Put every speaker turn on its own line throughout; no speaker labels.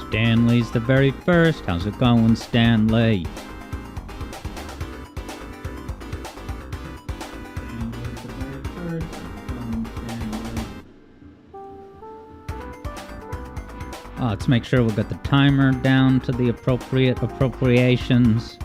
Stanley's the very first. How's it going, Stanley? Let's make sure we got the timer down to the appropriate appropriations.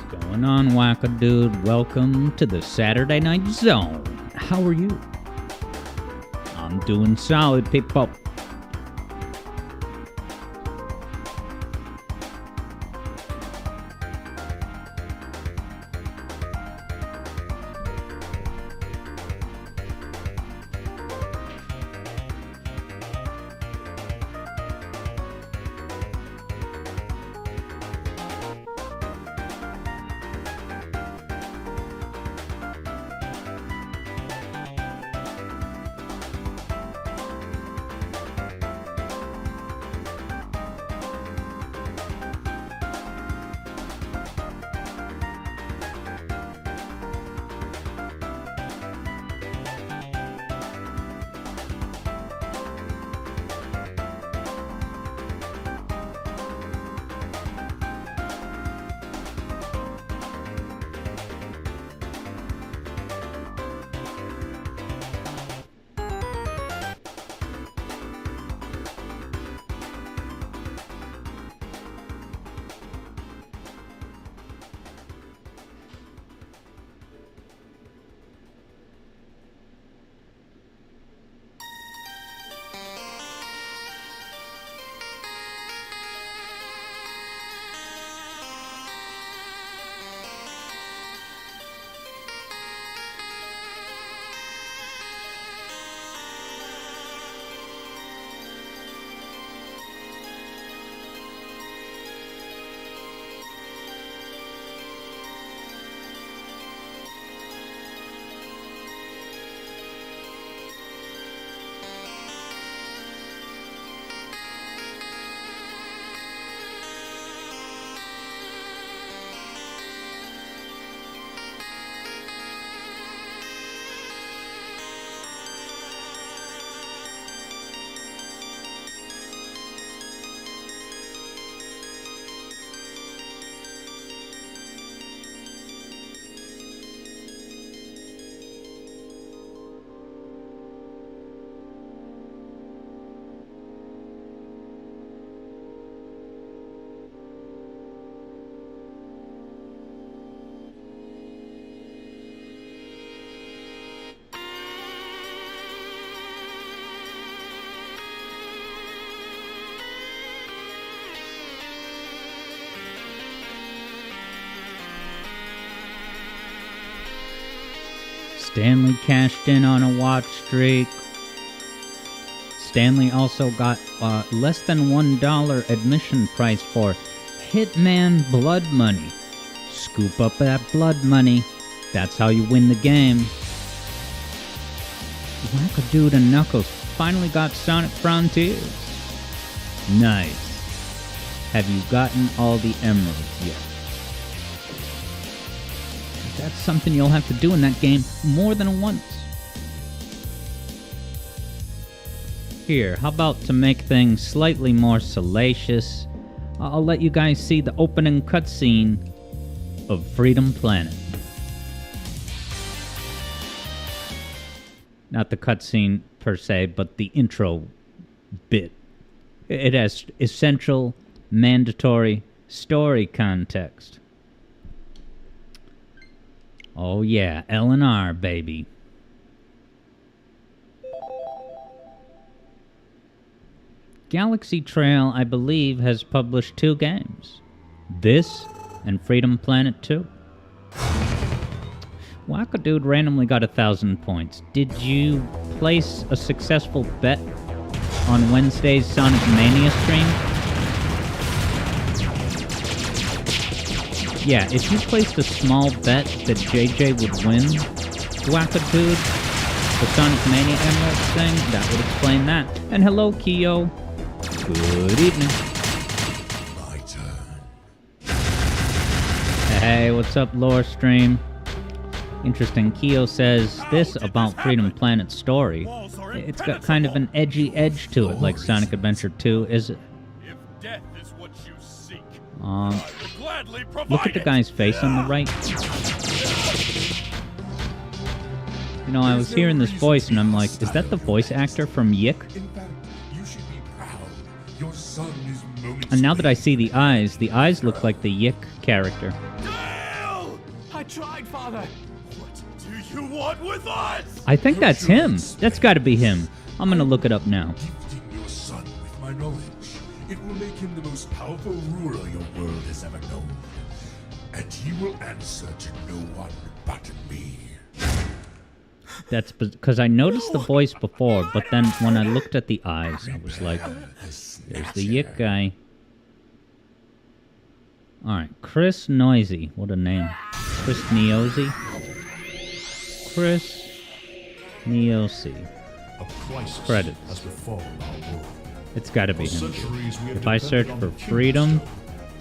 Going on, Wackadude? Welcome to the Saturday Night Zone. How are you? I'm doing solid, people. Stanley cashed in on a watch streak. Stanley also got less than $1 admission price for Hitman Blood Money. Scoop up that blood money. That's how you win the game. Wackadude and Knuckles finally got Sonic Frontiers. Nice. Have you gotten all the emeralds yet? That's something you'll have to do in that game more than once. Here, how about to make things slightly more salacious, I'll let you guys see the opening cutscene of Freedom Planet. Not the cutscene per se, but the intro bit. It has essential, mandatory story context. Oh yeah, L&R, baby. Galaxy Trail, I believe, has published 2 games. This and Freedom Planet 2. Wackadude randomly got 1,000 points. Did you place a successful bet on Wednesday's Sonic Mania stream? Yeah, if you placed a small bet that JJ would win Wackadude, the Sonic Mania Emerald thing, that would explain that. And hello, Kyo. Good evening.
My turn.
Hey, what's up, Lore Stream? Interesting. Kyo says this about Freedom Planet's story. It's got kind of an edgy edge to it, like Sonic Adventure 2, is it?
If death is what you seek,
look at the guy's face on the right. You know, I was hearing this voice and I'm like, is that the voice actor from Yick?
In fact, you should be proud. Your son is momentarily.
And now that I see the eyes look like the Yick character.
Dale!
I tried, Father.
What do you want with us?
I think that's him. That's got to be him. I'm gonna look it up now.
Gifting your son with my knowledge. It will make him the most powerful ruler your world has ever known. And he will answer to no one but me.
That's because I noticed the voice before, but then when I looked at the eyes, I was like, there's the Yick guy. Alright, Chris Noisy. What a name. Chris Neozy. Chris Neozy.
A crisis
Credits.
has befallen our world.
It's gotta be
For
him.
centuries we have
If I search
depended on
for
the
freedom...
human stone,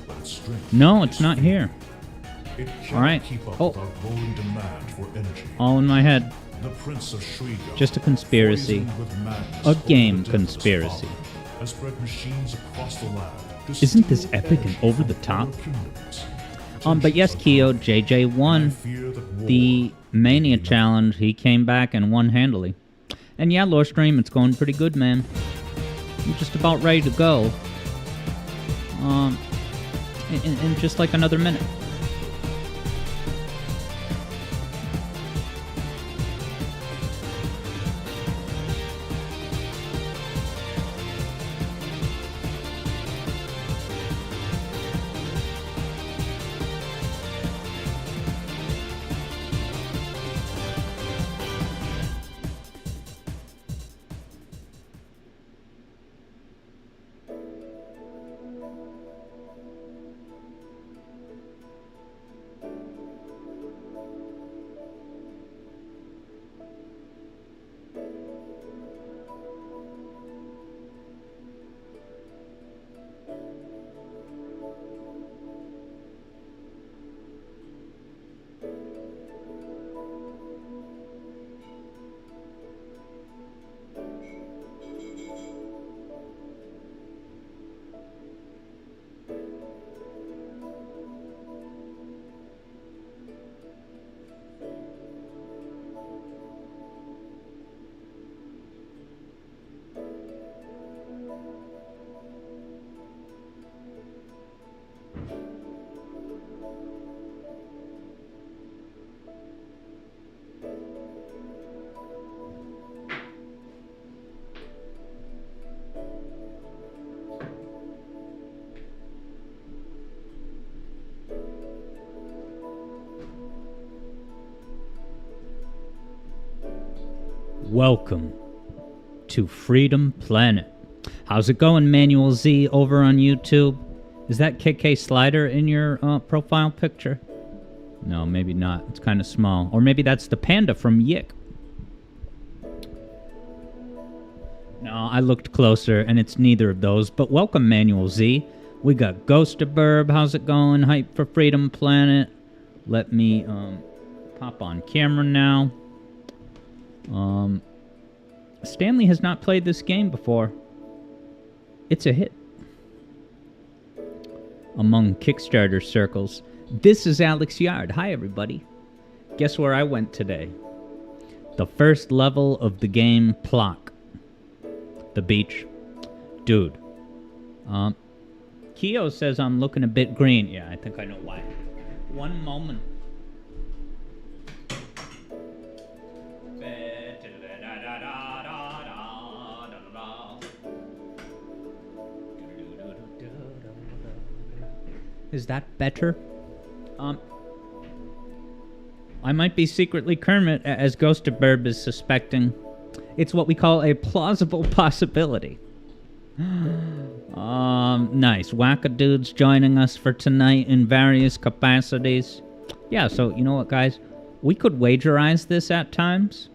but its strength
No,
is
it's not
feeble.
here.
It cannot
Alright.
keep up
Oh.
with our growing demand for energy.
All in my head.
The Prince of Shrigo,
Just a conspiracy.
poisoned with madness
A
over
game
the death of his
conspiracy.
father, has spread machines across the land to
Isn't this
steal
epic and
energy
over the
from
top?
other kingdoms.
But yes, Kyo, JJ
I
won
fear that war
the Mania
will be
Challenge. He came back and won handily. And yeah, Lore Stream, it's going pretty good, man. I'm just about ready to go. In just like another minute. Welcome to Freedom Planet. How's it going, Manual Z over on YouTube? Is that KK Slider in your profile picture? No, maybe not. It's kind of small. Or maybe that's the panda from Yick. No, I looked closer, and it's neither of those. But welcome, Manual Z. We got Ghostaburb. How's it going? Hype for Freedom Planet. Let me pop on camera now. Stanley has not played this game before. It's a hit among Kickstarter circles. This is Alex Yard. Hi, everybody. Guess where I went today? The first level of the game Plock. The beach. Dude. Keo says I'm looking a bit green. Yeah, I think I know why. One moment. Is that better? I might be secretly Kermit, as Ghostaburb is suspecting. It's what we call a plausible possibility. Nice. Wackadude's joining us for tonight in various capacities. Yeah, so you know what, guys? We could wagerize this at times.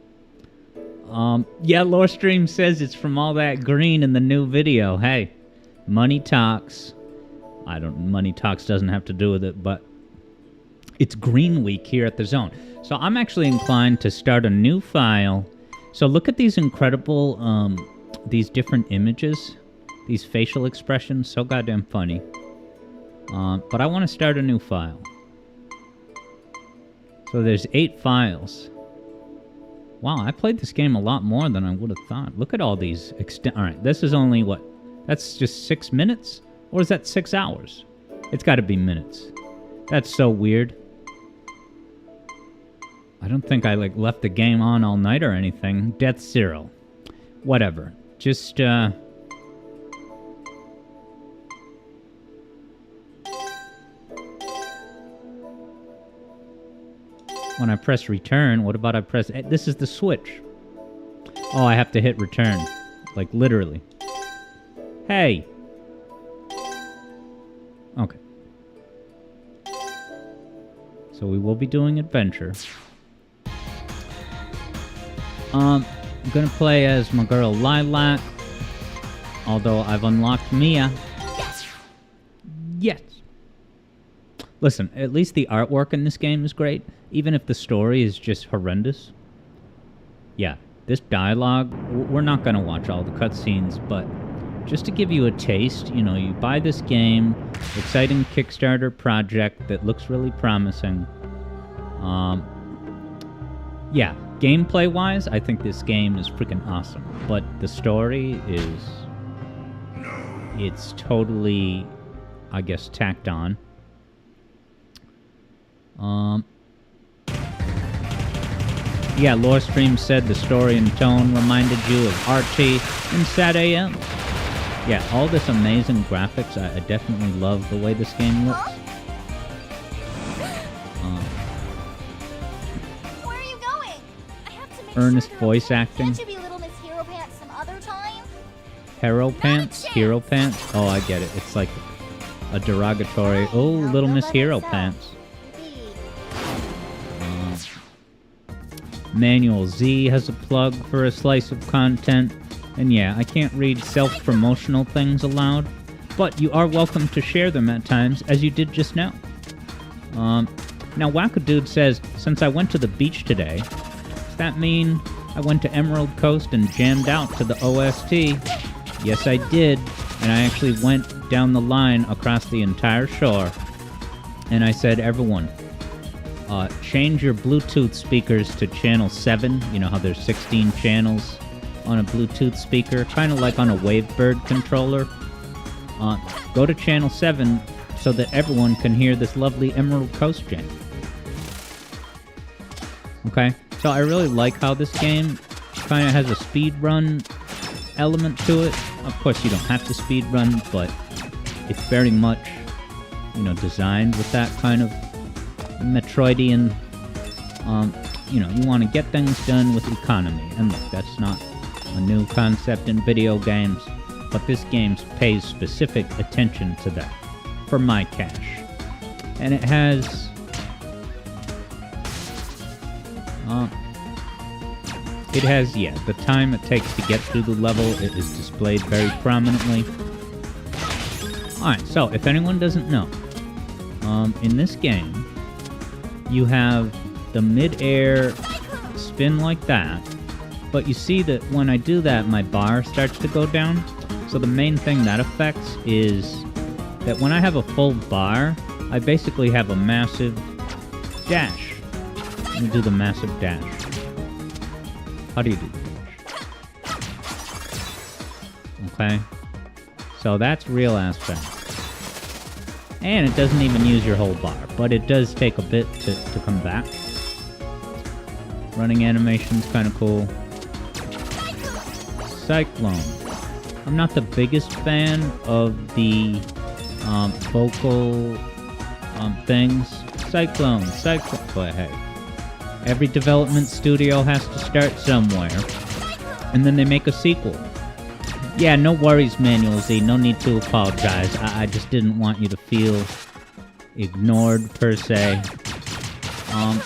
Yeah, Lorestream says it's from all that green in the new video. Hey, money talks. Money talks doesn't have to do with it, but it's Green Week here at the Zone. So I'm actually inclined to start a new file. So look at these incredible, these different images, these facial expressions, so goddamn funny. But I want to start a new file. So there's 8 files. Wow, I played this game a lot more than I would have thought. Look at all these Alright, this is only what? That's just 6 minutes? Or is that 6 hours? It's gotta be minutes. That's so weird. I don't think I, left the game on all night or anything. Death Zero. Whatever. Just, when I press return, what about I press... This is the switch. Oh, I have to hit return. Literally. Hey! Okay. So we will be doing adventure. I'm gonna play as my girl Lilac. Although I've unlocked Mia. Yes! Listen, at least the artwork in this game is great, even if the story is just horrendous. Yeah, this dialogue, we're not going to watch all the cutscenes, but just to give you a taste, you know, you buy this game, exciting Kickstarter project that looks really promising. Yeah, gameplay-wise, I think this game is freaking awesome, but the story is... It's totally, I guess, tacked on. Yeah, Lorestream said the story and tone reminded you of Archie and Sad AM. Yeah, all this amazing graphics. I definitely love the way this game looks.
Where are you going? I have to make
Earnest
sure
voice acting.
Can't you be Little Miss Hero Pants some other time?
Hero Pants? Hero Pants? Oh, I get it. It's like a derogatory... Oh, Little Miss Hero Pants. Manual Z has a plug for a slice of content. And yeah, I can't read self-promotional things aloud, but you are welcome to share them at times, as you did just now. Now Wackadude says, since I went to the beach today, does that mean I went to Emerald Coast and jammed out to the OST? Yes, I did, and I actually went down the line across the entire shore, and I said, everyone, change your Bluetooth speakers to channel 7. You know how there's 16 channels on a Bluetooth speaker, kind of like on a Wavebird controller. Go to channel 7 so that everyone can hear this lovely Emerald Coast jam. Okay, so I really like how this game kind of has a speedrun element to it. Of course, you don't have to speedrun, but it's very much, you know, designed with that kind of Metroidian, you know, you want to get things done with economy. And look, that's not a new concept in video games, but this game pays specific attention to that for my cash. And it has yeah, the time it takes to get through the level, it is displayed very prominently. Alright, so if anyone doesn't know, in this game you have the mid-air spin like that, but you see that when I do that, my bar starts to go down. So the main thing that affects is that when I have a full bar, I basically have a massive dash. Let me do the massive dash. How do you do the dash? Okay. So that's real ass fast. And it doesn't even use your whole bar, but it does take a bit to come back. Running animation's kind of cool. Cyclone. I'm not the biggest fan of the vocal things. Cyclone, but hey. Every development studio has to start somewhere, and then they make a sequel. Yeah, no worries, Manual Z. No need to apologize. I just didn't want you to feel ignored, per se.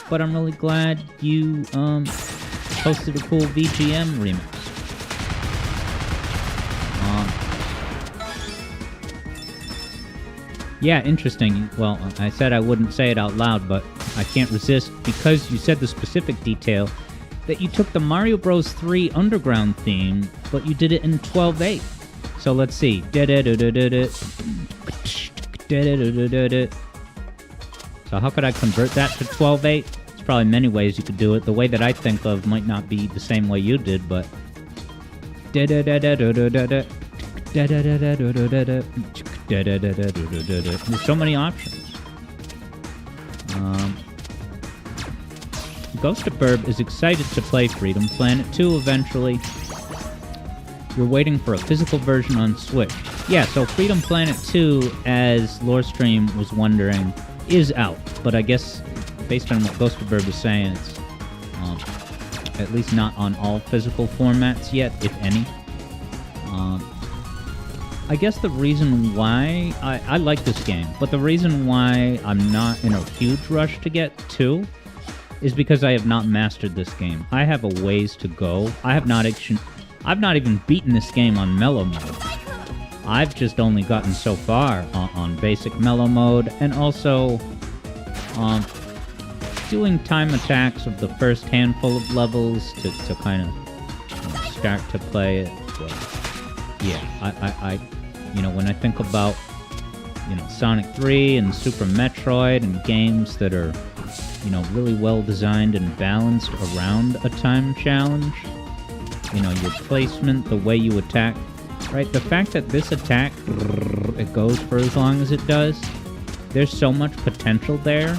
But I'm really glad you posted a cool VGM remix. Yeah, interesting. Well, I said I wouldn't say it out loud, but I can't resist because you said the specific detail that you took the Mario Bros. 3 Underground theme, but you did it in 12/8. So let's see. So how could I convert that to 12/8? There's probably many ways you could do it. The way that I think of might not be the same way you did, but... There's so many options. Ghost of Burb is excited to play Freedom Planet 2 eventually. You're waiting for a physical version on Switch. Yeah, so Freedom Planet 2, as Lorestream was wondering, is out. But I guess, based on what Ghost of Burb is saying, it's at least not on all physical formats yet, if any. I guess the reason why... I like this game, but the reason why I'm not in a huge rush to get 2 is because I have not mastered this game. I have a ways to go. I've not even beaten this game on mellow mode. I've just only gotten so far on basic mellow mode, and also doing time attacks of the first handful of levels to kind of start to play it. But yeah, I when I think about Sonic 3 and Super Metroid and games that are really well designed and balanced around a time challenge, your placement, the way you attack, right? The fact that this attack, it goes for as long as it does, there's so much potential there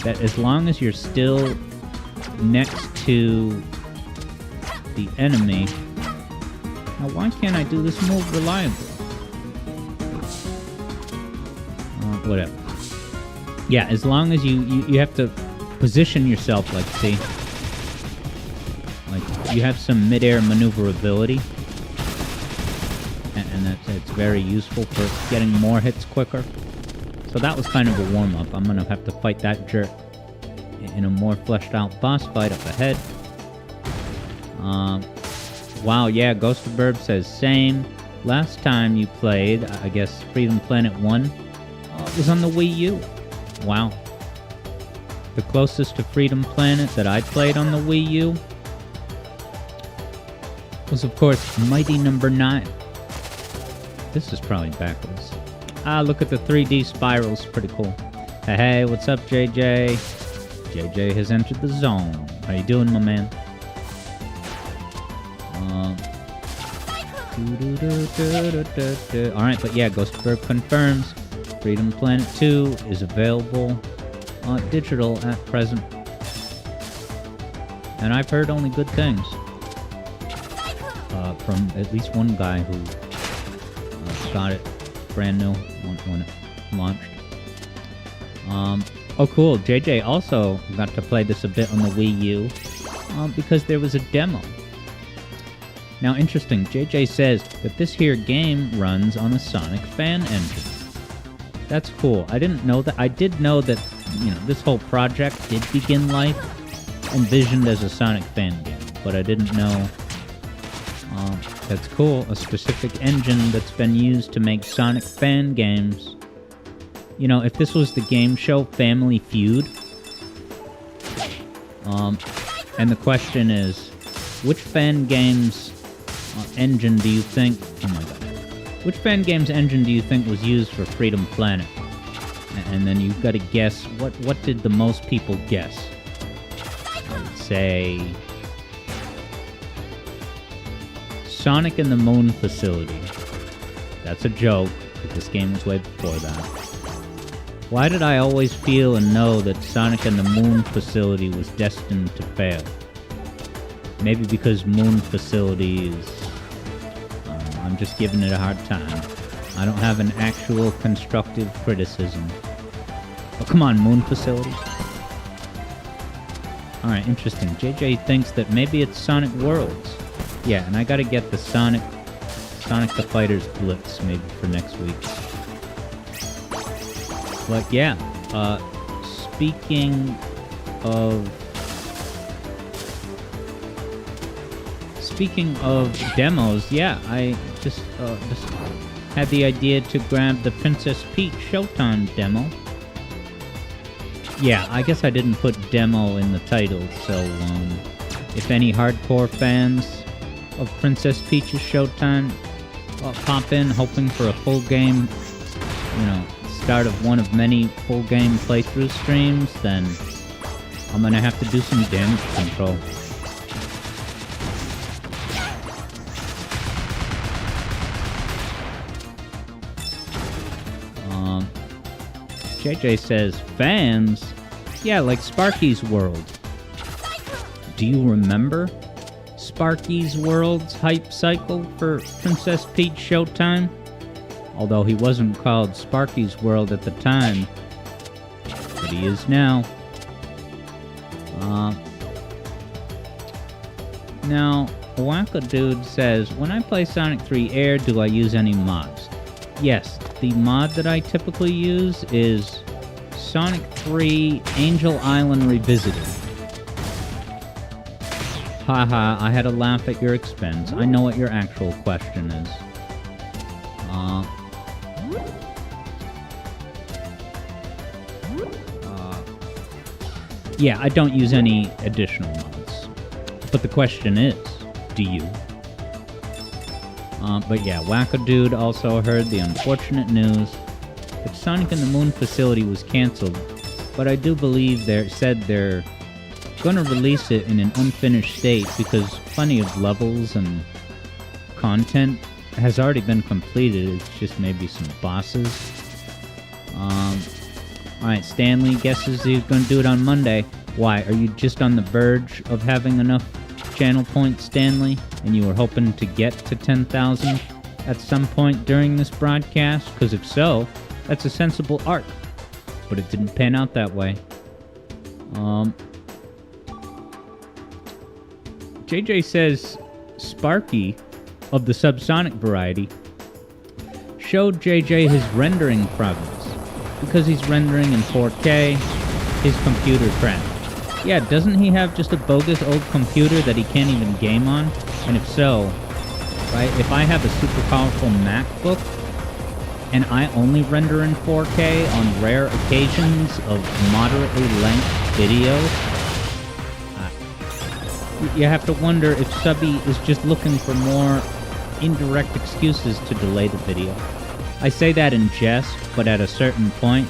that as long as you're still next to the enemy... Now, why can't I do this move reliably? Whatever. Yeah, as long as you have to position yourself, like, see? Like, you have some mid-air maneuverability. And that's very useful for getting more hits quicker. So that was kind of a warm-up. I'm gonna have to fight that jerk in a more fleshed-out boss fight up ahead. Wow, yeah, Ghost of Burb says same. Last time you played, I guess, Freedom Planet 1 was on the Wii U. Wow. The closest to Freedom Planet that I played on the Wii U was, of course, Mighty Number 9. This is probably backwards. Ah, look at the 3D spirals. Pretty cool. Hey, what's up, JJ? JJ has entered the zone. How you doing, my man? Alright, but yeah, Ghost of Burb confirms Freedom Planet 2 is available digital at present. And I've heard only good things. From at least one guy who got it brand new when it launched. Oh cool, JJ also got to play this a bit on the Wii U because there was a demo. Now interesting, JJ says that this here game runs on a Sonic fan engine. That's cool. I didn't know that. I did know that, this whole project did begin life envisioned as a Sonic fan game, but I didn't know. That's cool. A specific engine that's been used to make Sonic fan games. If this was the game show Family Feud, and the question is, which fan games engine do you think... Oh my god. Which fan games engine do you think was used for Freedom Planet? And then you've got to guess, what did the most people guess? I would say... Sonic and the Moon Facility. That's a joke, but this game was way before that. Why did I always feel and know that Sonic and the Moon Facility was destined to fail? Maybe because Moon Facility is... I'm just giving it a hard time. I don't have an actual constructive criticism. Oh, come on, Moon Facility. Alright, interesting. JJ thinks that maybe it's Sonic Worlds. Yeah, and I gotta get the Sonic Sonic the Fighter's Blitz, maybe for next week. But yeah, speaking of demos, yeah, I just had the idea to grab the Princess Peach Showtime demo. Yeah, I guess I didn't put demo in the title, so if any hardcore fans of Princess Peach's Showtime pop in hoping for a full game, start of one of many full game playthrough streams, then I'm gonna have to do some damage control. JJ says, fans? Yeah, like Sparky's World. Do you remember Sparky's World's hype cycle for Princess Peach Showtime? Although he wasn't called Sparky's World at the time, but he is now. Now, Wacka Dude says, when I play Sonic 3 Air, do I use any mods? Yes, the mod that I typically use is Sonic 3 Angel Island Revisited. Haha, I had a laugh at your expense. I know what your actual question is. Yeah, I don't use any additional mods. But the question is, do you? But yeah, Wacko Dude also heard the unfortunate news that Sonic and the Moon facility was cancelled, but I do believe they're gonna release it in an unfinished state because plenty of levels and content has already been completed. It's just maybe some bosses. Alright, Stanley guesses he's gonna do it on Monday. Why, are you just on the verge of having enough channel points, Stanley? And you were hoping to get to 10,000 at some point during this broadcast? Because if so, that's a sensible arc. But it didn't pan out that way. JJ says Sparky, of the subsonic variety, showed JJ his rendering progress. Because he's rendering in 4K, his computer crashed. Yeah, doesn't he have just a bogus old computer that he can't even game on? And if so, right, if I have a super powerful MacBook, and I only render in 4K on rare occasions of moderately length videos, you have to wonder if Subby is just looking for more indirect excuses to delay the video. I say that in jest, but at a certain point,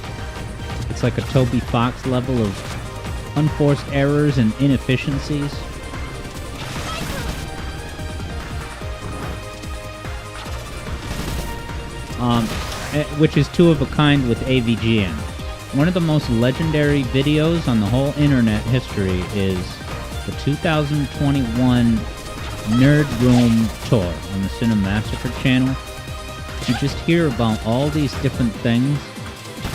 it's like a Toby Fox level of unforced errors and inefficiencies. Which is two of a kind with AVGN. One of the most legendary videos on the whole internet history is the 2021 Nerd Room Tour on the Cinemassacre channel. You just hear about all these different things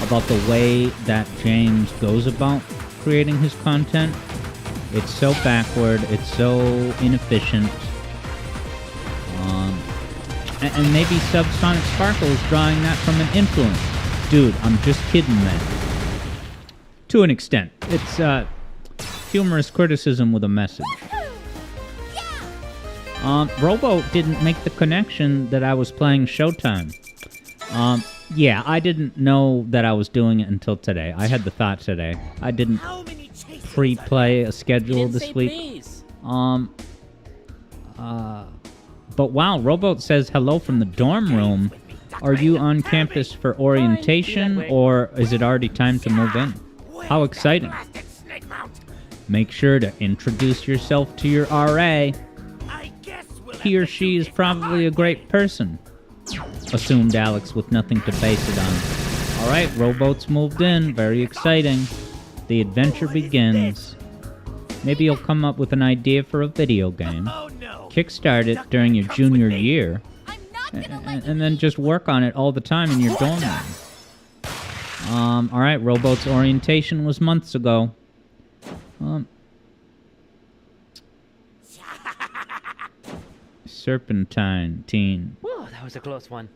about the way that James goes about creating his content. It's so backward, it's so inefficient. And maybe Subsonic Sparkle is drawing that from an influence. Dude, I'm just kidding, man. To an extent. It's humorous criticism with a message. Robo didn't make the connection that I was playing Showtime. Yeah, I didn't know that I was doing it until today. I had the thought today. I didn't pre-play a schedule this week. But wow, Robo says hello from the dorm room. Are you on campus for orientation, or is it already time to move in? How exciting. Make sure to introduce yourself to your RA. He or she is probably a great person, assumed Alex with nothing to base it on. Alright, rowboats moved in. Very exciting. The adventure begins. Maybe you'll come up with an idea for a video game. Kickstart it during your junior year. And then just work on it all the time in your dorm room. Alright, rowboats orientation was months ago. Serpentine teen.
Whoa, that was a close one.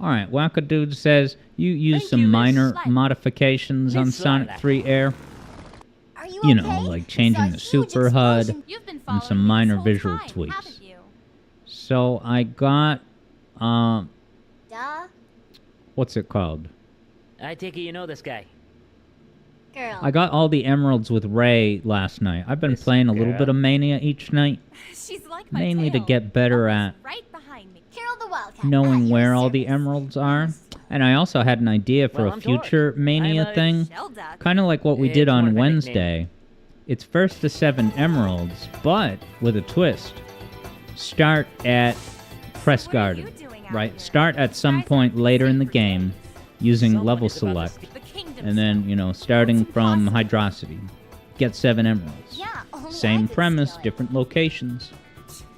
Alright, Wackadude says you use
Thank
some
you, Miss
minor
Slime.
modifications on
Miss
Sonic
Slime.
3 Air.
Are you
You
okay?
know, like changing the
It's a huge
super HUD
explosion. You've been
and
following
some
me this
minor
whole
visual
time,
tweaks.
haven't you?
So I got,
Duh.
what's it called?
I take it you know this guy.
Girl.
I got all the emeralds with Ray last night. I've been
This
playing a little
girl.
bit of Mania each night,
She's like my
mainly to
tail.
get better
Always
at
right behind me. Carol the Wildcat.
knowing
at your
where all the
service.
emeralds are. And I also had an idea for
Well,
a
I'm George.
future Mania
I'm a
thing,
Shell duck.
kind of like what we
It's
did
more
on
of a
Wednesday. It's first to 7 emeralds, but with a twist. Start at Press
What are you
Garden,
doing out
right?
here?
Start at some
Guys,
point later in the
secret
game using
Someone
level
is about to
select.
speak.
The kingdom
And then, you know, starting from Hydrosity. Get 7 emeralds.
Yeah, only I
Same
could
premise,
steal it.
different locations.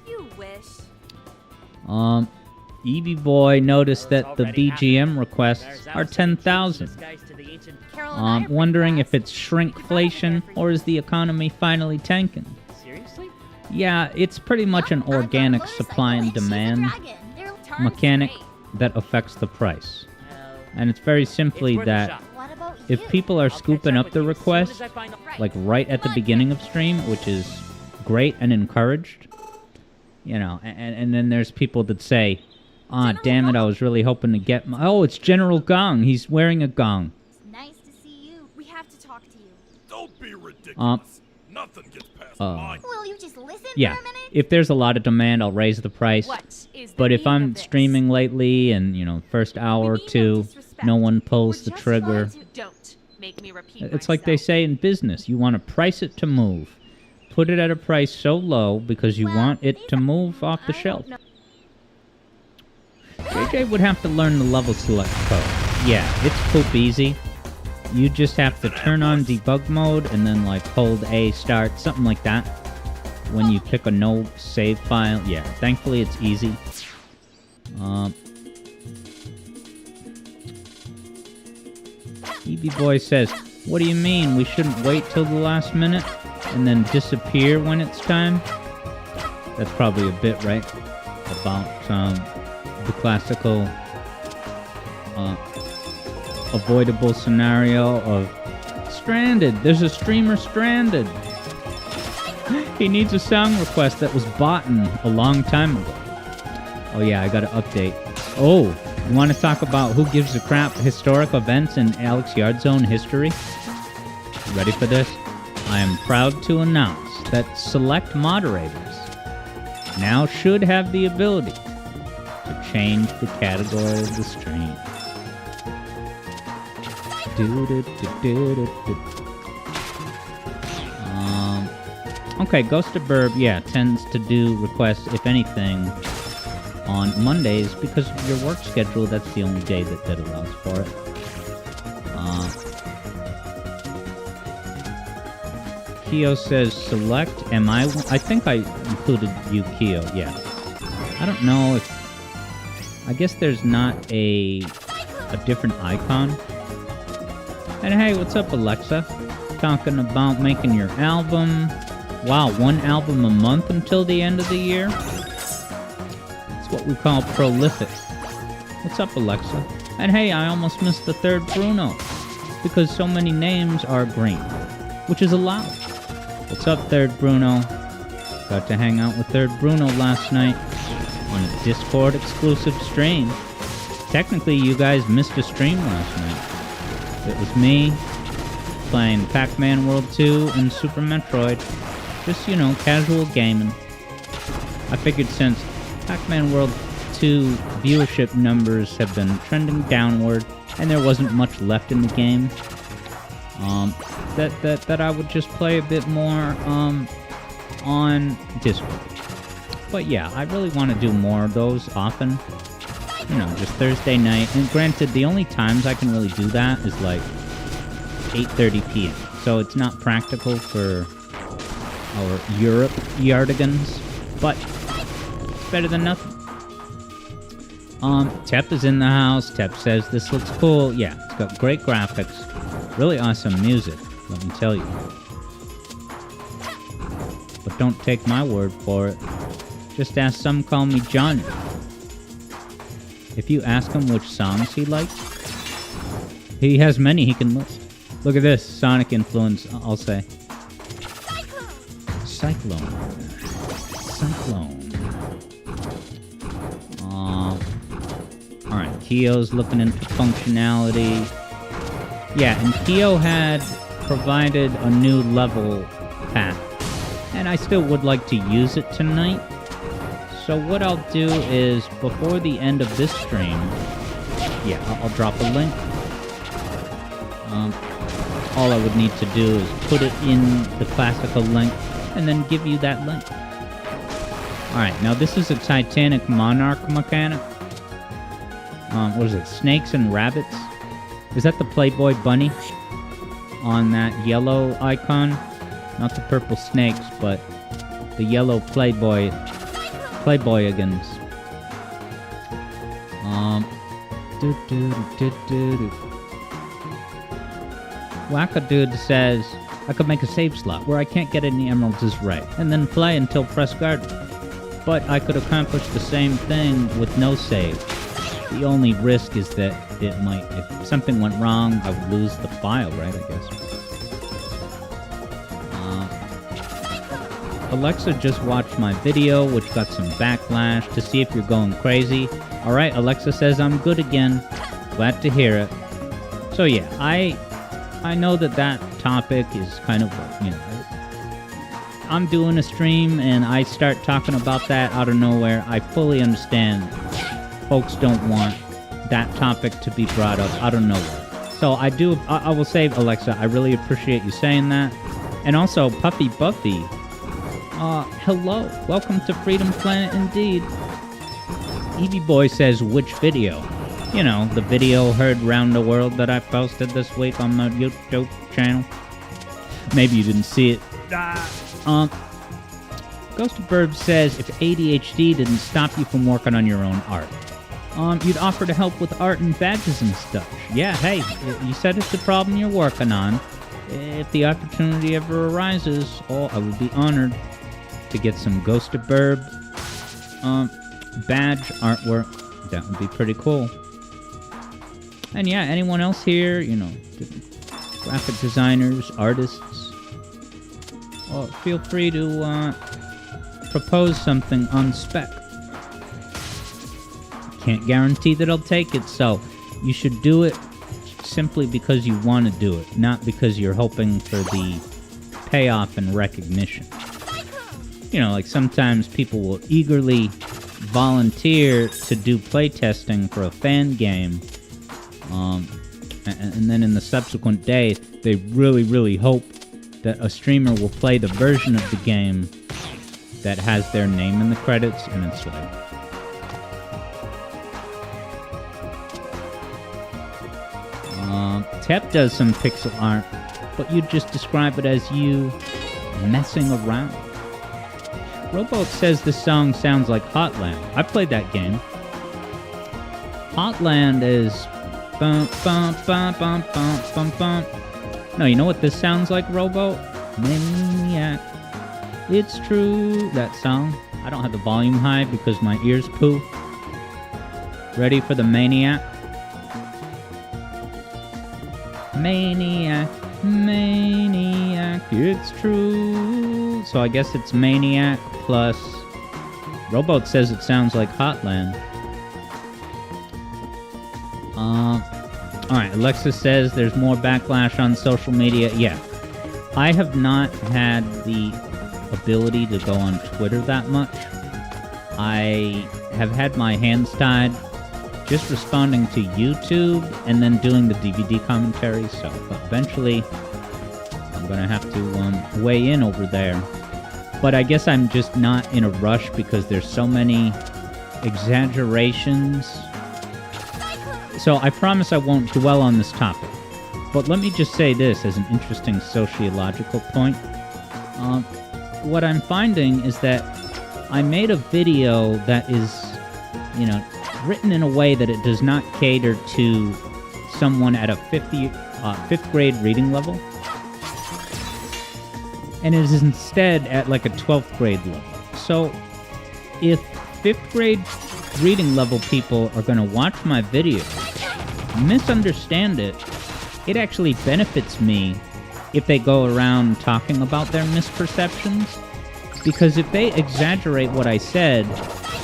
You wish.
Evie Boy noticed
Well,
that
it's
the
already
BGM
happening.
requests
There's
are
ours
10,000.
disguised to the ancient-
Carol and I are pretty
Wondering if
fast.
it's shrinkflation or is the economy finally tanking?
Seriously?
Yeah, it's pretty much an
I've got
organic
motorcycle
supply and
she's a
demand
dragon. Their turn's
mechanic
great.
that affects the price.
Well,
And it's very
it's
simply
worth a
that
shot.
What about
if
you?
people are
I'll catch
scooping up
with
the
you as soon
request,
as I find out.
Right.
like right at the
Come on,
beginning
kid.
of stream, which is great and encouraged, you know, and then there's people that say, ah,
General
damn it, I
Gong.
was really hoping to get my... Oh, it's General Gong. He's wearing a gong.
It's nice to see you. We have to talk to you.
Don't be ridiculous. Nothing gets past mine.
Will you just listen
Yeah,
for a minute?
if there's a lot of demand, I'll raise the price.
What is the
But if
meaning
I'm
of this?
streaming lately and, you know, first hour or
We mean no
two,
disrespect.
no one pulls
We're
the
just
trigger.
trying to- Don't make me repeat
It's like they
myself.
say in business. You want to price it to move. Put it at a price so low because you
Well,
want it
these
to
are-
move off the
I don't
shelf.
know.
JJ would have to learn the level select code. Yeah, it's poop easy. You just have to turn on debug mode and then like hold A start, something like that. When you pick a no save file. Yeah, thankfully it's easy. EB Boy says, what do you mean we shouldn't wait till the last minute and then disappear when it's time? That's probably a bit, right? About the classical avoidable scenario of stranded. There's a streamer stranded. He needs a song request that was boughten a long time ago. Oh yeah, I got to update. Oh, you want to talk about who gives a crap historic events in Alex Yard's own history? Ready for this? I am proud to announce that select moderators now should have the ability to change the category of the stream. Okay, Ghost of Burb, yeah, tends to do requests, if anything, on Mondays because of your work schedule. That's the only day that allows for it. Keo says select. Am I think I included you, Keo. Yeah. I don't know if... I guess there's not a different icon. And hey, what's up, Alexa? Talking about making your album. Wow, 1 album a month until the end of the year? That's what we call prolific. What's up, Alexa? And hey, I almost missed the third Bruno. Because so many names are green. Which is allowed. What's up, third Bruno? Got to hang out with third Bruno last night. On a Discord exclusive stream. Technically, you guys missed a stream last night. It was me playing Pac-Man World 2 and Super Metroid. Just, you know, casual gaming. I figured since Pac-Man World 2 viewership numbers have been trending downward and there wasn't much left in the game, that I would just play a bit more on Discord. But yeah, I really want to do more of those often. You know, just Thursday night. And granted, the only times I can really do that is like 8:30 p.m. So it's not practical for our Europe yardigans, but it's better than nothing. Tep is in the house. Tep says this looks cool. Yeah, it's got great graphics, really awesome music, let me tell you. But don't take my word for it. Just ask some call me Johnny. If you ask him which songs he likes, he has many he can list. Look at this Sonic influence, I'll say. Cyclone. Alright, Kyo's looking into functionality. Yeah, and Kyo had provided a new level path. And I still would like to use it tonight. So what I'll do is, before the end of this stream, yeah, I'll drop a link. All I would need to do is put it in the classical link, and then give you that link. Alright, now this is a Titanic Monarch mechanic. What is it? Snakes and rabbits? Is that the Playboy bunny? On that yellow icon? Not the purple snakes, but the yellow Playboyigans. Wackadude says, I could make a save slot where I can't get any emeralds is right, and then play until press garden. But I could accomplish the same thing with no save. The only risk is that it might, if something went wrong, I would lose the file, right, I guess. Alexa just watched my video, which got some backlash, to see if you're going crazy. Alright, Alexa says I'm good again. Glad to hear it. So yeah, I know that topic is kind of, you know, I'm doing a stream and I start talking about that out of nowhere. I fully understand folks don't want that topic to be brought up out of nowhere. So I will say, Alexa, I really appreciate you saying that. And also, Puffy Buffy, hello. Welcome to Freedom Planet indeed. Evie Boy says, which video? You know, the video heard round the world that I posted this week on my YouTube channel. Maybe you didn't see it. Ghost of Burb says, if ADHD didn't stop you from working on your own art, you'd offer to help with art and badges and stuff. Yeah, hey, you said it's a problem you're working on. If the opportunity ever arises, I would be honored to get some Ghost of Burb badge artwork. That would be pretty cool. And yeah, anyone else here, you know, graphic designers, artists, feel free to propose something on spec. Can't guarantee that I'll take it, so you should do it simply because you want to do it, not because you're hoping for the payoff and recognition. You know, like sometimes people will eagerly volunteer to do playtesting for a fan game, and then in the subsequent day, they really, really hope that a streamer will play the version of the game that has their name in the credits, and it's like, Tep does some pixel art, but you just describe it as you messing around. Rowboat says this song sounds like Hotland. I played that game. Hotland is bum bum bum bum bum bum bum. No, you know what this sounds like, Rowboat? Maniac. It's true. That song. I don't have the volume high because my ears poo. Ready for the Maniac? Maniac, maniac, it's true. So I guess it's Maniac plus... Rowboat says it sounds like Hotland. Alright, Alexa says there's more backlash on social media. Yeah. I have not had the ability to go on Twitter that much. I have had my hands tied just responding to YouTube and then doing the DVD commentary, so eventually I'm gonna have to weigh in over there. But I guess I'm just not in a rush because there's so many exaggerations. So I promise I won't dwell on this topic. But let me just say this as an interesting sociological point. What I'm finding is that I made a video that is, you know, written in a way that it does not cater to someone at a fifth grade reading level. And it is instead at like a 12th grade level. So if 5th grade reading level people are going to watch my video, misunderstand it, it actually benefits me if they go around talking about their misperceptions. Because if they exaggerate what I said,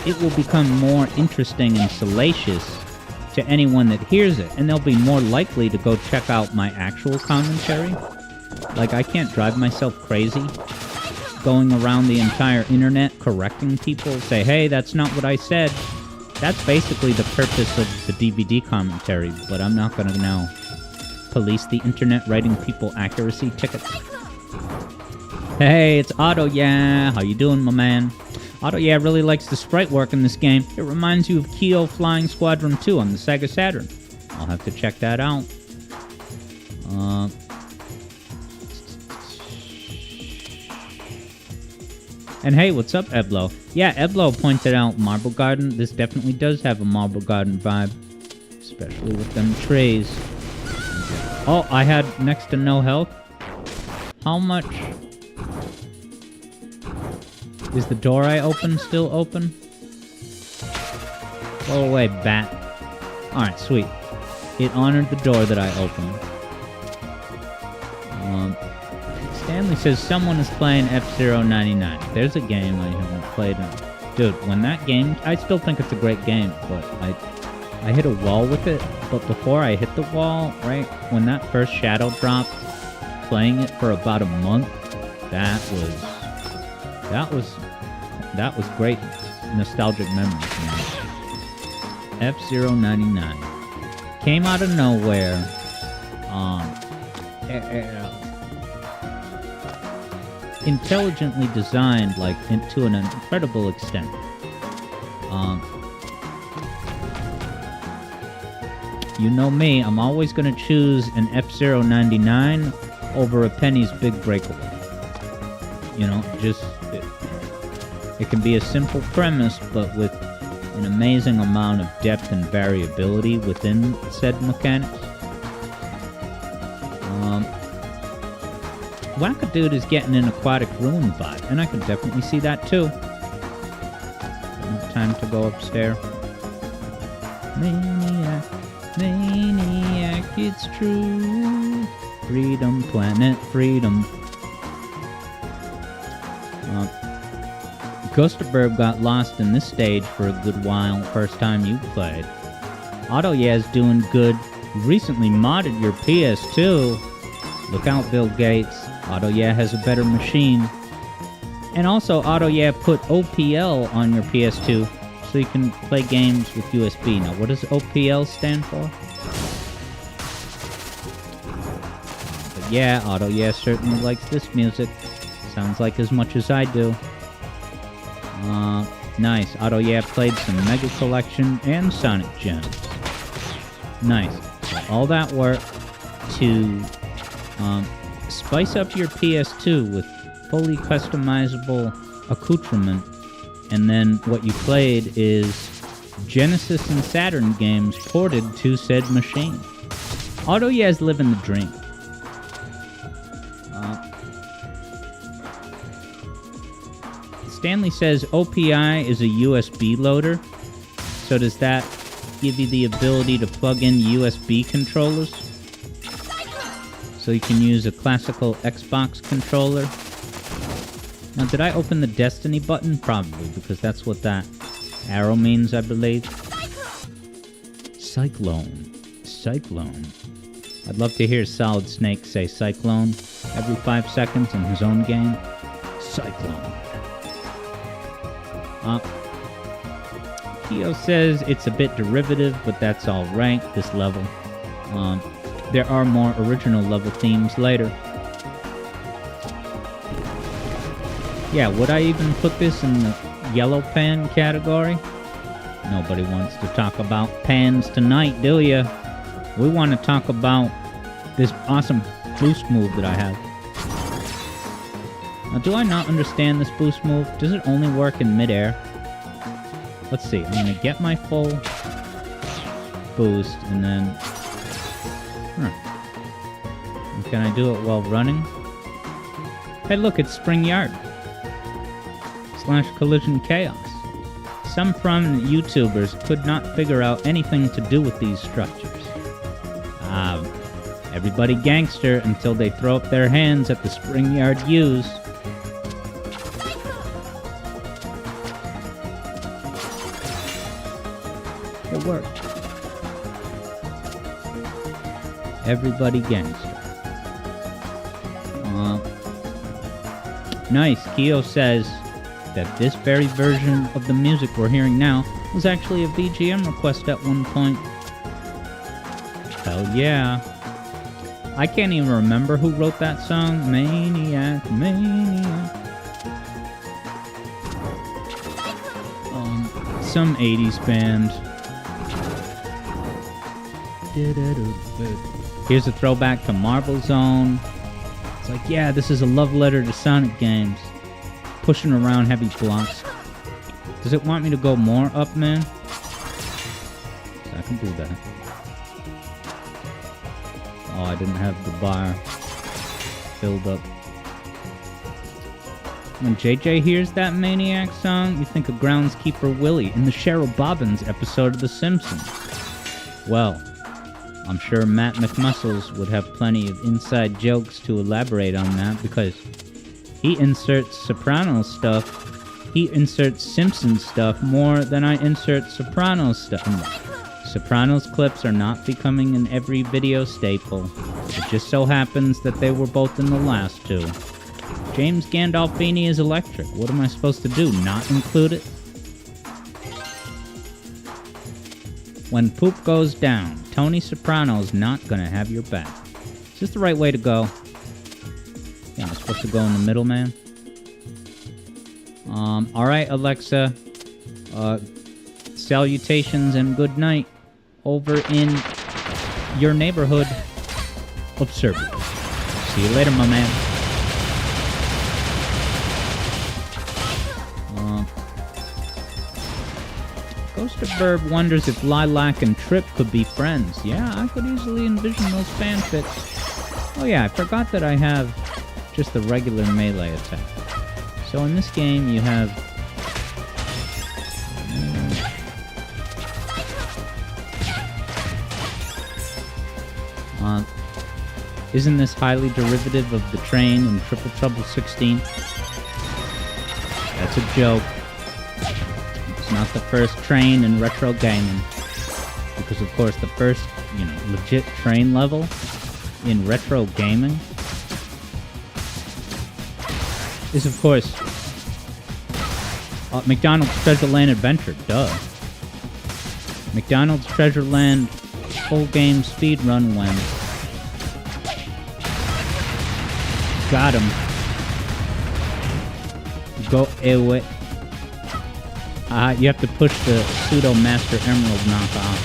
it will become more interesting and salacious to anyone that hears it, and they'll be more likely to go check out my actual commentary. Like, I can't drive myself crazy going around the entire internet correcting people, say, hey, that's not what I said. That's basically the purpose of the DVD commentary, but I'm not gonna now police the internet writing people accuracy tickets. Hey, it's Otto, yeah. How you doing, my man? Otto, yeah, really likes the sprite work in this game. It reminds you of Kyo Flying Squadron 2 on the Sega Saturn. I'll have to check that out. And hey, what's up, Eblo? Yeah, Eblo pointed out Marble Garden. This definitely does have a Marble Garden vibe, especially with them trees. Oh, I had next to no health. How much? Is the door I opened still open? Go away, bat. Alright, sweet. It honored the door that I opened. Stanley says someone is playing F-Zero 99. There's a game I haven't played in. Dude, when that game... I still think it's a great game, but I hit a wall with it. But before I hit the wall, right, when that first shadow dropped, playing it for about a month, that was great nostalgic memories, man. F-Zero 99 came out of nowhere. Intelligently designed, like, to an incredible extent. You know me, I'm always gonna choose an F-Zero 99 over a Penny's Big Breakaway. You know, just... It can be a simple premise, but with an amazing amount of depth and variability within said mechanics. Wackadude is getting an Aquatic Ruin vibe, and I can definitely see that too. Time to go upstairs. Maniac, maniac, it's true. Freedom, planet, freedom. Ghosterberg got lost in this stage for a good while, first time you played. Otto Yeah's doing good. Recently modded your PS2. Look out, Bill Gates. Otto Yeah has a better machine. And also, Otto Yeah put OPL on your PS2 so you can play games with USB. Now, what does OPL stand for? But yeah, Otto Yeah certainly likes this music. Sounds like as much as I do. Nice. Otto Yeah played some Mega Collection and Sonic Gems. Nice. So all that work to spice up your PS2 with fully customizable accoutrement, and then what you played is Genesis and Saturn games ported to said machine. Otto Yeah's living the dream. Stanley says OPI is a USB loader. So does that give you the ability to plug in USB controllers? So you can use a classical Xbox controller. Now, did I open the Destiny button? Probably, because that's what that arrow means, I believe. Cyclone. Cyclone. I'd love to hear Solid Snake say Cyclone every 5 seconds in his own game. Cyclone. Keo says it's a bit derivative, but that's alright, this level. There are more original level themes later. Yeah, would I even put this in the yellow pan category? Nobody wants to talk about pans tonight, do ya? We want to talk about this awesome boost move that I have. Now, do I not understand this boost move? Does it only work in midair? Let's see. I'm going to get my full boost, and then... And can I do it while running? Hey, look, it's Spring Yard. /Collision Chaos. Some prominent YouTubers could not figure out anything to do with these structures. Everybody gangster until they throw up their hands at the Spring Yard U's. It worked. Everybody gangster. Nice. Keo says that this very version of the music we're hearing now was actually a VGM request at one point. Hell yeah. I can't even remember who wrote that song. Maniac. Some 80s band. Here's a throwback to Marble Zone. It's like, yeah, this is a love letter to Sonic games. Pushing around heavy blocks. Does it want me to go more up, man? I can do that. Oh, I didn't have the bar filled up. When JJ hears that Maniac song, you think of Groundskeeper Willie in the Cheryl Bobbins episode of The Simpsons. Well, I'm sure Matt McMuscles would have plenty of inside jokes to elaborate on that, because he inserts Sopranos stuff. He inserts Simpsons stuff more than I insert Sopranos stuff. Sopranos clips are not becoming an every video staple. It just so happens that they were both in the last two. James Gandolfini is electric. What am I supposed to do? Not include it? When poop goes down, Tony Soprano's not gonna have your back. Is this the right way to go? Yeah, I'm supposed to go in the middle, man. Alright, Alexa. Salutations and good night over in your neighborhood of Serbia. See you later, my man. Ghost of Burb wonders if Lilac and Trip could be friends. Yeah, I could easily envision those fanfics. Oh yeah, I forgot that I have just the regular melee attack. So in this game you have... isn't this highly derivative of the train in Triple Trouble 16? That's a joke. It's not the first train in retro gaming. Because, of course, the first, legit train level in retro gaming is, of course, McDonald's Treasure Land Adventure. Duh. McDonald's Treasure Land full game speedrun when... Got him. Go away. You have to push the pseudo Master Emerald knockoff.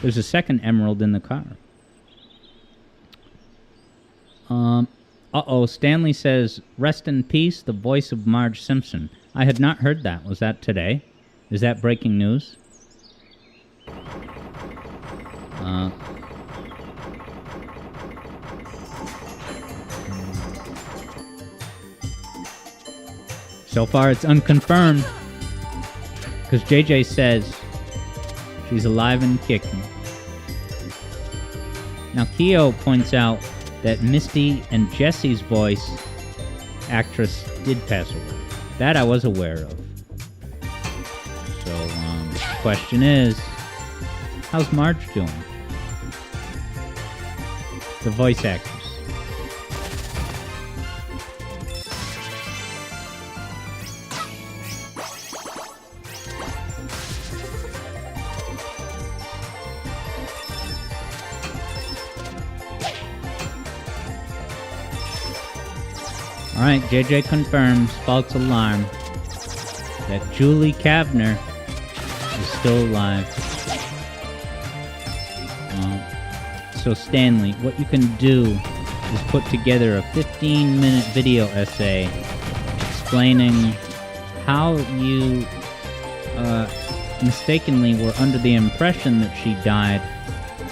There's a second emerald in the car. Uh-oh, Stanley says, rest in peace, the voice of Marge Simpson. I had not heard that. Was that today? Is that breaking news? So far, it's unconfirmed. Because JJ says she's alive and kicking. Now, Keo points out that Misty and Jesse's voice actress did pass away. That I was aware of. So, the question is, how's Marge doing? The voice actress. Alright, JJ confirms, false alarm, that Julie Kavner is still alive. So Stanley, what you can do is put together a 15-minute video essay explaining how you mistakenly were under the impression that she died,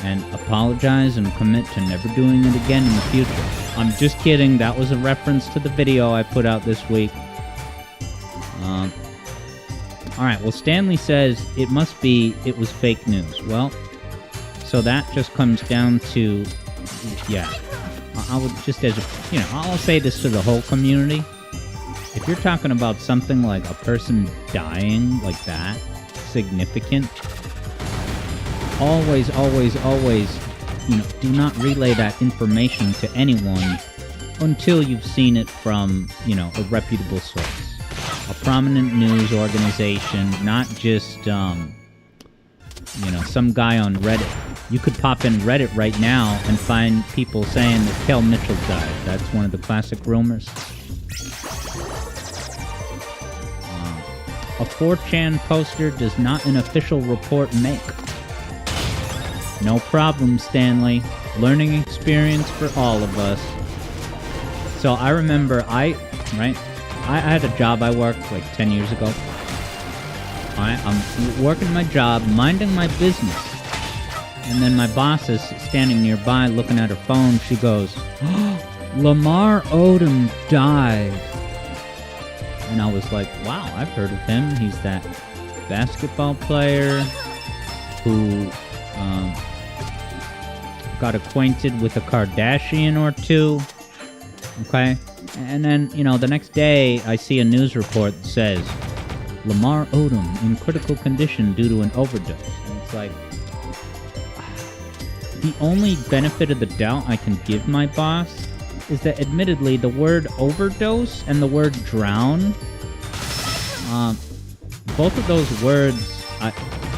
and apologize and commit to never doing it again in the future. I'm just kidding. That was a reference to the video I put out this week. Alright, well, Stanley says it was fake news. Well, so that just comes down to, yeah, I would just I'll say this to the whole community. If you're talking about something like a person dying like that, significant, always, do not relay that information to anyone until you've seen it from, a reputable source. A prominent news organization, not just, some guy on Reddit. You could pop in Reddit right now and find people saying that Kel Mitchell died. That's one of the classic rumors. A 4chan poster does not an official report make. No problem, Stanley. Learning experience for all of us. So I remember I had a job I worked like 10 years ago. I'm working my job, minding my business. And then my boss is standing nearby looking at her phone. She goes, oh, Lamar Odom died. And I was like, wow, I've heard of him. He's that basketball player who got acquainted with a Kardashian or two. Okay? And then, the next day, I see a news report that says, Lamar Odom in critical condition due to an overdose. And it's like, the only benefit of the doubt I can give my boss is that, admittedly, the word overdose and the word drown, both of those words,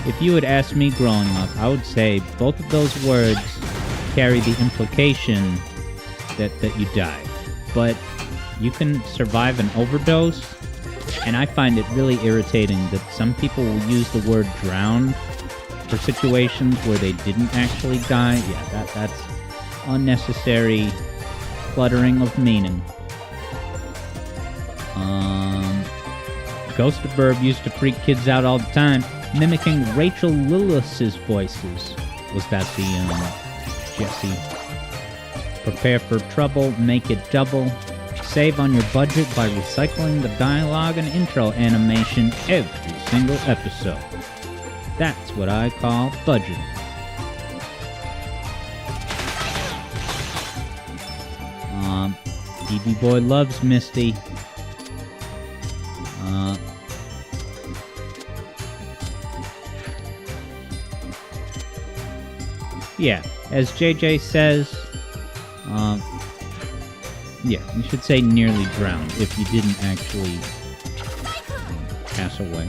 if you had asked me growing up, I would say both of those words carry the implication that you died. But you can survive an overdose, and I find it really irritating that some people will use the word drowned for situations where they didn't actually die. Yeah, that's unnecessary cluttering of meaning. Ghost of Burb used to freak kids out all the time, mimicking Rachel Lillis's voices. Was that the, Jesse? Prepare for trouble, make it double. Save on your budget by recycling the dialogue and intro animation every single episode. That's what I call budgeting. DB Boy loves Misty. Yeah, as JJ says, yeah, you should say nearly drowned if you didn't actually pass away.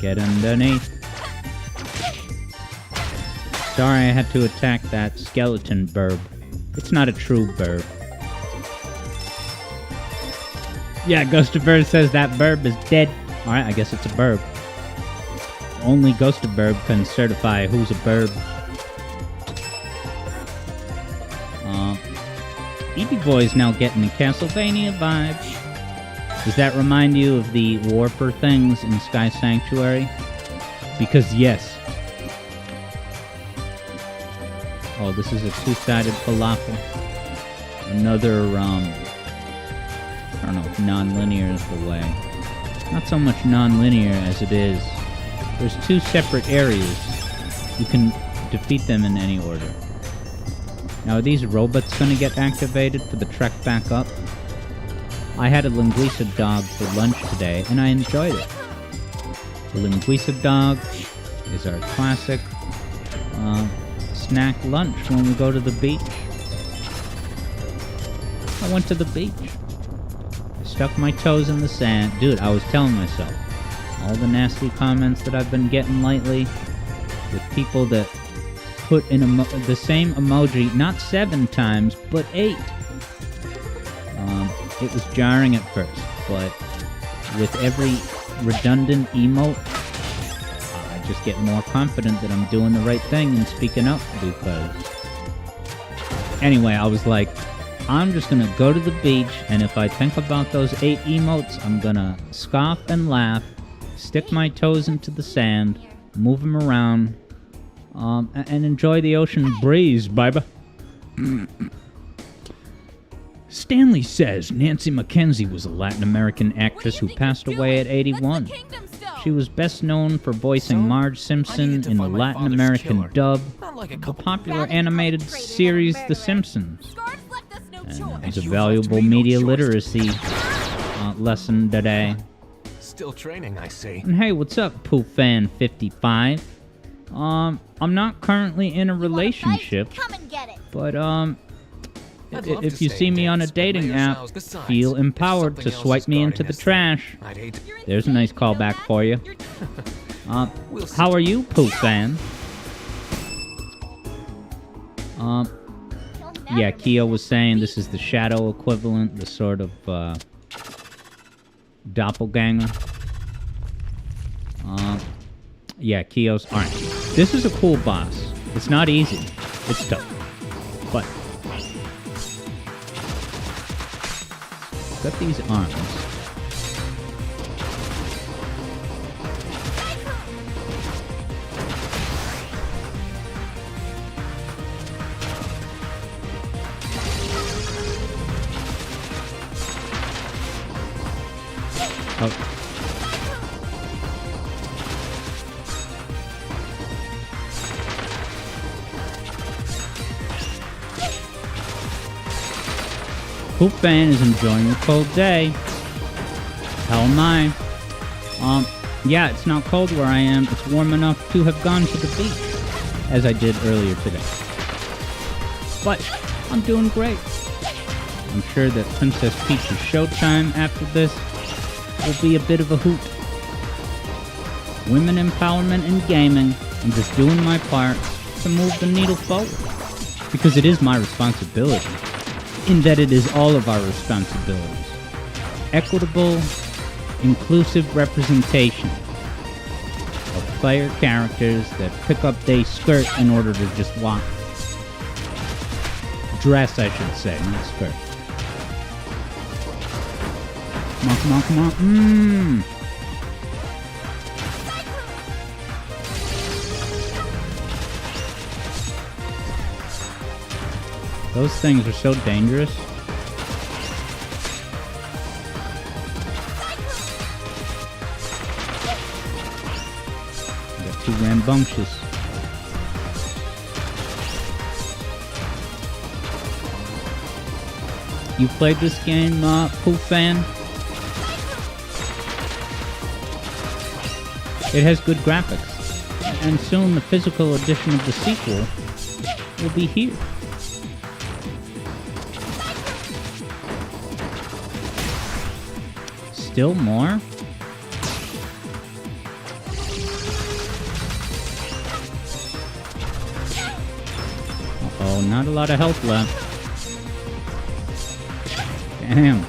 Get underneath. Sorry I had to attack that skeleton burb. It's not a true burb. Yeah, Ghost of Burb says that burb is dead. Alright, I guess it's a burb. Only Ghost of Burb can certify who's a burb. EB Boy's now getting the Castlevania vibes. Does that remind you of the Warper things in Sky Sanctuary? Because yes. Oh, this is a two-sided falafel. Another, I don't know if non-linear is the way. Not so much non-linear as it is. There's two separate areas. You can defeat them in any order. Now, are these robots going to get activated for the trek back up? I had a linguiça dog for lunch today, and I enjoyed it. The linguiça dog is our classic snack lunch when we go to the beach. I went to the beach. Stuck my toes in the sand. Dude, I was telling myself, all the nasty comments that I've been getting lately, with people that put in the same emoji, not 7 times, but 8. It was jarring at first, but with every redundant emote, I just get more confident that I'm doing the right thing and speaking up, because... Anyway, I was like, I'm just gonna go to the beach, and if I think about those 8 emotes, I'm gonna scoff and laugh, stick my toes into the sand, move them around, And enjoy the ocean breeze, baby. Stanley says Nancy Mackenzie was a Latin American actress who passed away at 81. She was best known for voicing Marge Simpson in the Latin American dub of the popular animated series The Simpsons. And it's a valuable media literacy lesson today.
Still training, I see.
And hey, what's up, PooFan55? I'm not currently in a relationship,
Come and get it.
but
I'd love
if
to
you
stay
see
in
me on a
Dan's, but
dating
Layer's
app,
house. Besides,
feel
if
empowered to
something else
swipe
is
me
guarding
into the
us, then
trash.
I'd hate to...
There's a nice callback for you.
We'll see.
How are you, PooFan? Yeah, Keo was saying this is the shadow equivalent, the sort of doppelganger. Yeah, Keo's. Alright. This is a cool boss. It's not easy. It's tough. But got these arms. Oh. PooFan is enjoying a cold day. How am I? Yeah, it's not cold where I am. It's warm enough to have gone to the beach, as I did earlier today. But I'm doing great. I'm sure that Princess Peach's Showtime after this will be a bit of a hoot. Women empowerment in gaming, and just doing my part to move the needle forward. Because it is my responsibility. In that it is all of our responsibilities. Equitable, inclusive representation of player characters that pick up their skirt in order to just walk. Dress, I should say, not skirt. Come on, come on, come on. Those things are so dangerous. They're too rambunctious. You played this game, PooFan? It has good graphics. And soon the physical edition of the sequel will be here. Still more? Uh-oh, not a lot of health left. Damn.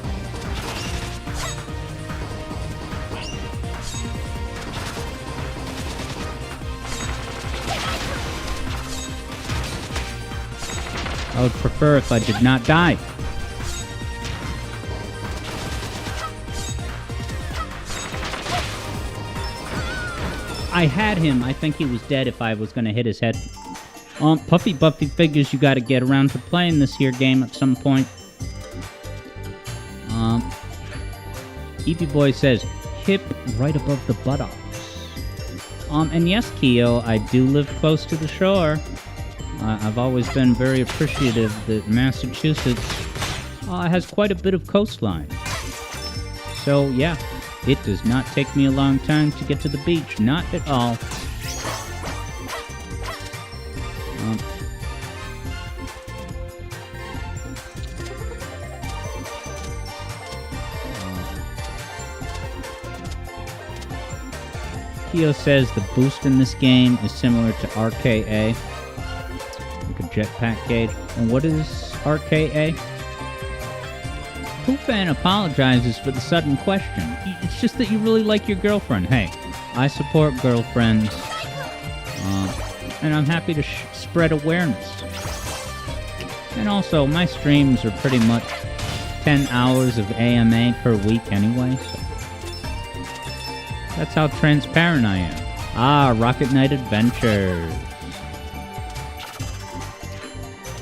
I would prefer if I did not die. I had him. I think he was dead if I was going to hit his head. Puffy Buffy figures you got to get around to playing this here game at some point. EP Boy says, hip right above the buttocks. And yes, Keo, I do live close to the shore. I've always been very appreciative that Massachusetts has quite a bit of coastline. So, yeah. It does not take me a long time to get to the beach. Not at all. Keo says the boost in this game is similar to RKA. Like a jetpack gauge. And what is RKA? PooFan apologizes for the sudden question. It's just that you really like your girlfriend. Hey, I support girlfriends. And I'm happy to spread awareness. And also, my streams are pretty much 10 hours of AMA per week anyway, so that's how transparent I am. Rocket Knight Adventures.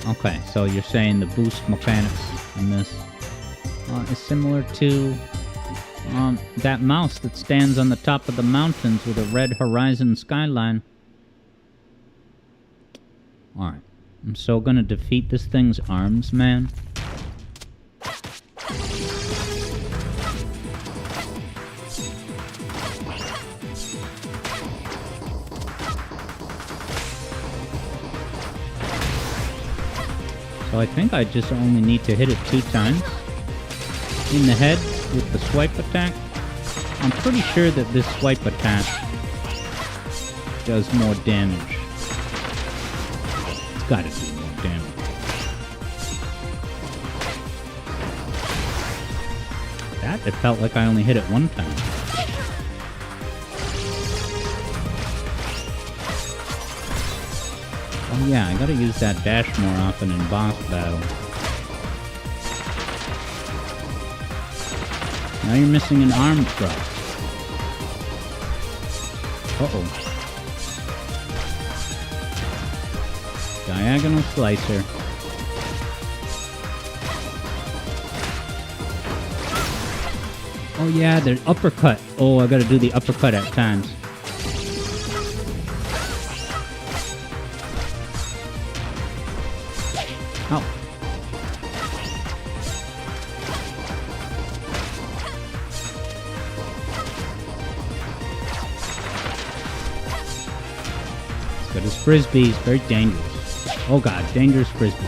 Okay, so you're saying the boost mechanics in this is similar to that mouse that stands on the top of the mountains with a red horizon skyline. Alright, I'm so gonna defeat this thing's arms, man. So I think I just only need to hit it 2 times. In the head with the swipe attack. I'm pretty sure that this swipe attack does more damage. It's gotta do more damage. That, it felt like I only hit it 1 time. Oh yeah, I gotta use that dash more often in boss battle. Now you're missing an arm thrust. Uh-oh. Diagonal slicer. Oh yeah, there's uppercut. Oh, I gotta do the uppercut at times. Oh. Got his frisbees, very dangerous. Oh god, dangerous frisbee.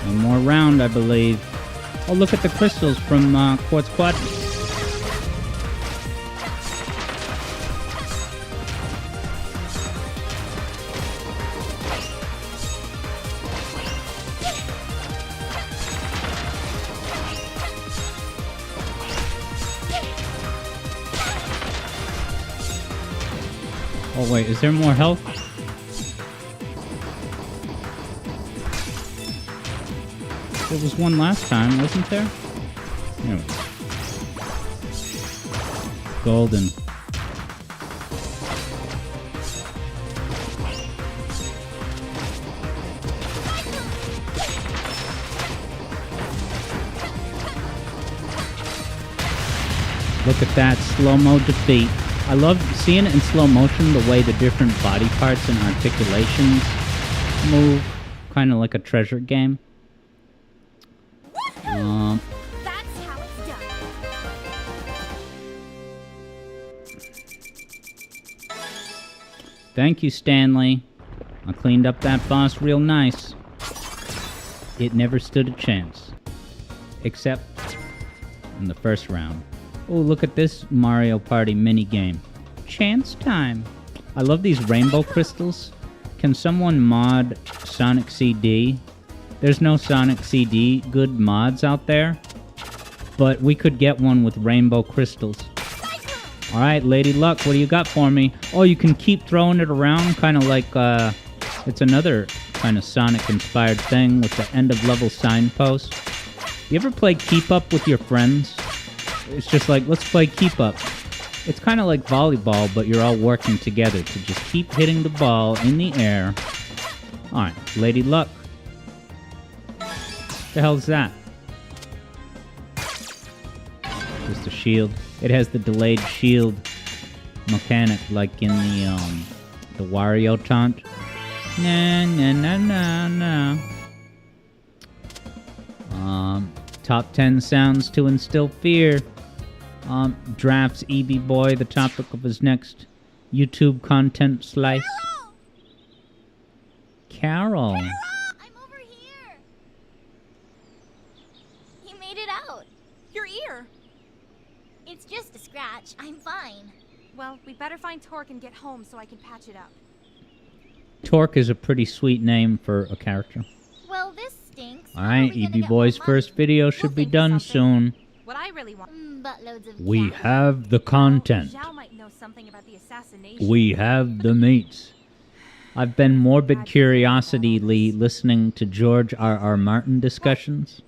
One more round, I believe. Oh, look at the crystals from Quartz Quadrant. Oh wait, is there more health? There was one last time, wasn't there? Anyway. Golden. Look at that slow-mo defeat. I love seeing it in slow motion, the way the different body parts and articulations move. Kind of like a treasure game.
That's how it's done.
Thank you, Stanley. I cleaned up that boss real nice. It never stood a chance. Except in the first round. Oh, look at this Mario Party minigame. Chance time. I love these rainbow crystals. Can someone mod Sonic CD? There's no Sonic CD good mods out there. But we could get one with rainbow crystals. Alright, Lady Luck, what do you got for me? Oh, you can keep throwing it around, kind of like, it's another kind of Sonic-inspired thing with the end-of-level signpost. You ever play Keep Up with your friends? It's just like, let's play Keep Up. It's kind of like volleyball, but you're all working together to just keep hitting the ball in the air. Alright, Lady Luck. What the hell's that? Just a shield. It has the delayed shield mechanic like in the Wario taunt. Na na na na na. Top 10 sounds to instill fear. Drafts EB Boy the topic of his next YouTube content slice. Carol!
I'm over here. He made it out.
Your ear.
It's just a scratch. I'm fine.
Well, we better find Torque and get home so I can patch it up.
Torque is a pretty sweet name for a character.
Well, this stinks.
Alright, EB Boy's first video should be done soon.
What I really want.
Buttloads of
We
jazz.
have the content.
Zhao might know something about the assassination.
We have the meats. I've been morbid curiosity-ly listening to George R.R. Martin discussions.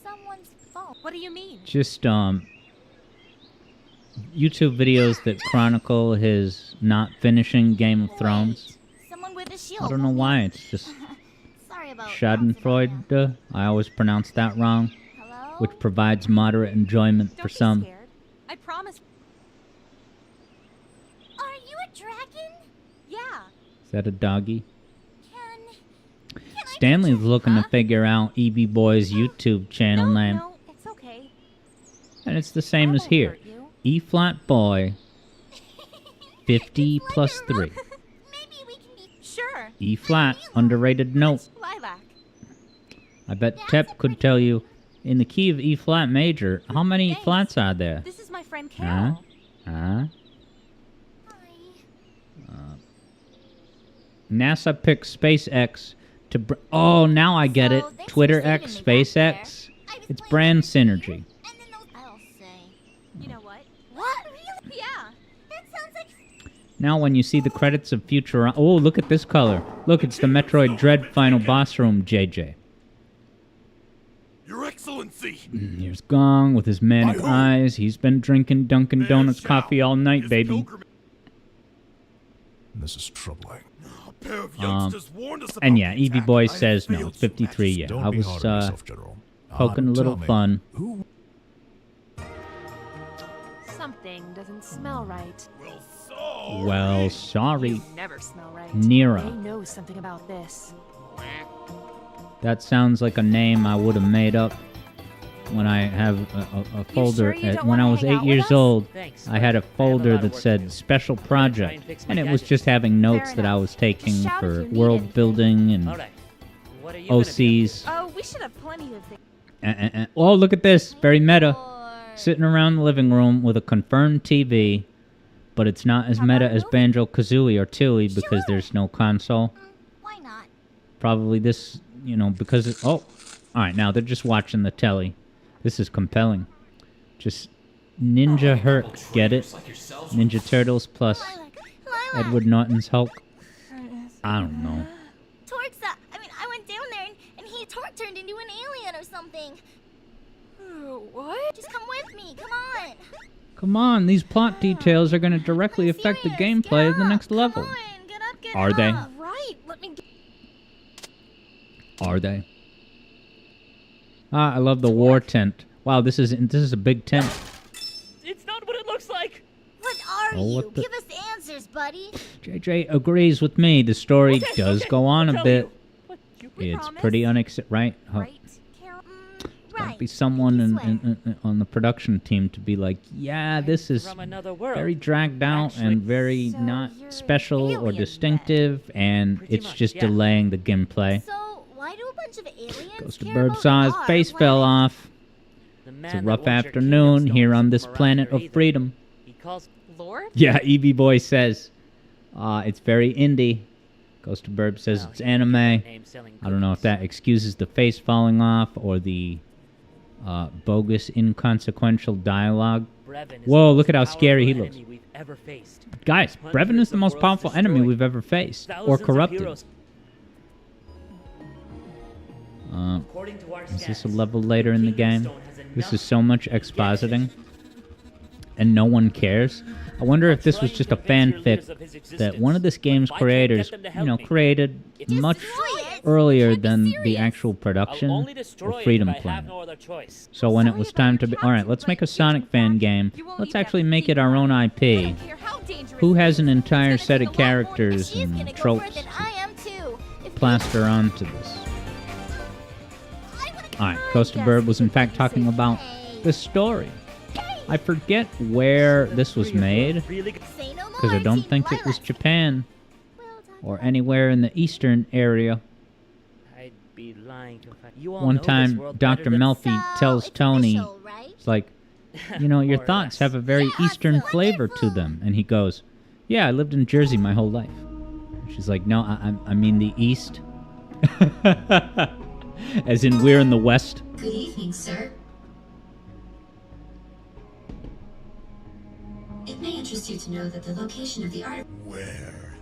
Someone's phone.
What do you mean?
Just, YouTube videos that chronicle his not finishing Game of Thrones.
Wait, someone with a shield.
I don't know why. It's just
Sorry about
Schadenfreude. I always pronounce that wrong,
Hello?
which provides moderate enjoyment
Don't
for
be
some.
scared. I promise.
Are you a dragon?
Yeah.
Is that a doggy?
Can
Stanley's looking to figure out EB Boy's YouTube channel name.
No, it's okay.
And it's the same
I
as
won't
here.
hurt you.
E flat boy 50 plus 3.
Maybe we can be
Sure.
E flat, underrated note.
Lilac.
I bet Tep could tell you, in the key of E flat major, how many
Thanks.
flats are there?
This is my friend
Huh?
Carol.
Huh? NASA picks SpaceX to oh, now I get it.
So, thanks for
Twitter
saving
X,
me back
SpaceX.
there. I was
It's
playing
brand
with you,
synergy.
and then I'll say.
You know what?
What? Really?
Yeah.
That sounds like.
Now when you see the credits of Future... Oh, look at this color. Look, it's the Metroid Dread final boss room, JJ.
Your Excellency!
Here's Gong with his manic eyes. He's been drinking Dunkin' Donuts coffee all night, baby.
This is troubling.
A pair of youngsters warned us about
And yeah,
the
Evie
attack.
Boy
I
says no.
failed you,
53, yeah.
Don't
I
be
was
hard on yourself, General.
poking a little
Tell me,
fun.
Who?
Something doesn't smell right.
Well, so.
Well, sorry.
You never smell right.
Nira.
They know something about this.
That sounds like a name I would have made up when I have a folder.
sure you don't
When I
wanna
was
hang
8
out with
years
us?
old,
Thanks,
I had a
but I have a
folder
lot of
that
work to
said
do.
special
I'm gonna try and
project,
fix my
and it was
gadgets.
just having notes
Fair
that I
enough.
was taking
Just shout if
for
you need
world
anything.
building and
All right. What are you gonna be up to?
OCs.
Oh, we should have plenty of things.
Oh, look at this. Very meta.
Or...
Sitting around the living room with a confirmed TV, but it's not as
How
meta
about a
as
movie?
Banjo-Kazooie or Tooie because
Sure.
there's no console.
Why not?
Probably this, because it... Oh, all right, now they're just watching the telly. This is compelling. Just Ninja Herc, get it? Ninja Turtles plus
Lilac.
Edward Norton's Hulk. I don't know.
Torque's I went down there and Torque turned into an alien or something.
What?
Just come with me, come on.
Come on, these plot details are going to directly
I'm
affect the
serious,
gameplay
get
of the
up,
next level.
Come on, get up, get
Are they?
up.
Right. Let me.
Are they? Ah, I love the war tent. Wow, this is a big tent.
It's not what it looks like.
What are
Oh,
you?
what the-
Give us answers, buddy.
JJ agrees with me. The story
Okay,
does
okay,
go on
I'll
a
tell
bit.
you. What, you
It's
promise?
pretty unacceptable, right?
Right, Carol.
Gotta
Right.
be someone
This way.
on the production team to be like, yeah, this is
from another world.
very dragged out
Actually-
and very
So
not
you're an
special or
alien,
distinctive, and
Pretty
it's
much,
just
yeah.
delaying the gameplay.
So why do a bunch of aliens
Goes to
care
Burb
about
Saw, his
art?
face
Why?
fell off.
The
It's
man
a
that
rough
wants your
afternoon
kingdom
here
stones
on
isn't
this
around
planet
here
of
either.
freedom.
He calls
Lord?
Yeah, EB Boy says. It's very indie. Goes to Burb says
Well,
it's
he
anime.
can keep name selling
I don't know if
cookies.
that excuses the face falling off or the bogus, inconsequential dialogue.
Brevin is
Whoa,
the
look at how
most
scary he
powerful
looks.
enemy we've ever faced.
Guys, Brevin is the most
of
powerful
worlds
enemy
destroyed.
we've ever faced. Or
Thousands of
corrupted.
heroes. According to our
Is this a
stats,
level later in the
Kingdom
game?
Stone has
This
enough
is so much expositing. And no one cares. I wonder if this was just a fanfic that one of this game's creators, created much earlier than the actual production
I'll only
or
destroy
Freedom
it if I have
Planet.
no other choice.
So when it
Sorry
was
about
time
your
to be,
cat,
alright, let's make a
but
Sonic
you
fan
won't
game.
eat
Let's
that
actually make it
feed
our own
I
IP.
don't care how dangerous
Who
it
has an
is.
entire
It's
set
gonna
of
take a lot more,
characters
she's gonna
and
go for it
tropes
than I am too. If
plaster onto this?
I would've-
Alright, Costa Bird was in fact talking about the story. I forget where this was made,
Really good.
Say no more,
because I don't
Team
think it was
Lilac.
Japan
Well done.
or anywhere in the eastern area.
I'd be lying if you all
One
know this
time,
world
Dr.
better than-
Melfi
So,
tells
it's
Tony,
official, right?
it's like, your
More or
thoughts
less.
have a very
Yeah,
eastern
awesome.
flavor to them. And he goes, yeah, I lived in Jersey my whole life. She's like, no, I mean the east. As in, we're in the west.
Good evening, sir. It may interest you to know that the location of the art
Where?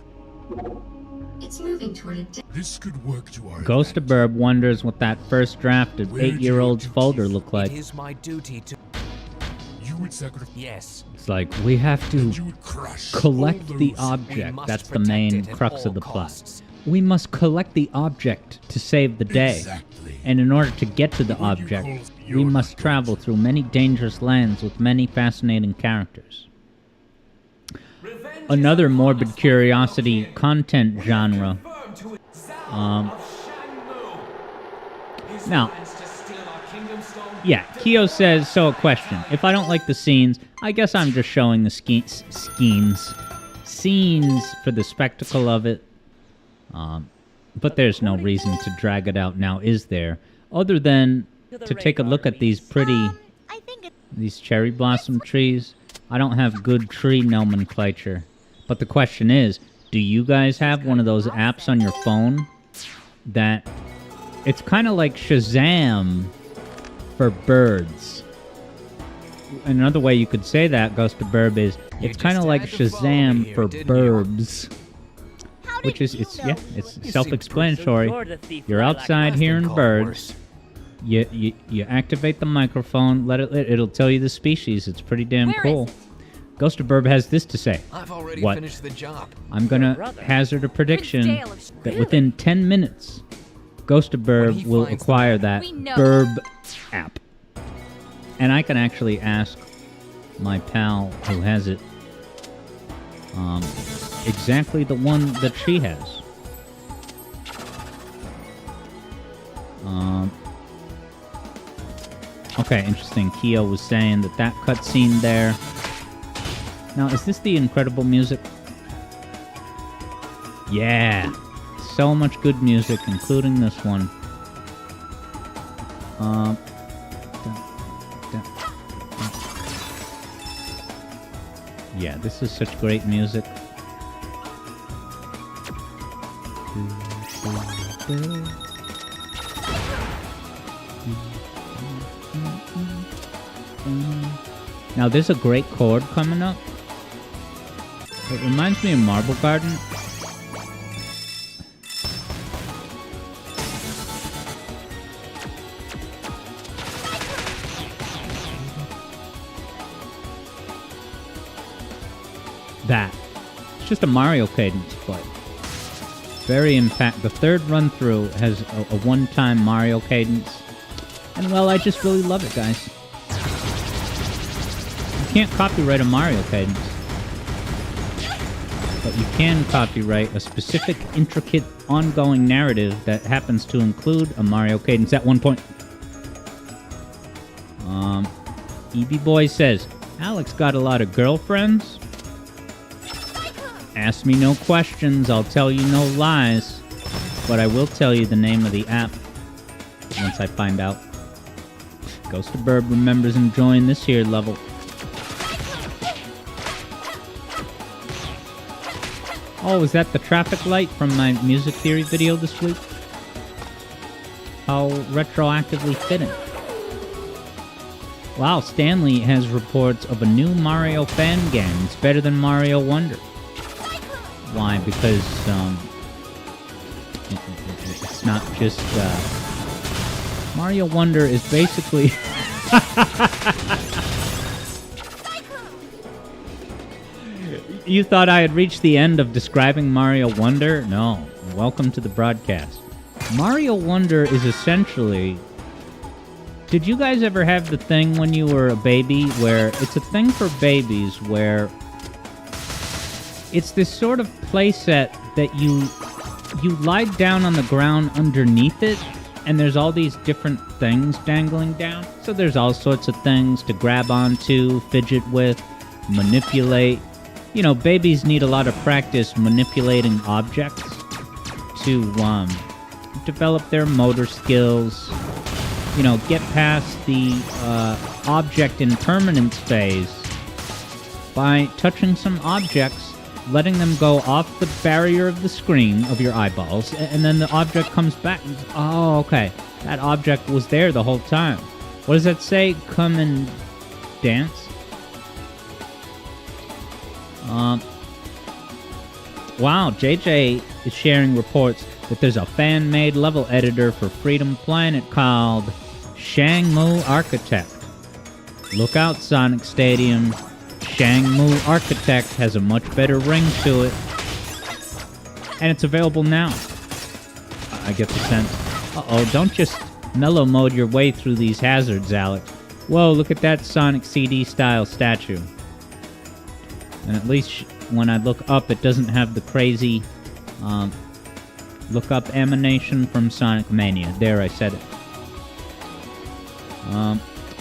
it's moving toward a
This could work to our
Ghost of
advantage.
Burb wonders what that first draft of
Where do
8-year-old's
your
folder
duties-
looked like.
It is my duty to.
You would sacrifice.
Yes.
It's like, we have to
You would crush
collect
all
the
those-
object.
must
That's the
protect
main
it at
crux
all
of the plot.
costs.
We must collect the object to save the day.
Exactly.
And in order to get to the
What you
object,
call
we
your
must
object.
travel through many dangerous lands with many fascinating characters. Another morbid curiosity content genre. Now, yeah, Kyo says, so a question. If I don't like the scenes, I guess I'm just showing the scenes for the spectacle of it. But there's no reason to drag it out now, is there? Other than to take a look at these pretty,
I think it's
these cherry blossom trees. I don't have good tree nomenclature. But the question is, do you guys have one of those apps on your phone that it's kind of like Shazam for birds? Another way you could say that, Ghost of Burb, is it's kind of
just
like
had to follow me
Shazam
here,
for
didn't you?
burbs.
how
Which
did
is,
you
it's
know?
yeah, it's
seem
self-explanatory.
You're the thief,
You're
Lilac.
outside
I've
hearing
been called
birds.
worse.
You activate the microphone. It'll tell you the species. It's pretty damn
Where is
cool.
it?
Ghost of Burb has this to say.
I've already
What?
finished the job.
I'm gonna
brother.
hazard a prediction
Dale of
that
Really?
within 10 minutes, Ghost of
When
Burb
he
will
finds
acquire
the
that
We know.
Burb app. And I can actually ask my pal who has it exactly the one that she has. Okay, interesting. Kyo was saying that cutscene there. Now, is this the incredible music? Yeah. So much good music, including this one. Dun, dun. Yeah, this is such great music. Now, there's a great chord coming up. It reminds me of Marble Garden. That. It's just a Mario cadence, but very impact. The third run through has a one-time Mario cadence, and well, I just really love it, guys. You can't copyright a Mario cadence, but you can copyright a specific, intricate, ongoing narrative that happens to include a Mario cadence at one point. EB Boy says, Alex got a lot of girlfriends? Ask me no questions, I'll tell you no lies. But I will tell you the name of the app once I find out. Ghost of Burb remembers enjoying this here level. Oh, is that the traffic light from my music theory video this week? How retroactively fitting. Wow, Stanley has reports of a new Mario fan game. It's better than Mario Wonder. Why? Because it's not just Mario Wonder is basically You thought I had reached the end of describing Mario Wonder? No. Welcome to the broadcast. Mario Wonder is essentially... Did you guys ever have the thing when you were a baby where... It's a thing for babies where... It's this sort of playset that you lie down on the ground underneath it, and there's all these different things dangling down. So there's all sorts of things to grab onto, fidget with, manipulate. You know, babies need a lot of practice manipulating objects to develop their motor skills, you know, get past the object impermanence phase by touching some objects, letting them go off the barrier of the screen of your eyeballs, and then the object comes back. And, oh, okay. That object was there the whole time. What does that say? Come and dance? Wow, JJ is sharing reports that there's a fan-made level editor for Freedom Planet called Shangmu Architect. Look out, Sonic Stadium. Shangmu Architect has a much better ring to it. And it's available now. I get the sense. Uh-oh, don't just mellow mode your way through these hazards, Alex. Whoa, look at that Sonic CD-style statue. And at least when I look up, it doesn't have the crazy look-up animation from Sonic Mania. There, I said it.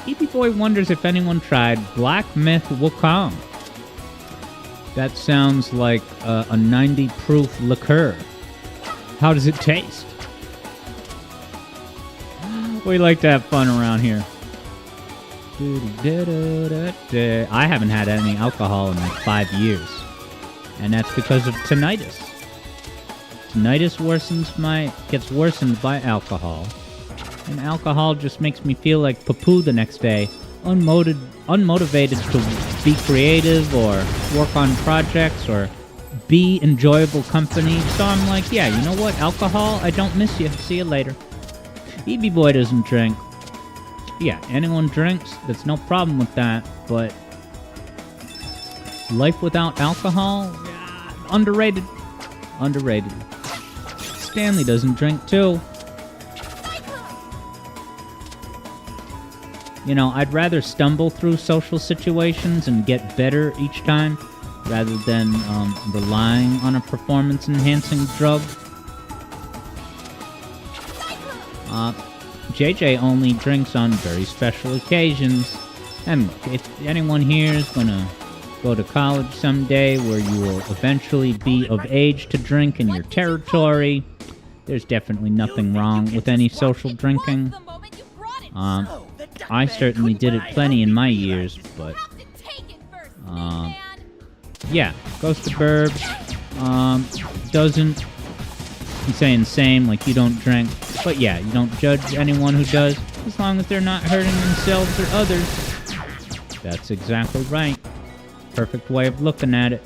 EB Boy wonders if anyone tried Black Myth Wukong. That sounds like a 90-proof liqueur. How does it taste? We like to have fun around here. I haven't had any alcohol in like 5 years. And that's because of tinnitus. Tinnitus gets worsened by alcohol. And alcohol just makes me feel like poo-poo the next day, unmotivated to be creative or work on projects or be enjoyable company. So I'm like, yeah, you know what? Alcohol, I don't miss you. See you later. EB Boy doesn't drink. Yeah, anyone drinks, there's no problem with that, but life without alcohol? Yeah, underrated. Underrated. Stanley doesn't drink too. You know, I'd rather stumble through social situations and get better each time rather than relying on a performance-enhancing drug. JJ only drinks on very special occasions. And look, if anyone here is gonna go to college someday where you will eventually be of age to drink in your territory, there's definitely nothing wrong with any social drinking. I certainly did it plenty in my years, but yeah, goes to Burbs. Doesn't. I'm saying same, like you don't drink, but yeah, you don't judge anyone who does, as long as they're not hurting themselves or others. That's exactly right. Perfect way of looking at it.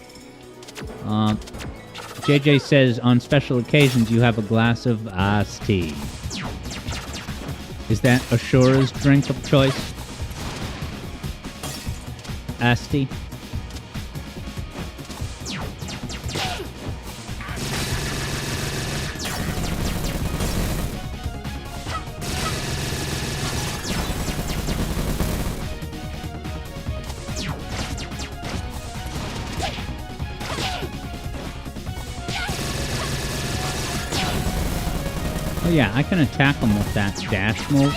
JJ says on special occasions you have a glass of iced tea. Is that Ashura's drink of choice? Asti? Oh yeah, I can attack him with that dash move.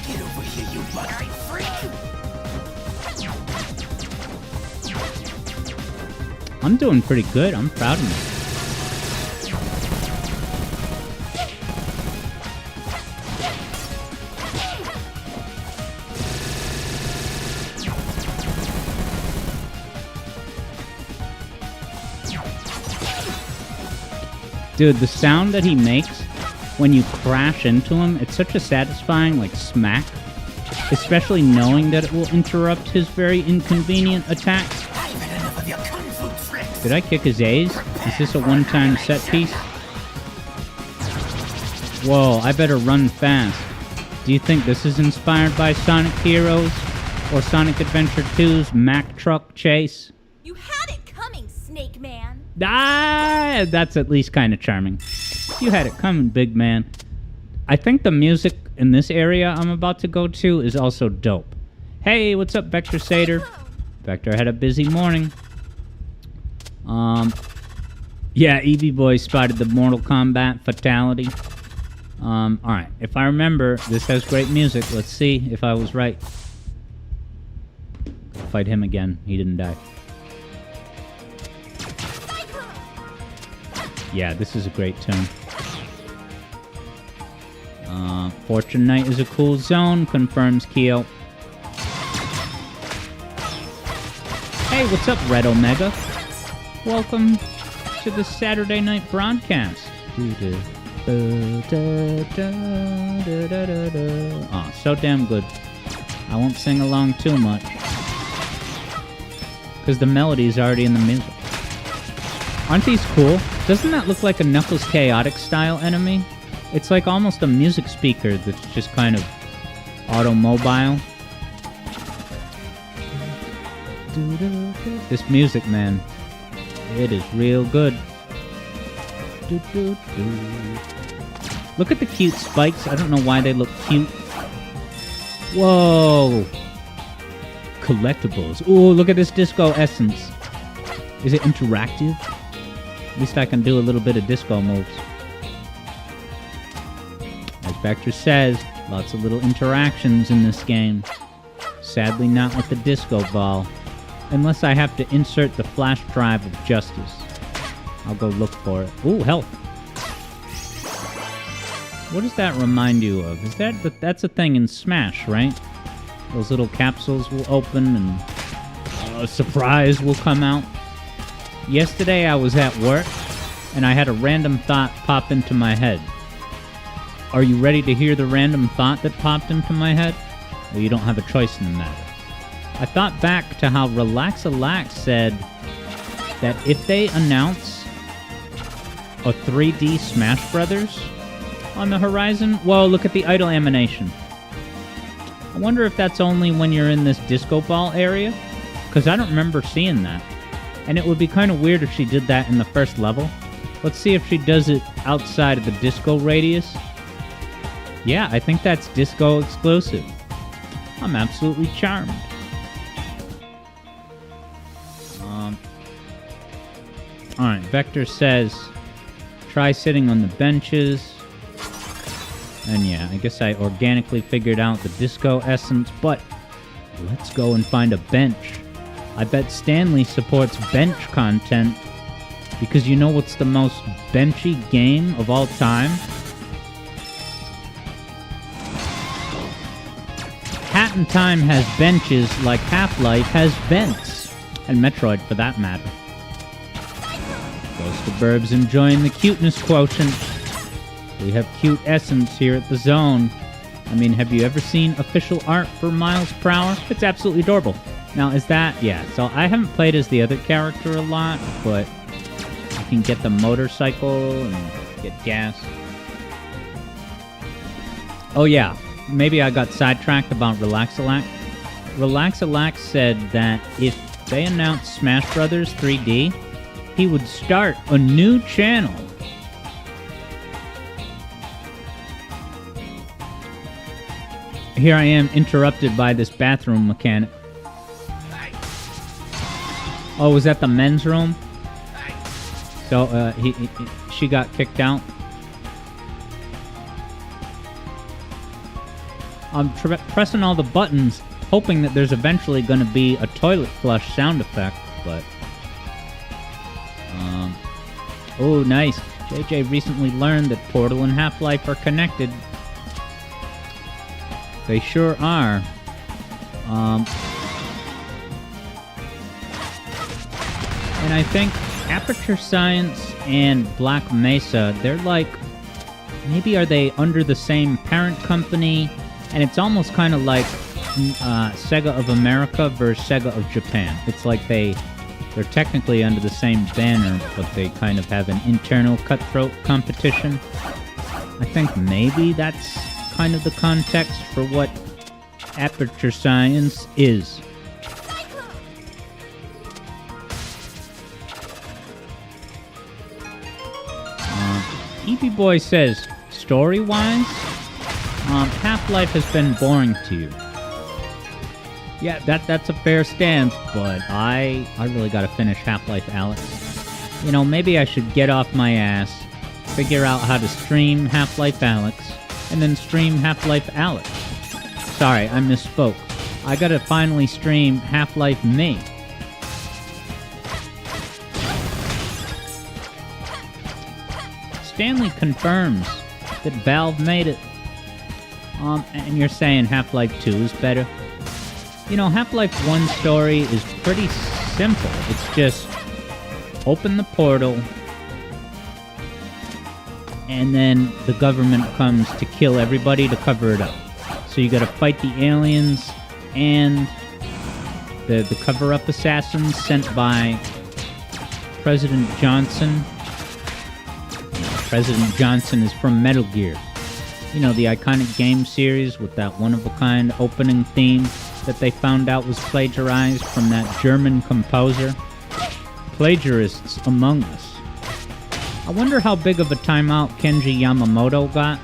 Get over here, you buggery freak!
I'm doing pretty good. I'm proud of me. Dude, the sound that he makes when you crash into him, it's such a satisfying, like, smack. Especially knowing that it will interrupt his very inconvenient attacks. Did I kick his A's? Is this a one-time set piece? Whoa, I better run fast. Do you think this is inspired by Sonic Heroes? Or Sonic Adventure 2's Mack Truck Chase?
You had it coming, Snake Man.
Ah, that's at least kind of charming. You had it coming, big man. I think the music in this area I'm about to go to is also dope. Hey, what's up, Vector Sater? Vector had a busy morning. Yeah, Eevee Boy spotted the Mortal Kombat fatality. Alright, if I remember, this has great music. Let's see if I was right. Fight him again. He didn't die. Yeah, this is a great tune. Fortune Knight is a cool zone, confirms Keo. Hey, what's up, Red Omega? Welcome to the Saturday night broadcast. Oh, so damn good. I won't sing along too much. Because the melody's already in the music. Aren't these cool? Doesn't that look like a Knuckles Chaotic style enemy? It's like almost a music speaker that's just kind of automobile. This music, man, it is real good. Look at the cute spikes. I don't know why they look cute. Whoa. Collectibles. Ooh, look at this disco essence. Is it interactive? At least I can do a little bit of disco moves. As Vector says, lots of little interactions in this game. Sadly not with the disco ball. Unless I have to insert the flash drive of justice. I'll go look for it. Ooh, health. What does that remind you of? Is that's a thing in Smash, right? Those little capsules will open and a surprise will come out. Yesterday I was at work and I had a random thought pop into my head. Are you ready to hear the random thought that popped into my head? Well, you don't have a choice in the matter. I thought back to how Relax-A-Lax said that if they announce a 3D Smash Brothers on the horizon, whoa, look at the idle animation. I wonder if that's only when you're in this disco ball area, because I don't remember seeing that. And it would be kind of weird if she did that in the first level. Let's see if she does it outside of the disco radius. Yeah, I think that's disco exclusive. I'm absolutely charmed. Alright, Vector says, try sitting on the benches. And yeah, I guess I organically figured out the disco essence, but let's go and find a bench. I bet Stanley supports bench content, because you know what's the most benchy game of all time? Hat in Time has benches like Half-Life has vents. And Metroid, for that matter. Ghost of Burbs enjoying the cuteness quotient. We have cute essence here at the zone. I mean, have you ever seen official art for Miles per Hour? It's absolutely adorable. Now, is that... yeah, so I haven't played as the other character a lot, but you can get the motorcycle and get gas. Oh, yeah. Maybe I got sidetracked about Relax-A-Lax. Relax-A-Lax said that if they announced Smash Brothers 3D, he would start a new channel. Here I am interrupted by this bathroom mechanic. Oh, was that the men's room? So, she got kicked out. I'm pressing all the buttons, hoping that there's eventually going to be a toilet flush sound effect, but... oh, nice. JJ recently learned that Portal and Half-Life are connected. They sure are. And I think Aperture Science and Black Mesa, they're like... maybe are they under the same parent company? And it's almost kind of like Sega of America versus Sega of Japan. It's like they're technically under the same banner, but they kind of have an internal cutthroat competition. I think maybe that's kind of the context for what Aperture Science is. EB Boy says, story-wise, Half-Life has been boring to you. Yeah, that's a fair stance, but I really gotta finish Half-Life Alyx. You know, maybe I should get off my ass, figure out how to stream Half-Life Alyx, and then stream Half-Life Alyx. Sorry, I misspoke. I gotta finally stream Half-Life Me. Stanley confirms that Valve made it. And you're saying Half-Life 2 is better? You know, Half-Life 1's story is pretty simple. It's just open the portal, and then the government comes to kill everybody to cover it up. So you gotta fight the aliens and the cover-up assassins sent by President Johnson. President Johnson is from Metal Gear. You know, the iconic game series with that one-of-a-kind opening theme that they found out was plagiarized from that German composer. Plagiarists among us. I wonder how big of a timeout Kenji Yamamoto got.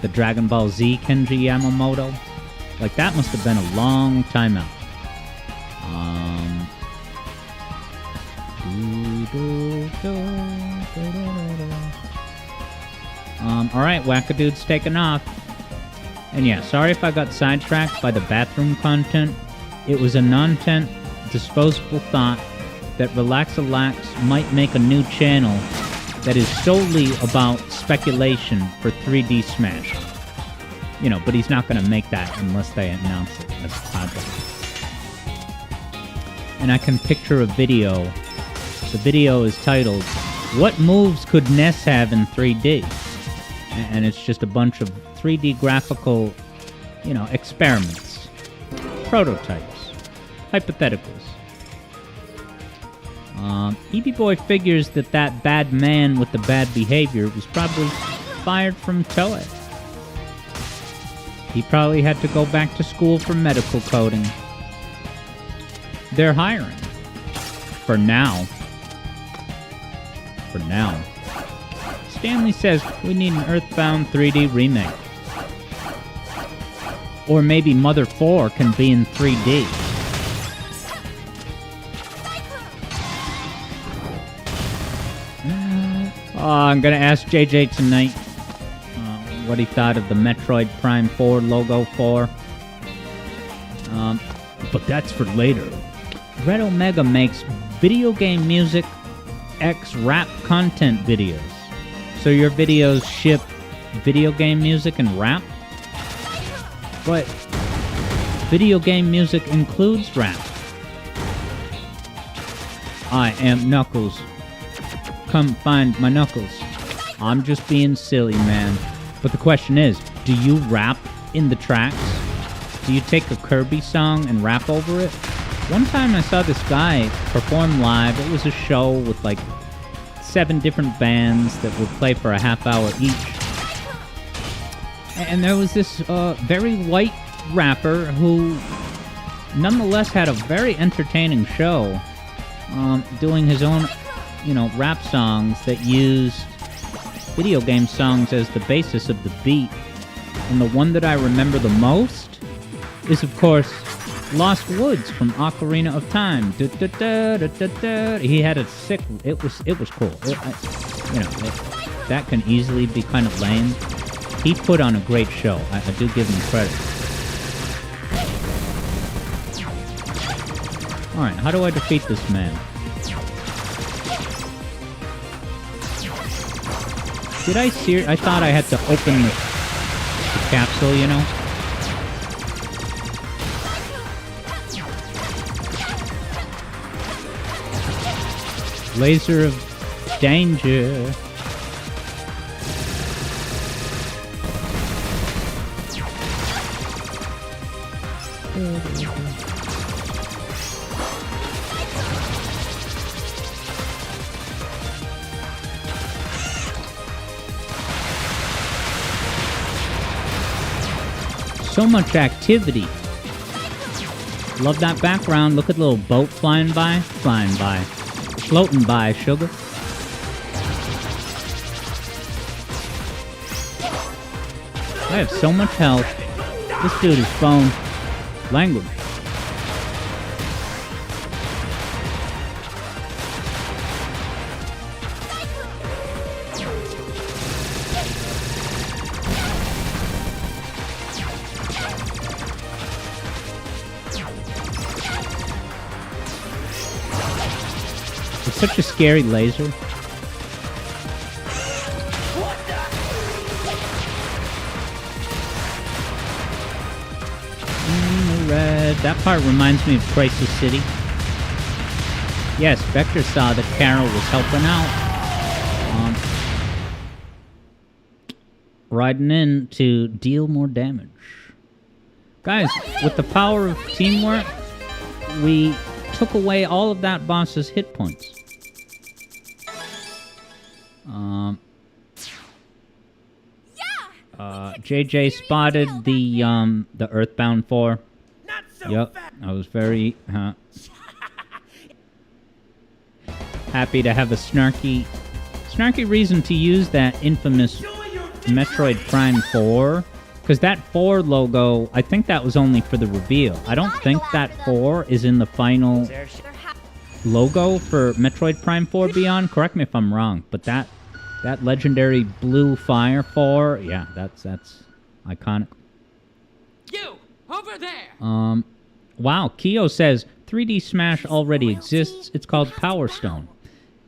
The Dragon Ball Z Kenji Yamamoto. Like, that must have been a long timeout. Alright, Wackadude's taking off. And yeah, sorry if I got sidetracked by the bathroom content. It was a non-tent, disposable thought that Relax-A-Lax might make a new channel that is solely about speculation for 3D Smash. You know, but he's not going to make that unless they announce it as a project. And I can picture a video. The video is titled, "What Moves Could Ness Have in 3D?" And it's just a bunch of 3D graphical, you know, experiments. Prototypes. Hypotheticals. EB Boy figures that bad man with the bad behavior was probably fired from Toei. He probably had to go back to school for medical coding. They're hiring. For now. For now. Stanley says we need an Earthbound 3D remake. Or maybe Mother 4 can be in 3D. I'm gonna ask JJ tonight what he thought of the Metroid Prime 4 logo 4. But that's for later. Red Omega makes video game music X rap content videos. So your videos ship video game music and rap? But video game music includes rap. I am Knuckles. Come find my Knuckles. I'm just being silly, man. But the question is, do you rap in the tracks? Do you take a Kirby song and rap over it? One time I saw this guy perform live. It was a show with like 7 different bands that would play for a half hour each. And there was this very white rapper who nonetheless had a very entertaining show, doing his own, you know, rap songs that used video game songs as the basis of the beat. And the one that I remember the most is, of course, Lost Woods from Ocarina of Time. He had a sick... It was cool. That can easily be kind of lame. He put on a great show. I do give him credit. Alright, how do I defeat this man? Did I see... I thought I had to open the capsule, you know? Laser of danger. So much activity. Love that background. Look at the little boat flying by. Flying by. Floating by, sugar. I have so much health. This dude is phone language. It's such a scary laser. Red. That part reminds me of Crisis City. Yes, Vector saw that Carol was helping out. Riding in to deal more damage. Guys, with the power of teamwork, we took away all of that boss's hit points. JJ spotted the Earthbound 4.
Not so
Yep,
fast.
I was very happy to have a snarky reason to use that infamous Metroid Prime 4. Because that 4 logo, I think that was only for the reveal. I don't think that 4 is in the final
There she-
logo for Metroid Prime 4 Beyond. Correct me if I'm wrong, but that legendary blue fire 4, yeah, that's iconic.
You over there.
Wow, Kyo says 3D Smash already exists. It's called Power Stone.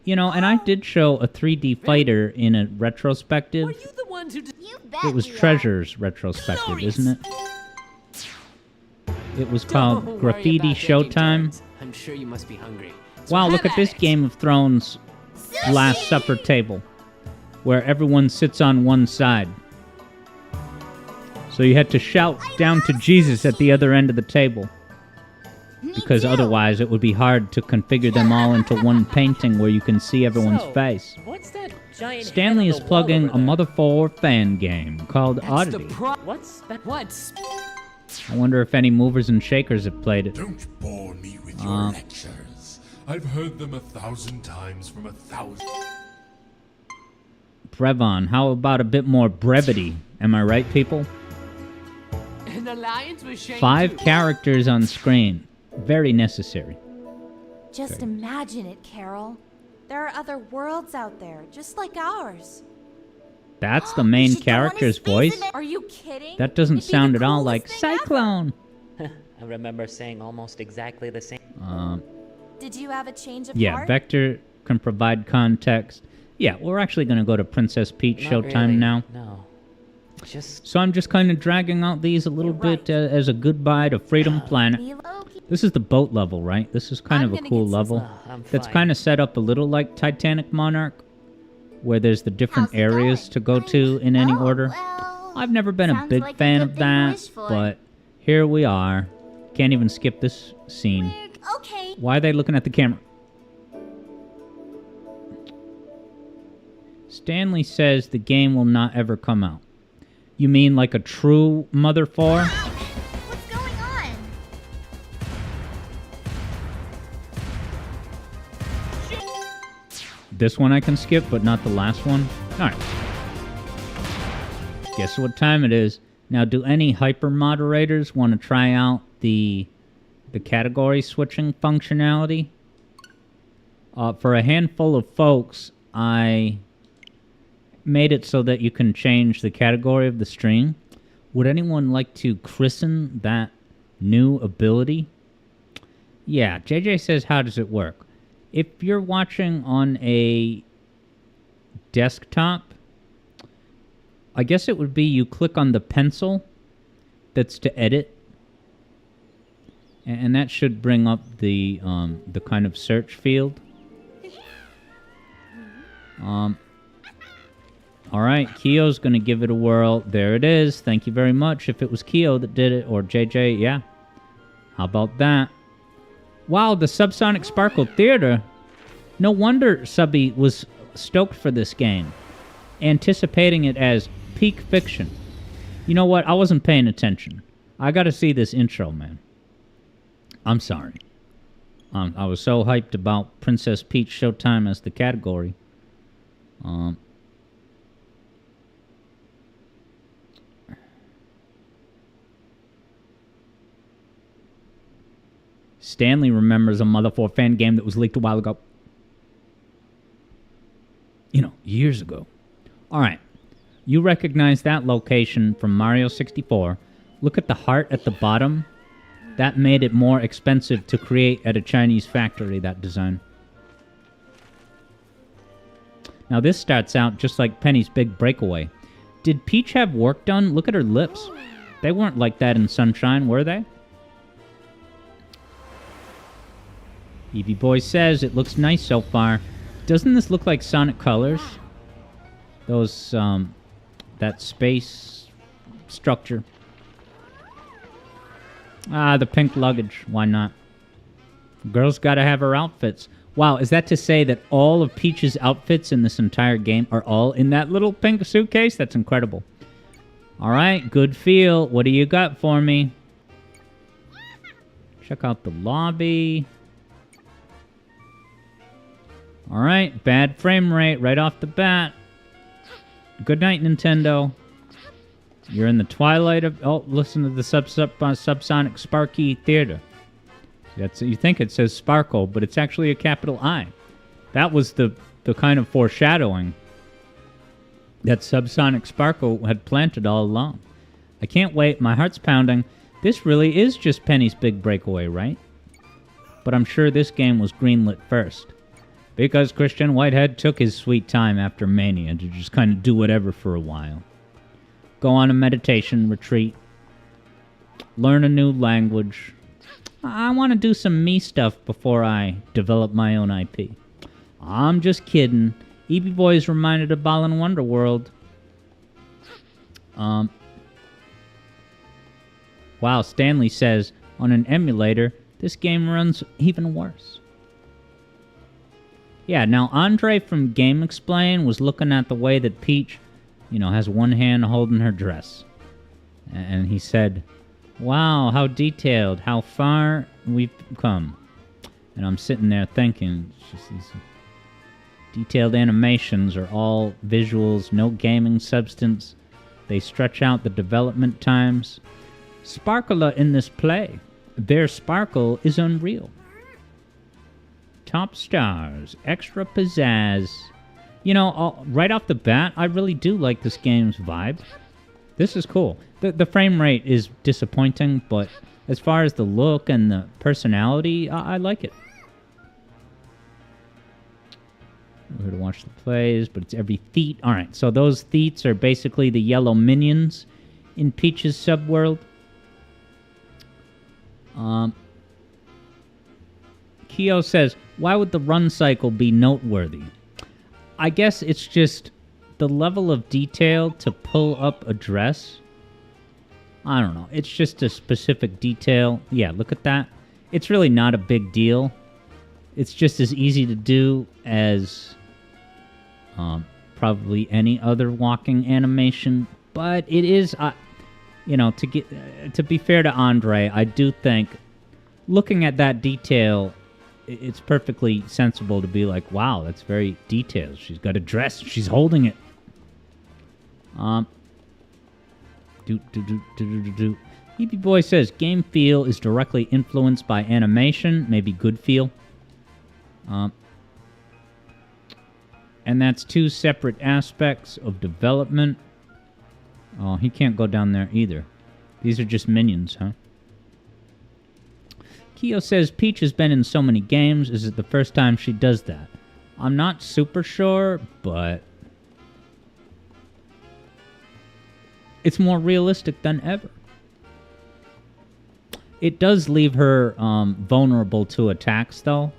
You know, and I did show a 3D fighter in a retrospective.
Were you the ones who did?
You bet
It was
we are.
Treasure's retrospective, isn't it? It was
Don't
called
worry
Graffiti
about taking
Showtime.
turns. I'm sure you must be hungry. So
Wow,
have
look at this
it.
Game of Thrones Last Supper table, where everyone sits on one side. So you had to shout down to Jesus at the other end of the table, because otherwise it would be hard to configure them all into one painting where you can see everyone's
So,
face.
What's that giant
Stanley
head
is
on the
plugging
wall
a
over
Mother 4 fan game called
That's the
Oddity.
What's that?
What's?
I wonder if any movers and shakers have played it.
Don't bore me with your lectures. I've heard them 1,000 times from 1,000.
Brevon, how about a bit more brevity? Am I right, people?
An alliance with Shane
5
too.
characters on screen. Very necessary.
Just imagine it, Carol. There are other worlds out there, just like ours.
That's the
We
main
should go on a
character's
space
voice?
adventure.
Are you kidding?
That doesn't
It'd be
sound
the
at all
coolest
like
thing ever.
Cyclone.
I remember saying almost exactly the same.
Did you have a change of
Yeah,
heart?
Vector can provide context. Yeah, we're actually going to go to Princess Peach
Not
Showtime
really,
now.
No. Just
So I'm just kind of dragging out these a little bit as a goodbye to Freedom Planet.
Be-
Okay.
This is the boat level, right? This is kind
I'm
of a
gonna
cool
get some
level.
I'm
That's
fine.
kind of set up a little like Titanic Monarch, where there's the different
How's it
areas
going?
to go to in any
Oh,
order.
well,
I've never been a
sounds
big
like a
fan
good
of
thing to
that,
wish for.
but here we are. Can't even skip this scene.
Okay.
Why are they looking at the camera? Stanley says the game will not ever come out. You mean like a true Mother 4?
What's going on?
This one I can skip, but not the last one? Alright. Guess what time it is. Now, do any hyper moderators want to try out the category switching functionality? For a handful of folks, I made it so that you can change the category of the stream. Would anyone like to christen that new ability? Yeah, JJ says, how does it work? If you're watching on a desktop, I guess it would be you click on the pencil that's to edit, and that should bring up the kind of search field. All right, Kyo's gonna give it a whirl. There it is. Thank you very much. If it was Kyo that did it, or JJ, yeah. How about that? Wow, the Subsonic Sparkle Theater. No wonder Subby was stoked for this game, anticipating it as peak fiction. You know what? I wasn't paying attention. I gotta see this intro, man. I'm sorry. I was so hyped about Princess Peach Showtime as the category. Stanley remembers a Mother 4 fan game that was leaked a while ago. You know, years ago. Alright. You recognize that location from Mario 64. Look at the heart at the bottom. That made it more expensive to create at a Chinese factory, that design. Now this starts out just like Penny's big breakaway. Did Peach have work done? Look at her lips. They weren't like that in Sunshine, were they? Evie Boy says it looks nice so far. Doesn't this look like Sonic Colors? Those, that space structure. Ah, the pink luggage. Why not? Girl's gotta have her outfits. Wow, is that to say that all of Peach's outfits in this entire game are all in that little pink suitcase? That's incredible. Alright, good feel. What do you got for me? Check out the lobby. Alright, bad frame rate right off the bat. Good night, Nintendo. You're in the twilight of... Oh, listen to the subsonic Sparky Theater. You think it says Sparkle, but it's actually a capital I. That was the kind of foreshadowing that Subsonic Sparkle had planted all along. I can't wait. My heart's pounding. This really is just Penny's big breakaway, right? But I'm sure this game was greenlit first. Because Christian Whitehead took his sweet time after Mania to just kind of do whatever for a while. Go on a meditation retreat. Learn a new language. I want to do some me stuff before I develop my own IP. I'm just kidding. EB Boy is reminded of Balan Wonderworld. Wow, Stanley says, on an emulator, this game runs even worse. Yeah, now Andre from Game Explain was looking at the way that Peach, has one hand holding her dress. And he said, wow, how detailed, how far we've come. And I'm sitting there thinking, it's just these detailed animations are all visuals, no gaming substance. They stretch out the development times. Sparkler in this play. Their sparkle is unreal. Top stars, extra pizzazz. Right off the bat, I really do like this game's vibe. This is cool. The frame rate is disappointing, but as far as the look and the personality, I like it. We're here to watch the plays, but it's every theat. Alright, so those theats are basically the yellow minions in Peach's subworld. Kyo says, why would the run cycle be noteworthy? I guess it's just the level of detail to pull up a dress. I don't know. It's just a specific detail. Yeah, look at that. It's really not a big deal. It's just as easy to do as probably any other walking animation. But it is, to be fair to Andre, I do think looking at that detail, it's perfectly sensible to be like, wow, that's very detailed. She's got a dress. She's holding it. EB Boy says, game feel is directly influenced by animation, maybe good feel. And that's two separate aspects of development. Oh, he can't go down there either. These are just minions, huh? Kyo says, Peach has been in so many games. Is it the first time she does that? I'm not super sure, but it's more realistic than ever. It does leave her vulnerable to attacks, though.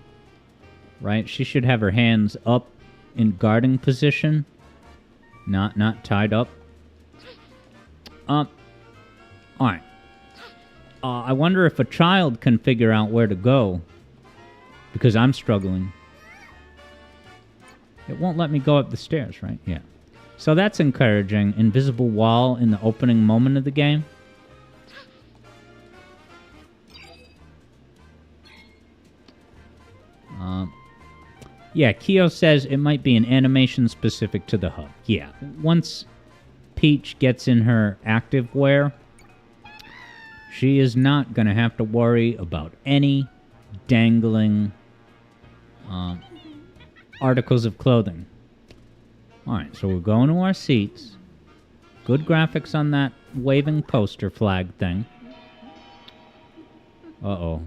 Right? She should have her hands up in guarding position. Not tied up. Alright. I wonder if a child can figure out where to go. Because I'm struggling. It won't let me go up the stairs, right? Yeah. So that's encouraging. Invisible wall in the opening moment of the game. Yeah, Kyo says it might be an animation specific to the hub. Yeah, once Peach gets in her active wear, she is not going to have to worry about any dangling articles of clothing. Alright, so we're going to our seats. Good graphics on that waving poster flag thing. Uh-oh.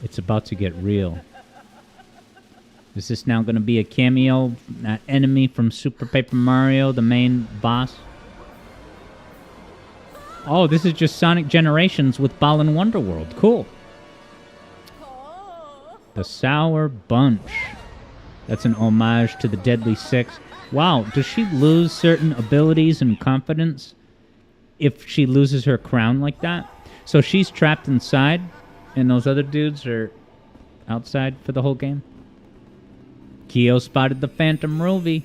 It's about to get real. Is this now going to be a cameo? That enemy from Super Paper Mario, the main boss? Oh, this is just Sonic Generations with Balan Wonderworld. Cool. The Sour Bunch. That's an homage to the Deadly Six. Wow, does she lose certain abilities and confidence if she loses her crown like that? So she's trapped inside, and those other dudes are outside for the whole game? Kyo spotted the Phantom Ruby.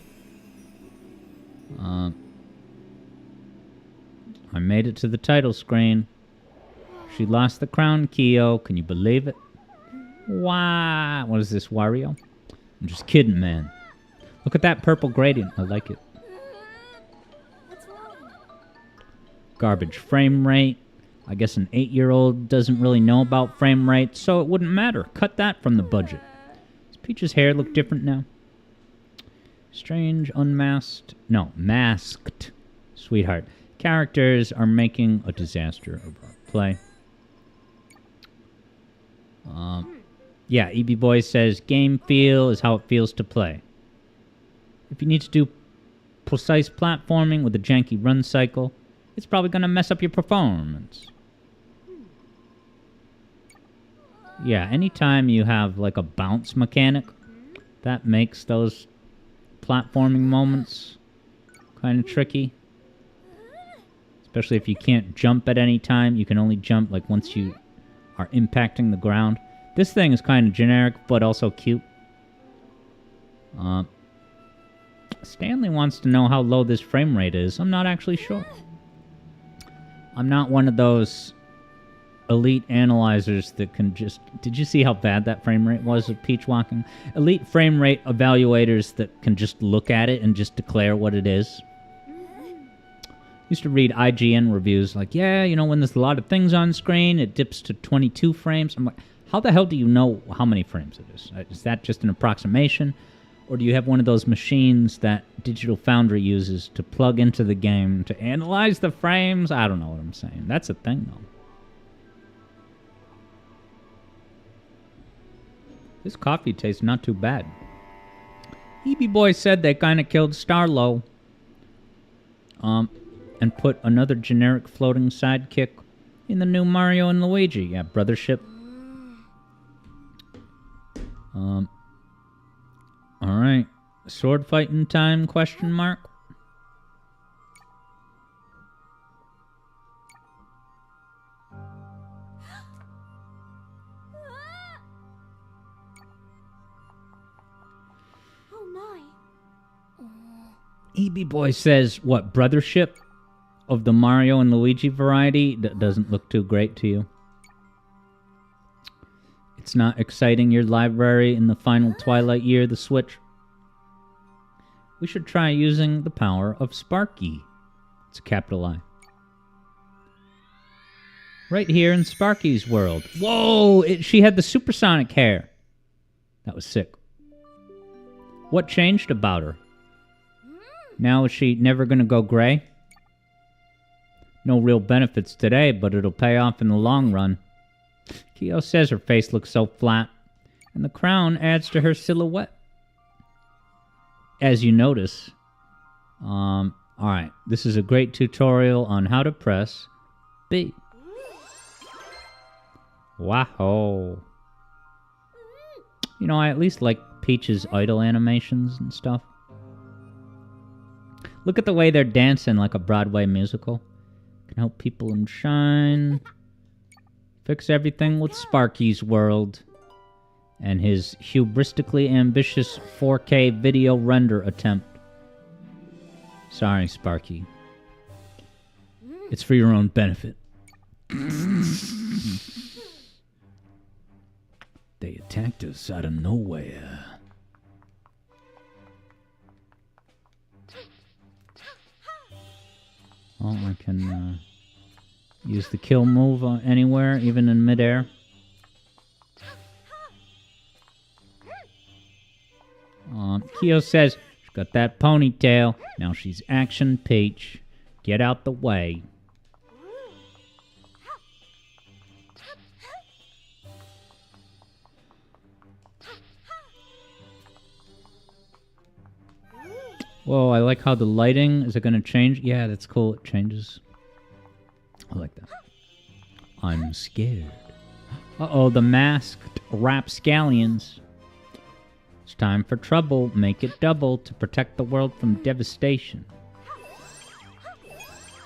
I made it to the title screen. She lost the crown, Kyo. Can you believe it? Wow. What is this, Wario? I'm just kidding, man. Look at that purple gradient. I like it.
What's wrong?
Garbage frame rate. I guess an 8-year-old doesn't really know about frame rate, so it wouldn't matter. Cut that from the budget. Does Peach's hair look different now? Strange, unmasked. No, masked. Sweetheart. Characters are making a disaster of our play. Yeah, EB Boy says game feel is how it feels to play. If you need to do precise platforming with a janky run cycle, it's probably going to mess up your performance. Yeah, anytime you have like a bounce mechanic, that makes those platforming moments kind of tricky. Especially if you can't jump at any time. You can only jump like once you are impacting the ground. This thing is kind of generic, but also cute. Stanley wants to know how low this frame rate is. I'm not actually sure. I'm not one of those elite analyzers that can just... Did you see how bad that frame rate was of Peach walking? Elite frame rate evaluators that can just look at it and just declare what it is. Used to read IGN reviews like, yeah, you know, when there's a lot of things on screen, it dips to 22 frames. I'm like, how the hell do you know how many frames it is? Is that just an approximation? Or do you have one of those machines that Digital Foundry uses to plug into the game to analyze the frames? I don't know what I'm saying. That's a thing, though. This coffee tastes not too bad. EB Boy said they kind of killed Starlo. And put another generic floating sidekick in the new Mario and Luigi. Yeah, brothership. Alright. Sword fighting time, question mark?
Oh my.
EB Boy says, what, brothership of the Mario and Luigi variety doesn't look too great to you? It's not exciting your library in the final Twilight year of the Switch? We should try using the power of Sparky. It's a capital I. Right here in Sparky's world. Whoa! She had the supersonic hair. That was sick. What changed about her? Now is she never gonna go gray? No real benefits today, but it'll pay off in the long run. Kyo says her face looks so flat, and the crown adds to her silhouette. As you notice, alright, this is a great tutorial on how to press B. Wow. You know, I at least like Peach's idle animations and stuff. Look at the way they're dancing like a Broadway musical. Can help people and shine. Fix everything with Sparky's world. And his hubristically ambitious 4K video render attempt. Sorry, Sparky. It's for your own benefit. They attacked us out of nowhere. Oh, I can use the kill move anywhere, even in midair. Kyo says she's got that ponytail. Now she's Action Peach. Get out the way. Whoa, I like how the lighting, is it going to change? Yeah, that's cool, it changes. I like that. I'm scared. Uh-oh, the masked rapscallions. It's time for trouble. Make it double to protect the world from devastation.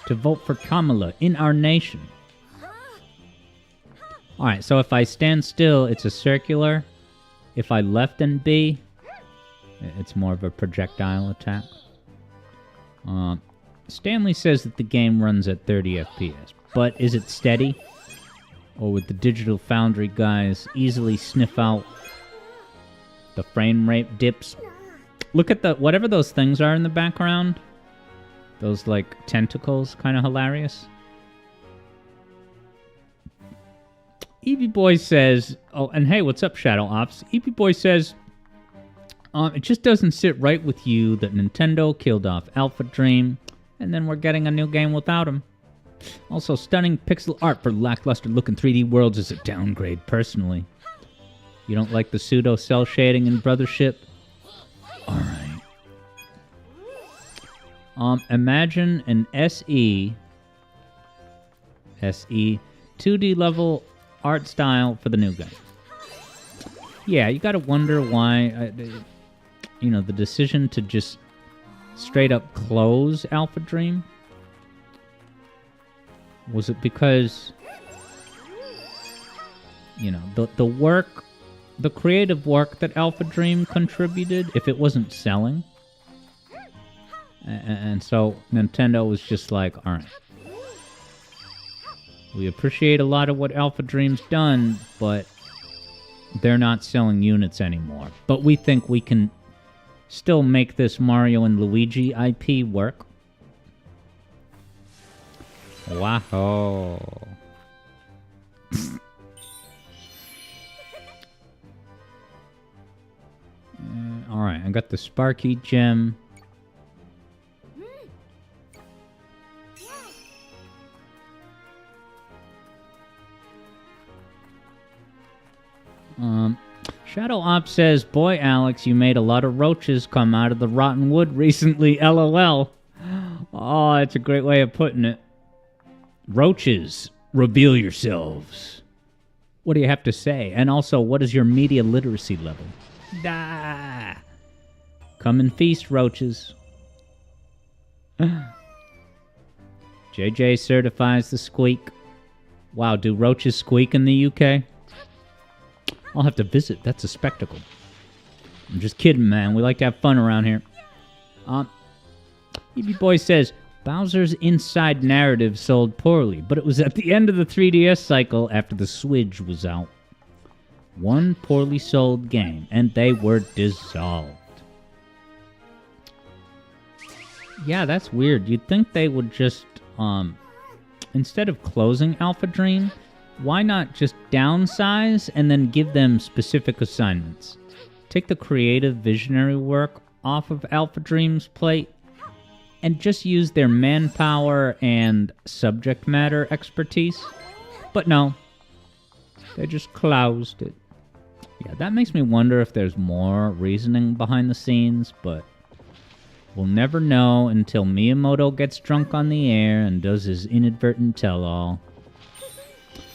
To vote for Kamala in our nation. Alright, so if I stand still, it's a circular. If I left and B, it's more of a projectile attack. Stanley says that the game runs at 30 FPS, but is it steady? Or would the Digital Foundry guys easily sniff out the frame rate dips? Look at the whatever those things are in the background. Those, like, tentacles, kind of hilarious. Eevee Boy says, oh, and hey, what's up, Shadow Ops? Eevee Boy says, it just doesn't sit right with you that Nintendo killed off Alpha Dream, and then we're getting a new game without him. Also, stunning pixel art for lackluster-looking 3D worlds is a downgrade, personally. You don't like the pseudo cell shading in Brothership? Alright. Imagine an SE 2D level art style for the new game. Yeah, you gotta wonder why, the decision to just straight up close Alpha Dream. Was it because, the work, the creative work that Alpha Dream contributed, if it wasn't selling? And so Nintendo was just like, alright. We appreciate a lot of what Alpha Dream's done, but they're not selling units anymore. But we think we can still make this Mario and Luigi IP work. Wow. Alright, I got the Sparky gem. Shadow Op says, boy, Alex, you made a lot of roaches come out of the rotten wood recently, LOL. Oh, that's a great way of putting it. Roaches, reveal yourselves. What do you have to say? And also, what is your media literacy level? Ah. Come and feast, roaches. JJ certifies the squeak. Wow, do roaches squeak in the UK? I'll have to visit. That's a spectacle. I'm just kidding, man. We like to have fun around here. Eevee Boy says, Bowser's inside narrative sold poorly, but it was at the end of the 3DS cycle after the Switch was out. One poorly sold game, and they were dissolved. Yeah, that's weird. You'd think they would just, instead of closing Alpha Dream, why not just downsize and then give them specific assignments? Take the creative visionary work off of Alpha Dream's plate and just use their manpower and subject matter expertise. But no, they just closed it. Yeah, that makes me wonder if there's more reasoning behind the scenes, but we'll never know until Miyamoto gets drunk on the air and does his inadvertent tell-all.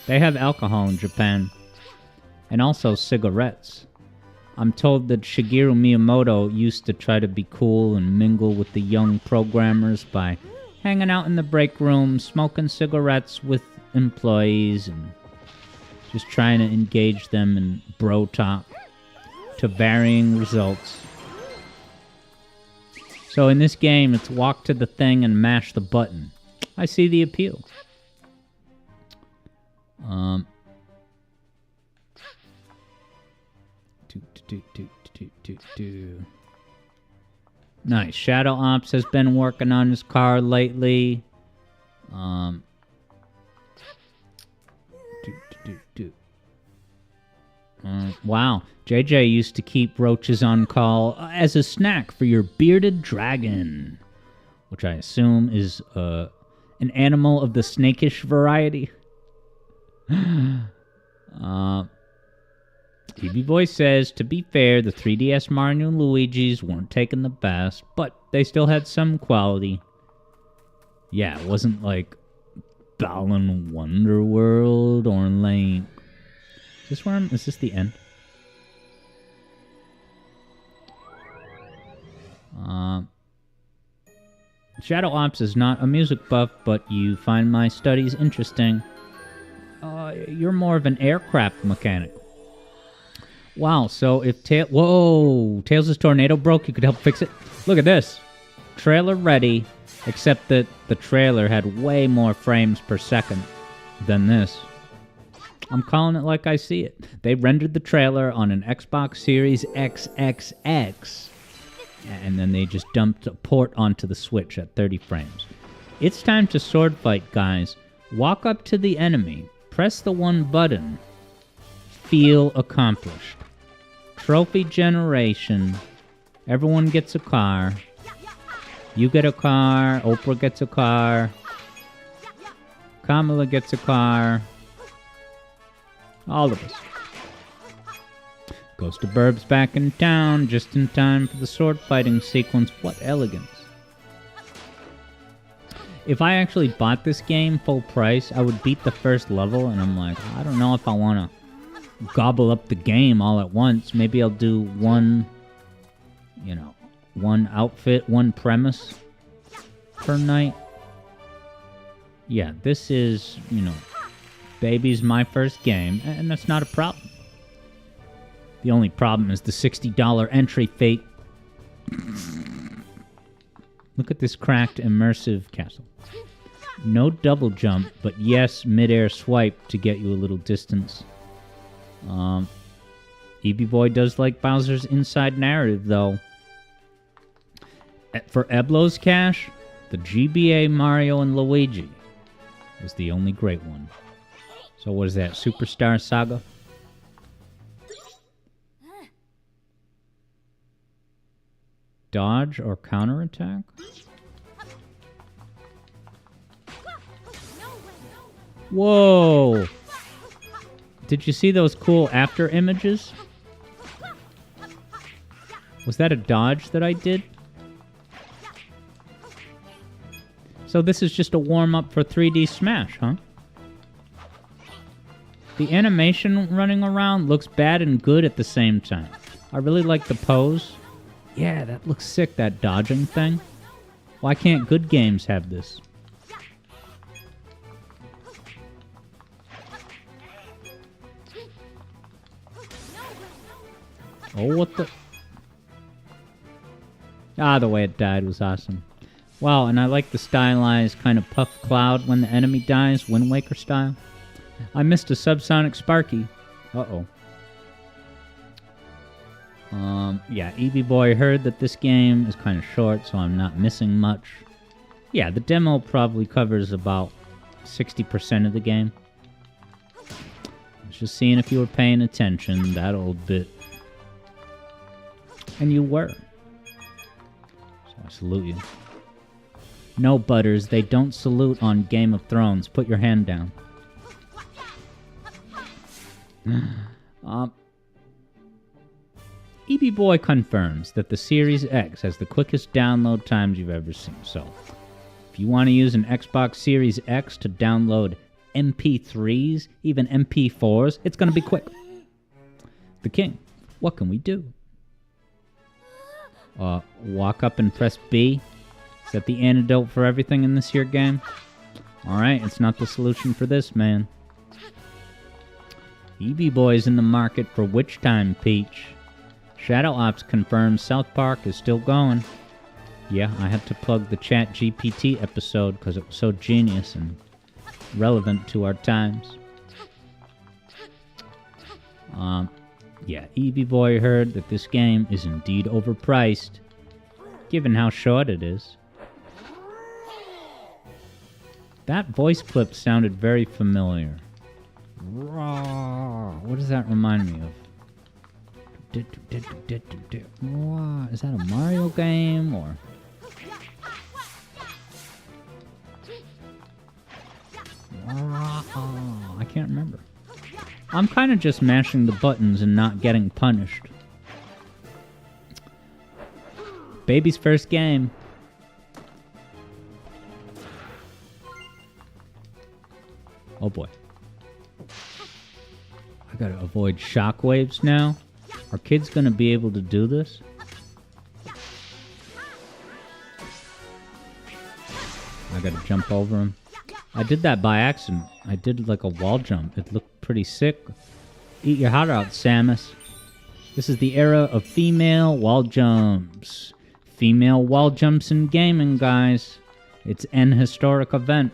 They have alcohol in Japan. And also cigarettes. I'm told that Shigeru Miyamoto used to try to be cool and mingle with the young programmers by hanging out in the break room, smoking cigarettes with employees, and just trying to engage them in bro talk to varying results. So in this game, it's walk to the thing and mash the button. I see the appeal. Nice. Shadow Ops has been working on his car lately. Wow. JJ used to keep roaches on call as a snack for your bearded dragon, which I assume is an animal of the snakish variety. TV Boy says, to be fair, the 3DS Mario and Luigi's weren't taking the best, but they still had some quality. Yeah, it wasn't like Balan Wonderworld or like... Is this the end? Shadow Ops is not a music buff, but you find my studies interesting. You're more of an aircraft mechanic. Wow, so if Tails' tornado broke, you could help fix it? Look at this. Trailer ready. Except that the trailer had way more frames per second than this. I'm calling it like I see it. They rendered the trailer on an Xbox Series XXX, and then they just dumped a port onto the Switch at 30 frames. It's time to sword fight, guys. Walk up to the enemy, press the one button, feel accomplished. Trophy generation. Everyone gets a car. You get a car, Oprah gets a car, Kamala gets a car, all of us. Goes to Burbs back in town, just in time for the sword fighting sequence. What elegance. If I actually bought this game full price, I would beat the first level, and I'm like, I don't know if I want to gobble up the game all at once. Maybe I'll do one outfit, one premise per night. Yeah, this is, baby's my first game, and that's not a problem. The only problem is the $60 entry fee. Look at this cracked, immersive castle. No double jump, but yes, mid-air swipe to get you a little distance. EB Boy does like Bowser's inside narrative, though. For Eblo's Cash, the GBA Mario and Luigi was the only great one. So what is that, Superstar Saga? Dodge or counterattack? Whoa! Did you see those cool after images? Was that a dodge that I did? So this is just a warm-up for 3D Smash, huh? The animation running around looks bad and good at the same time. I really like the pose. Yeah, that looks sick, that dodging thing. Why can't good games have this? Oh, what the... the way it died was awesome. Wow, and I like the stylized kind of puff cloud when the enemy dies, Wind Waker style. I missed a subsonic Sparky. Uh-oh. Yeah, EB Boy heard that this game is kind of short, so I'm not missing much. Yeah, the demo probably covers about 60% of the game. I was just seeing if you were paying attention, that old bit. And you were. So I salute you. No, Butters, they don't salute on Game of Thrones. Put your hand down. EB Boy confirms that the Series X has the quickest download times you've ever seen. So, if you want to use an Xbox Series X to download MP3s, even MP4s, it's going to be quick. The King, what can we do? Walk up and press B. Is that the antidote for everything in this here game? Alright, it's not the solution for this, man. EB Boy's in the market for Witch Time Peach. Shadow Ops confirms South Park is still going. Yeah, I had to plug the Chat GPT episode because it was so genius and relevant to our times. Yeah, EB Boy heard that this game is indeed overpriced, given how short it is. That voice clip sounded very familiar. What does that remind me of? Is that a Mario game or? I can't remember. I'm kind of just mashing the buttons and not getting punished. Baby's first game. Oh boy. I gotta avoid shockwaves now. Are kids gonna be able to do this? I gotta jump over him. I did that by accident. I did like a wall jump. It looked pretty sick. Eat your heart out, Samus. This is the era of female wall jumps. Female wall jumps in gaming, guys. It's an historic event.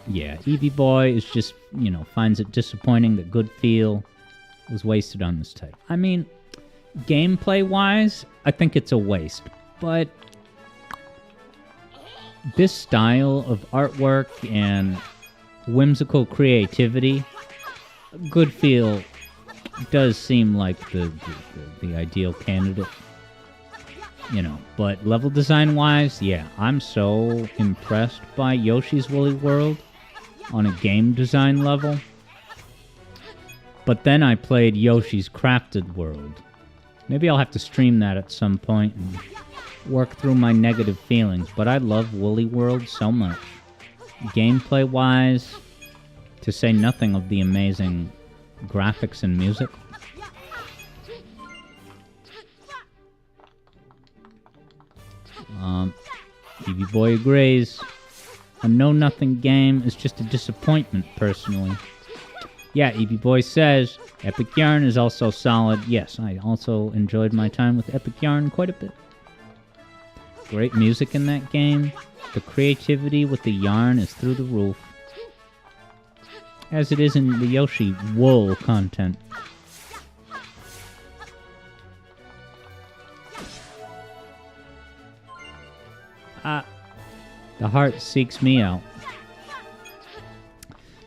Yeah, Eevee Boy is just, finds it disappointing that good feel was wasted on this type. I mean, gameplay-wise, I think it's a waste. But this style of artwork and whimsical creativity, good feel does seem like the ideal candidate. But level design-wise, yeah, I'm so impressed by Yoshi's Woolly World on a game design level. But then I played Yoshi's Crafted World. Maybe I'll have to stream that at some point and work through my negative feelings. But I love Woolly World so much. Gameplay-wise, to say nothing of the amazing graphics and music. Eevee Boy agrees. A know-nothing game is just a disappointment, personally. Yeah, Eevee Boy says, Epic Yarn is also solid. Yes, I also enjoyed my time with Epic Yarn quite a bit. Great music in that game. The creativity with the yarn is through the roof. As it is in the Yoshi Wool content. The heart seeks me out.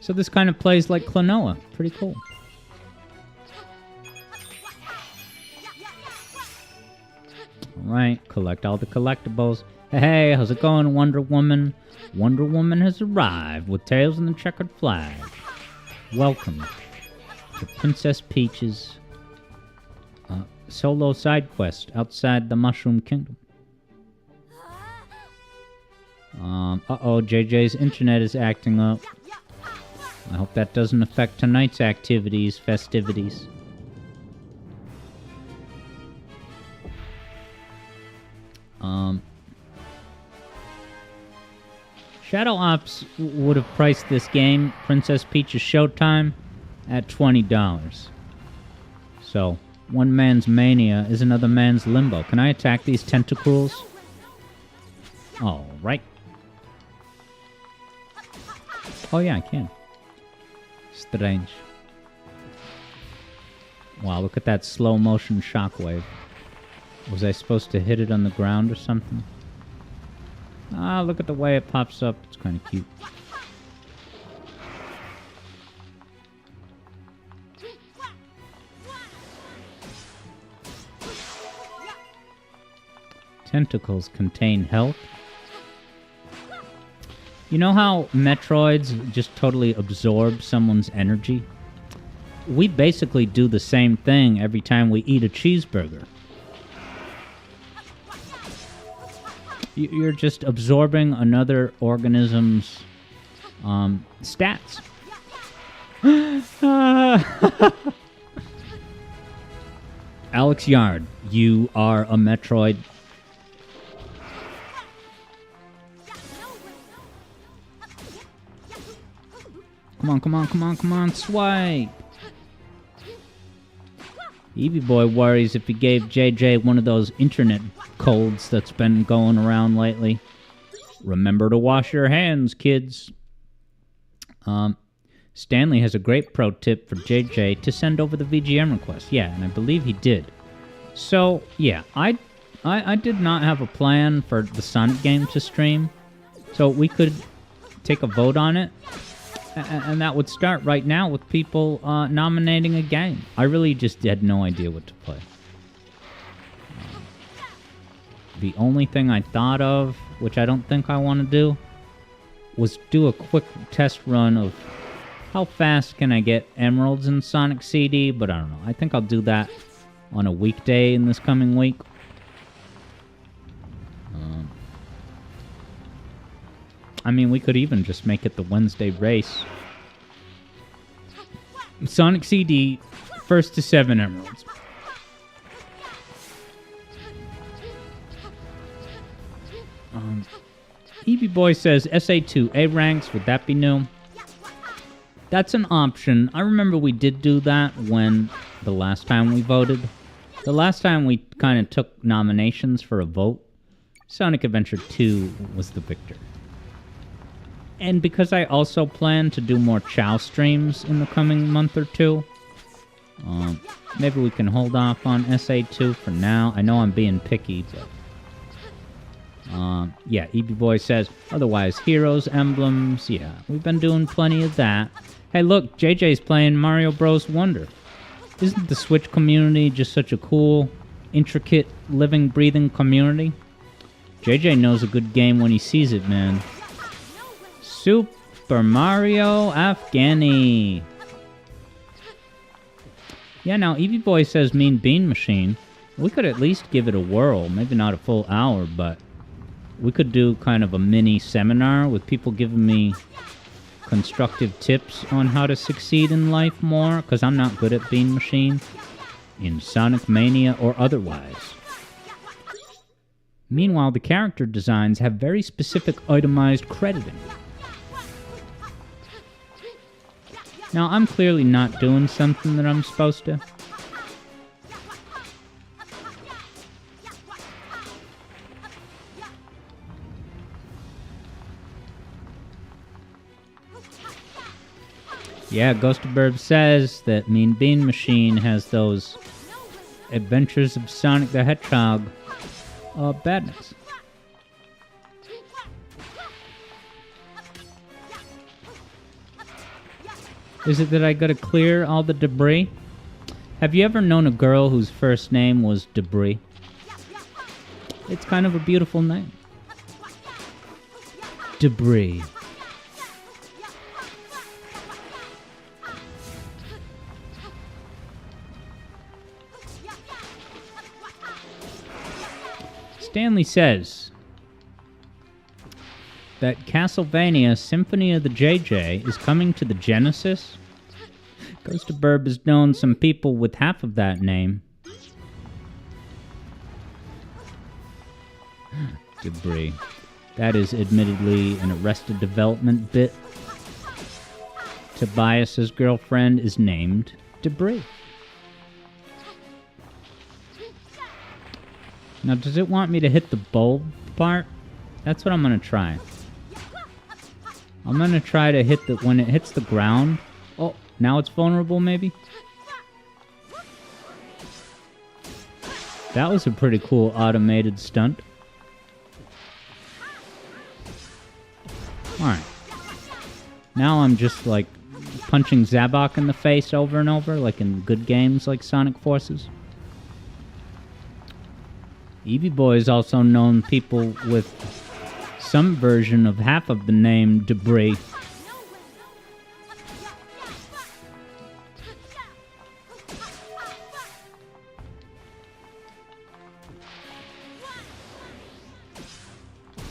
So this kind of plays like Klonoa. Pretty cool. Alright, collect all the collectibles. Hey, how's it going, Wonder Woman? Wonder Woman has arrived with tails and the checkered flag. Welcome to Princess Peach's solo side quest outside the Mushroom Kingdom. Uh-oh, JJ's internet is acting up. I hope that doesn't affect tonight's festivities. Shadow Ops would have priced this game, Princess Peach's Showtime, at $20. So, one man's mania is another man's limbo. Can I attack these tentacles? Alright. Oh yeah, I can. Strange. Wow, look at that slow motion shockwave. Was I supposed to hit it on the ground or something? Ah, look at the way it pops up. It's kind of cute. Tentacles contain health. You know how Metroids just totally absorb someone's energy? We basically do the same thing every time we eat a cheeseburger. You're just absorbing another organism's stats. Alex Yard, you are a Metroid. Come on, swipe! Eevee Boy worries if he gave JJ one of those internet codes that's been going around lately. Remember to wash your hands, kids. Stanley has a great pro tip for JJ to send over the VGM request. Yeah, and I believe he did. So, yeah, I did not have a plan for the Sonic game to stream. So we could take a vote on it. And that would start right now with people nominating a game. I really just had no idea what to play. The only thing I thought of, which I don't think I want to do, was do a quick test run of how fast can I get emeralds in Sonic CD, but I don't know. I think I'll do that on a weekday in this coming week. I mean, we could even just make it the Wednesday race. Sonic CD, first to 7 emeralds. Eevee Boy says, SA2, A ranks, would that be new? That's an option. I remember we did do that when the last time we voted. The last time we kind of took nominations for a vote. Sonic Adventure 2 was the victor. And because I also plan to do more Chow streams in the coming month or two, maybe we can hold off on SA2 for now. I know I'm being picky, but... yeah, EB Boy says, otherwise, heroes, emblems, yeah, we've been doing plenty of that. Hey, look, JJ's playing Mario Bros. Wonder. Isn't the Switch community just such a cool, intricate, living, breathing community? JJ knows a good game when he sees it, man. Super Mario Afghani. Yeah, now, EB Boy says Mean Bean Machine. We could at least give it a whirl. Maybe not a full hour, but we could do kind of a mini seminar with people giving me constructive tips on how to succeed in life more, because I'm not good at Bean Machine, in Sonic Mania or otherwise. Meanwhile, the character designs have very specific itemized crediting. Now, I'm clearly not doing something that I'm supposed to. Yeah, Ghost of Burb says that Mean Bean Machine has those Adventures of Sonic the Hedgehog badness. Is it that I gotta clear all the debris? Have you ever known a girl whose first name was Debris? It's kind of a beautiful name. Debris. Stanley says that Castlevania Symphony of the JJ is coming to the Genesis. Ghost of Burb has known some people with half of that name. Debris. That is admittedly an Arrested Development bit. Tobias's girlfriend is named Debris. Now, does it want me to hit the bulb part? That's what I'm going to try. I'm going to try to hit the... When it hits the ground... Oh, now it's vulnerable, maybe? That was a pretty cool automated stunt. Alright. Now I'm just, like, punching Zabok in the face over and over, like in good games like Sonic Forces. EB Boy has also known people with some version of half of the name Debris.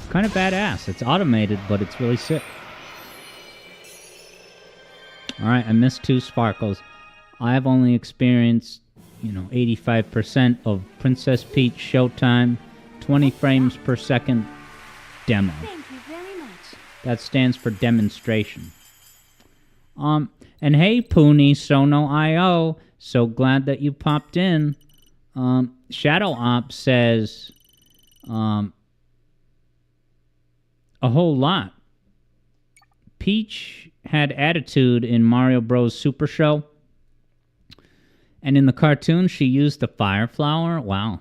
Kind of badass. It's automated, but it's really sick. Alright, I missed 2 sparkles. I've only experienced 85% of Princess Peach Showtime, 20 frames per second demo.
Thank you very much.
That stands for demonstration. And hey, Poonie Sono.io, so glad that you popped in. Shadow Op says, a whole lot. Peach had attitude in Mario Bros. Super Show. And in the cartoon, she used the fire flower. Wow.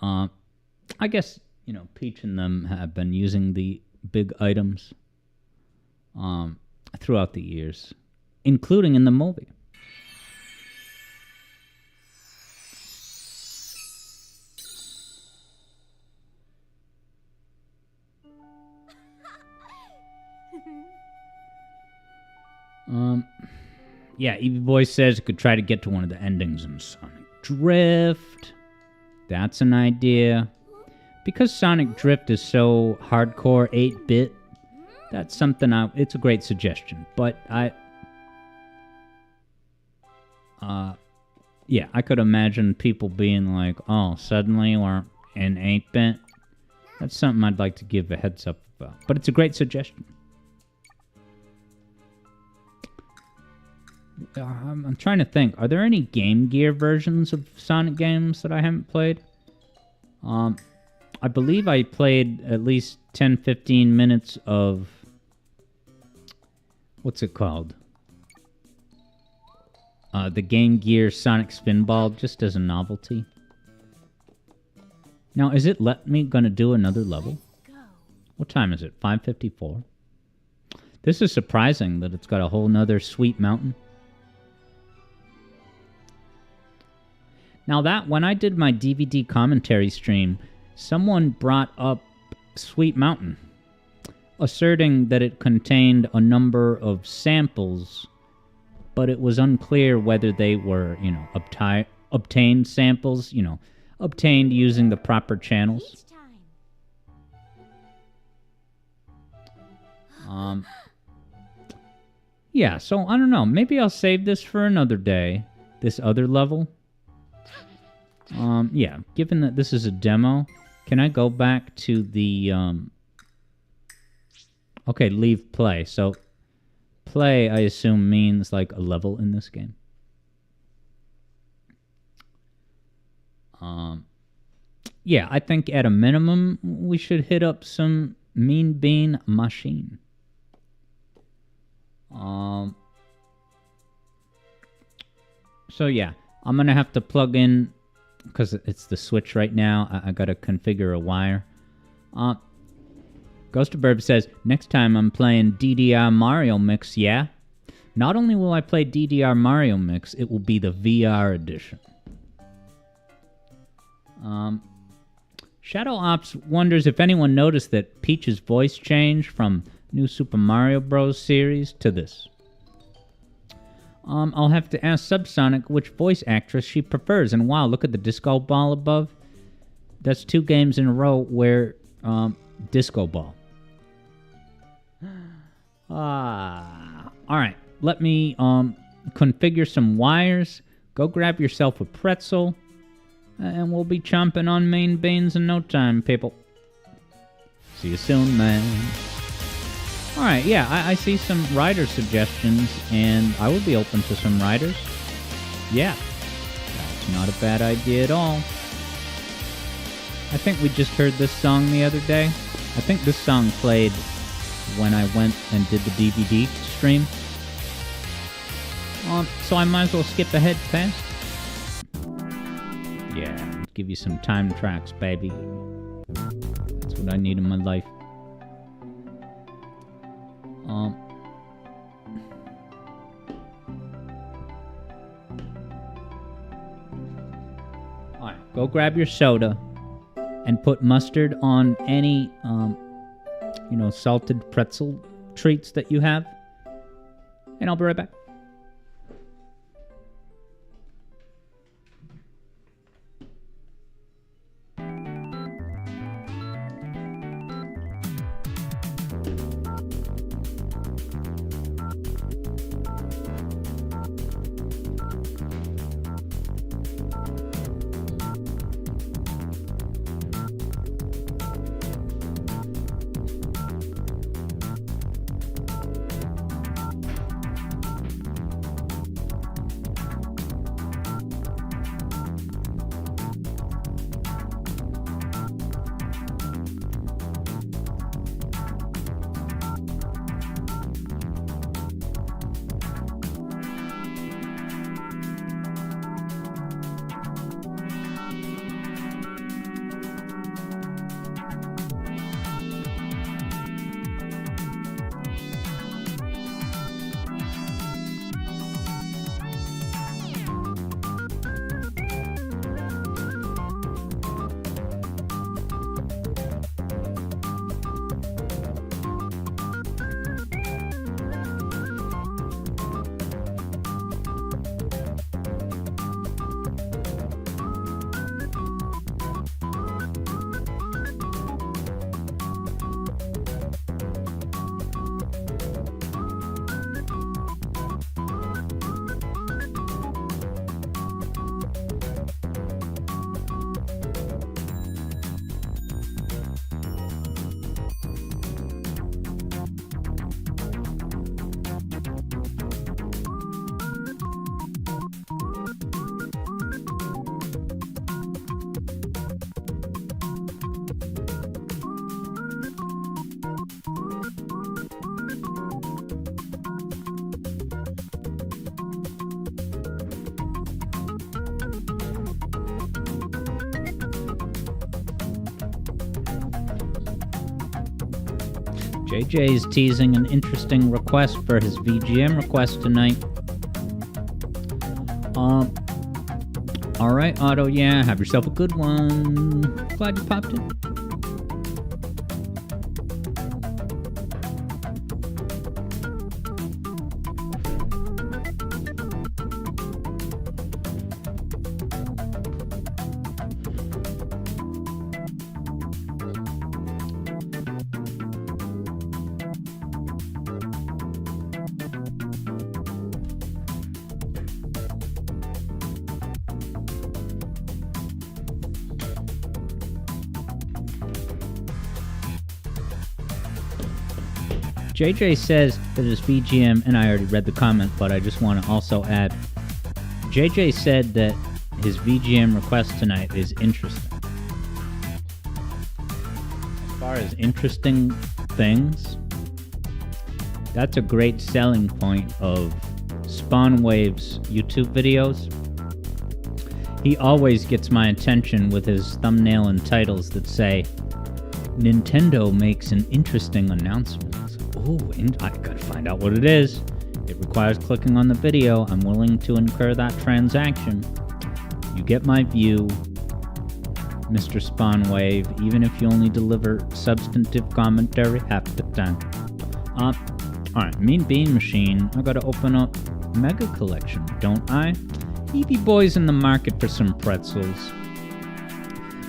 I guess, Peach and them have been using the big items throughout the years, including in the movie. Yeah, EB Boy says it could try to get to one of the endings in Sonic Drift. That's an idea. Because Sonic Drift is so hardcore 8-bit, that's something it's a great suggestion. But yeah, I could imagine people being like, oh, suddenly we're in 8-bit. That's something I'd like to give a heads up about. But it's a great suggestion. I'm trying to think. Are there any Game Gear versions of Sonic games that I haven't played? I believe I played at least 10, 15 minutes of... What's it called? The Game Gear Sonic Spinball, just as a novelty. Now, is it gonna do another level? What time is it? 5:54? This is surprising that it's got a whole nother Sweet Mountain. Now that, when I did my DVD commentary stream, someone brought up Sweet Mountain, asserting that it contained a number of samples, but it was unclear whether they were, obtained samples, obtained using the proper channels. Yeah, so I don't know. Maybe I'll save this for another day. This other level. Yeah, given that this is a demo, can I go back to the, Okay, leave play. So, play, I assume, means like a level in this game. Yeah, I think at a minimum, we should hit up some Mean Bean Machine. So yeah, I'm gonna have to plug in, because it's the Switch right now, I gotta configure a wire. Ghost of Burb says, next time I'm playing DDR Mario Mix, yeah? Not only will I play DDR Mario Mix, it will be the VR edition. Shadow Ops wonders if anyone noticed that Peach's voice changed from New Super Mario Bros. Series to this. I'll have to ask Subsonic which voice actress she prefers. And wow, look at the disco ball above. That's 2 games in a row where disco ball. Alright, let me configure some wires. Go grab yourself a pretzel. And we'll be chomping on main beans in no time, people. See you soon, man. Alright, yeah, I see some writer suggestions, and I would be open to some writers. Yeah, that's not a bad idea at all. I think we just heard this song the other day. I think this song played when I went and did the DVD stream. So I might as well skip ahead past. Yeah, give you some time tracks, baby. That's what I need in my life. Alright, go grab your soda and put mustard on any, salted pretzel treats that you have. And I'll be right back. JJ's teasing an interesting request for his VGM request tonight. Alright, Otto, yeah, have yourself a good one. Glad you popped in. JJ says that his VGM, and I already read the comment, but I just want to also add, JJ said that his VGM request tonight is interesting. As far as interesting things, that's a great selling point of Spawnwave's YouTube videos. He always gets my attention with his thumbnail and titles that say, Nintendo makes an interesting announcement. Oh, and I gotta find out what it is. It requires clicking on the video. I'm willing to incur that transaction. You get my view, Mr. Spawnwave, even if you only deliver substantive commentary half the time. Alright, Mean Bean Machine. I gotta open up Mega Collection, don't I? Eevee Boy's in the market for some pretzels.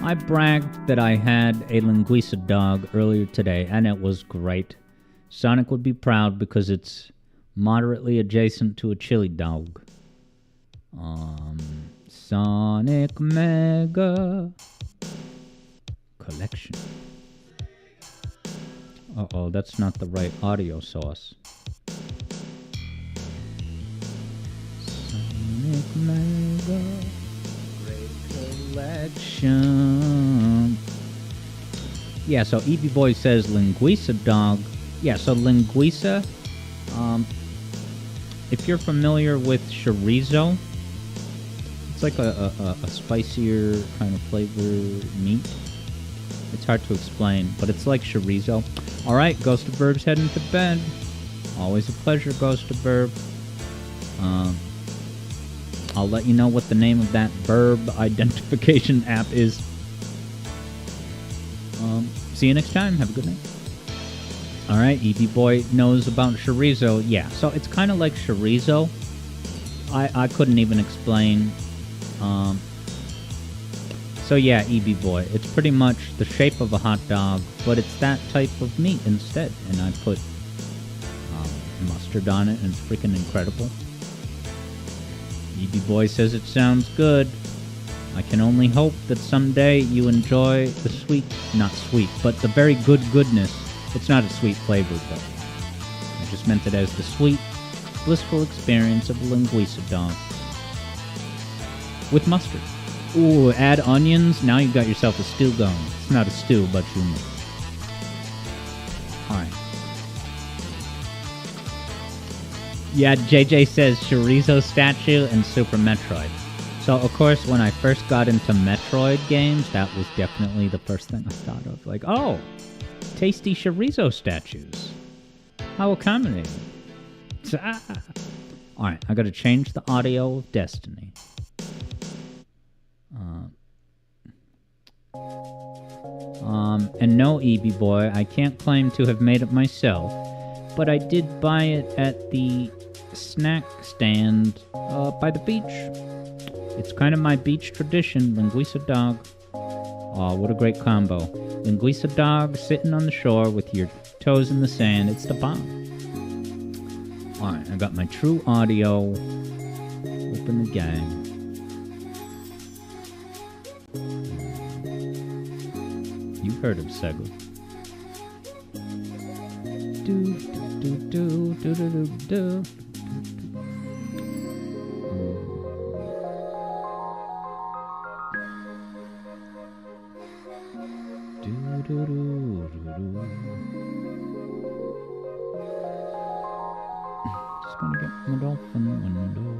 I bragged that I had a Linguiça dog earlier today, and it was great. Sonic would be proud because it's moderately adjacent to a chili dog. Sonic Mega Collection. Uh-oh, that's not the right audio source. Sonic Mega Great Collection. Yeah, so Eevee Boy says Linguiça dog. Yeah, so Linguiça, if you're familiar with chorizo, it's like a spicier kind of flavor meat. It's hard to explain, but it's like chorizo. Alright, Ghost of Burb's heading to bed. Always a pleasure, Ghost of Burb. I'll let you know what the name of that Burb identification app is. See you next time. Have a good night. Alright, Eevee Boy knows about chorizo. Yeah, so it's kind of like chorizo. I couldn't even explain. So yeah, Eevee Boy. It's pretty much the shape of a hot dog, but it's that type of meat instead. And I put mustard on it, and it's freaking incredible. Eevee Boy says it sounds good. I can only hope that someday you enjoy the sweet, not sweet, but the very good goodness. It's not a sweet flavor, though. I just meant it as the sweet, blissful experience of a Linguiça dog. With mustard. Ooh, add onions. Now you've got yourself a stew going. It's not a stew, but you know. Alright. Yeah, JJ says chorizo statue and Super Metroid. So, of course, when I first got into Metroid games, that was definitely the first thing I thought of. Like, oh, tasty chorizo statues. How accommodating. Alright, I gotta change the audio of Destiny. And no, Eevee Boy, I can't claim to have made it myself, but I did buy it at the snack stand by the beach. It's kind of my beach tradition, Linguiça dog. Oh, what a great combo. Linguiça dog sitting on the shore with your toes in the sand. It's the bomb. Alright, I got my true audio. Open the game. You've heard of Sega. Do, do, do, do, do, do, do. Just gonna get my dolphin window.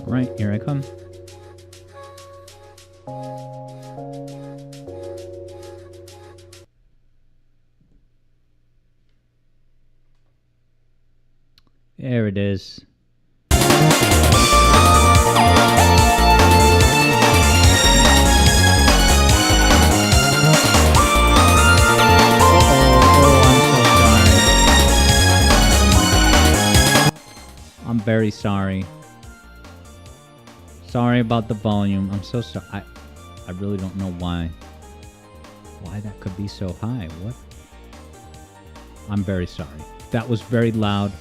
Right, here I come. There it is. I'm very sorry. Sorry about the volume. I'm so sorry. I really don't know why that could be so high. What? I'm very sorry. That was very loud.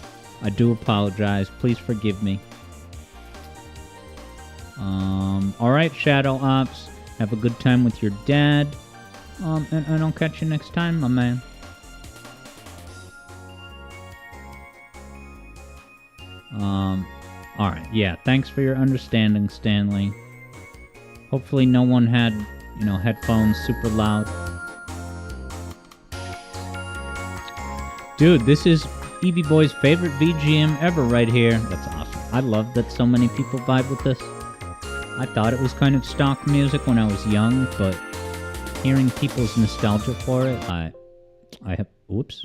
I do apologize. Please forgive me. Alright, Shadow Ops. Have a good time with your dad. And I'll catch you next time, my man. Alright, yeah, thanks for your understanding, Stanley. Hopefully no one had, headphones super loud. Dude, this is Eevee Boy's favorite VGM ever right here. That's awesome. I love that so many people vibe with this. I thought it was kind of stock music when I was young, but hearing people's nostalgia for it, I have... Oops.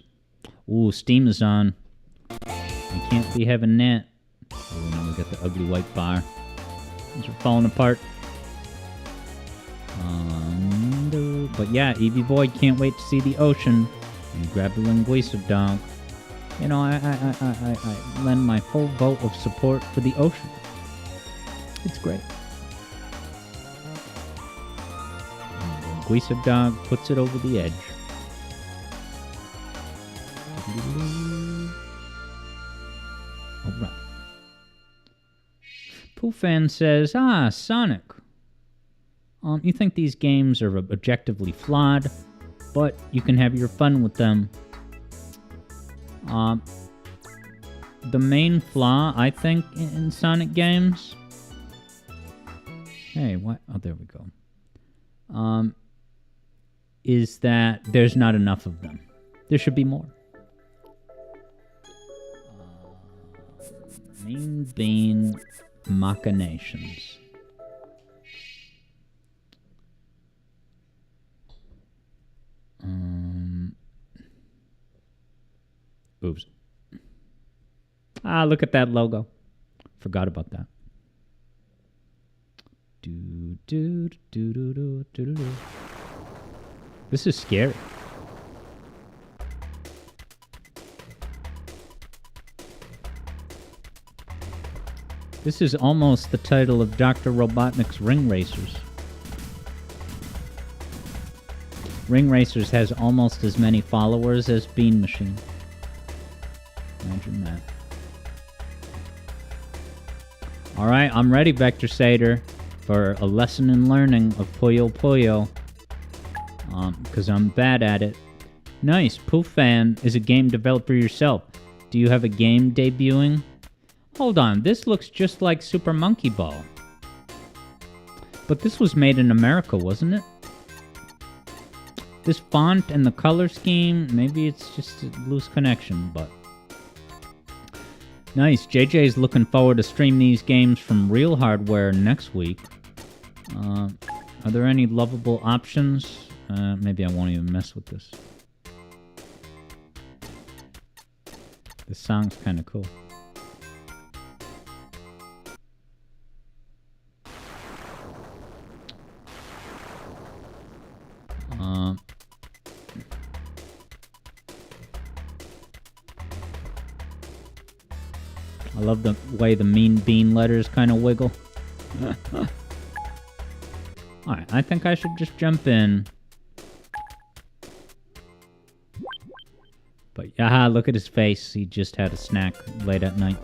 Ooh, Steam is on. I can't be having that. Oh, now we got the ugly white bar. These are falling apart. But yeah, Eevee Boy can't wait to see the ocean. And grab the linguiça dog. I lend my full vote of support for the ocean. It's great. And linguiça dog puts it over the edge. Alright. Poofan says, Sonic. You think these games are objectively flawed, but you can have your fun with them. The main flaw, I think, in Sonic games... Hey, what? Oh, there we go. Is that there's not enough of them. There should be more. Mean Bean Machinations. Oops. Look at that logo. Forgot about that. This is scary. This is almost the title of Dr. Robotnik's Ring Racers. Ring Racers has almost as many followers as Bean Machine. Imagine that. Alright, I'm ready, Vector Sater, for a lesson in learning of Puyo Puyo. Because I'm bad at it. Nice, Poofan is a game developer yourself. Do you have a game debuting? Hold on, this looks just like Super Monkey Ball. But this was made in America, wasn't it? This font and the color scheme, maybe it's just a loose connection, but... Nice, JJ's looking forward to stream these games from real hardware next week. Are there any lovable options? Maybe I won't even mess with this. This song's kind of cool. I love the way the Mean Bean letters kind of wiggle. Alright, I think I should just jump in. But, aha, look at his face. He just had a snack late at night.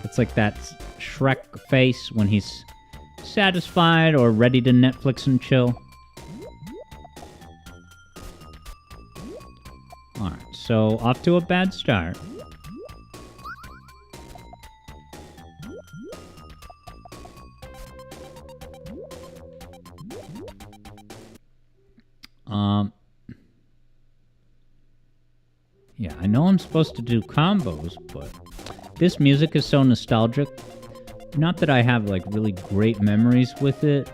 It's like that Shrek face when he's satisfied or ready to Netflix and chill. Alright, so off to a bad start. Yeah, I know I'm supposed to do combos, but this music is so nostalgic. Not that I have, like, really great memories with it,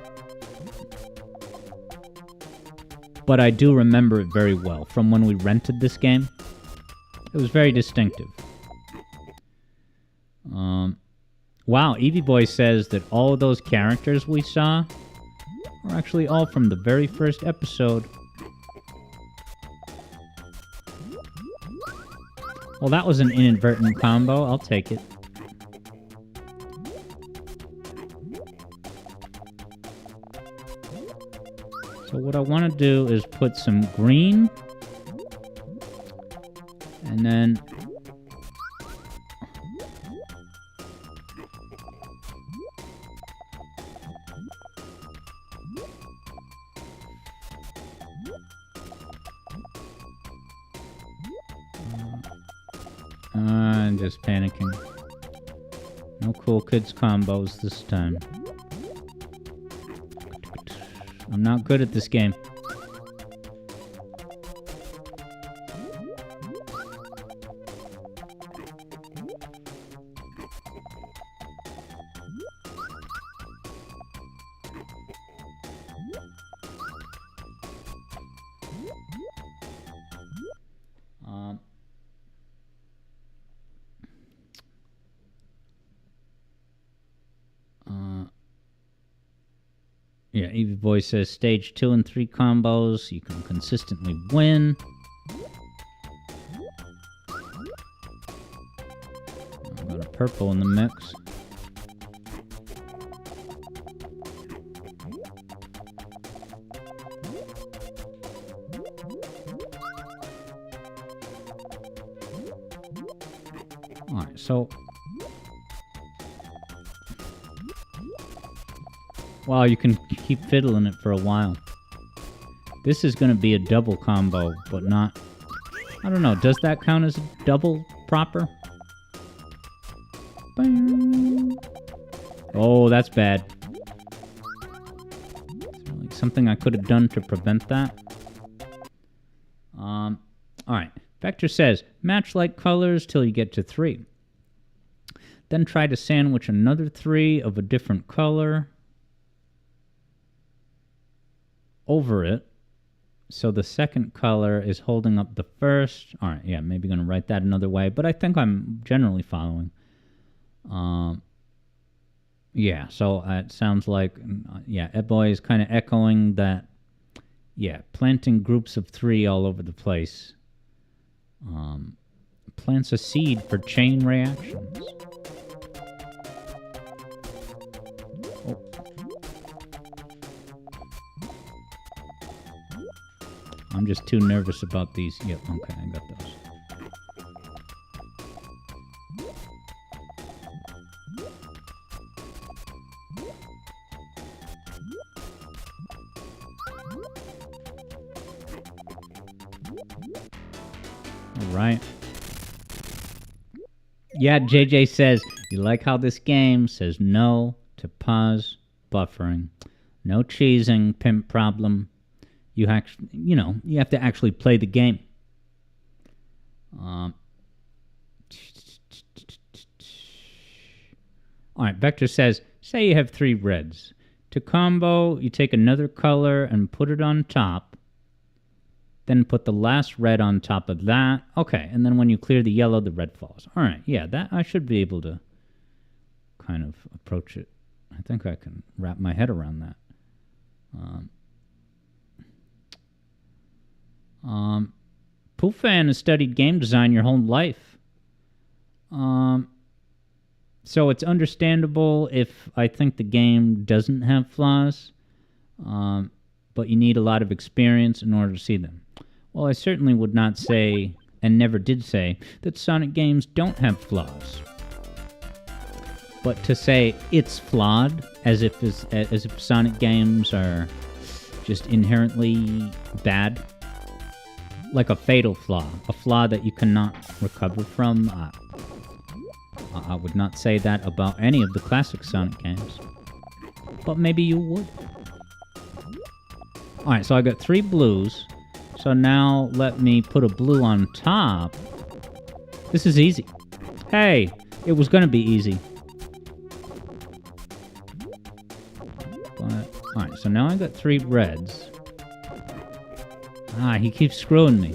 but I do remember it very well from when we rented this game. It was very distinctive. Wow, Eevee Boy says that all of those characters we saw are actually all from the very first episode. Well, that was an inadvertent combo. I'll take it. So what I want to do is put some green. And then... I'm just panicking. No cool kids combos this time. I'm not good at this game. Yeah, Eevee Boy says stage 2 and 3 combos, you can consistently win. I've got a purple in the mix. Alright, so... Wow, you can keep fiddling it for a while. This is going to be a double combo, but not... I don't know, does that count as a double proper? Bang. Oh, that's bad. Is there like something I could have done to prevent that? Alright. Vector says, match like colors till you get to 3. Then try to sandwich another 3 of a different color over it, so the second color is holding up the first. All right, yeah, maybe going to write that another way, but I think I'm generally following. Yeah, so it sounds like, yeah, Eboy is kind of echoing that, yeah, planting groups of 3 all over the place. Plants a seed for chain reactions. Oh. I'm just too nervous about these. Yep, okay, I got those. All right. Yeah, JJ says, you like how this game says no to pause buffering. No cheesing, pimp problem. You actually, you know, you have to actually play the game. All right, Vector says, say you have 3 reds. To combo, you take another color and put it on top. Then put the last red on top of that. Okay, and then when you clear the yellow, the red falls. All right, yeah, that I should be able to kind of approach it. I think I can wrap my head around that. Poofan has studied game design your whole life. So it's understandable if I think the game doesn't have flaws, but you need a lot of experience in order to see them. Well, I certainly would not say, and never did say, that Sonic games don't have flaws. But to say it's flawed, as if Sonic games are just inherently bad, like a fatal flaw, a flaw that you cannot recover from, I would not say that about any of the classic Sonic games. But maybe you would. Alright, so I got 3 blues. So now let me put a blue on top. This is easy. Hey, it was gonna be easy. Alright, so now I got 3 reds. Ah, he keeps screwing me.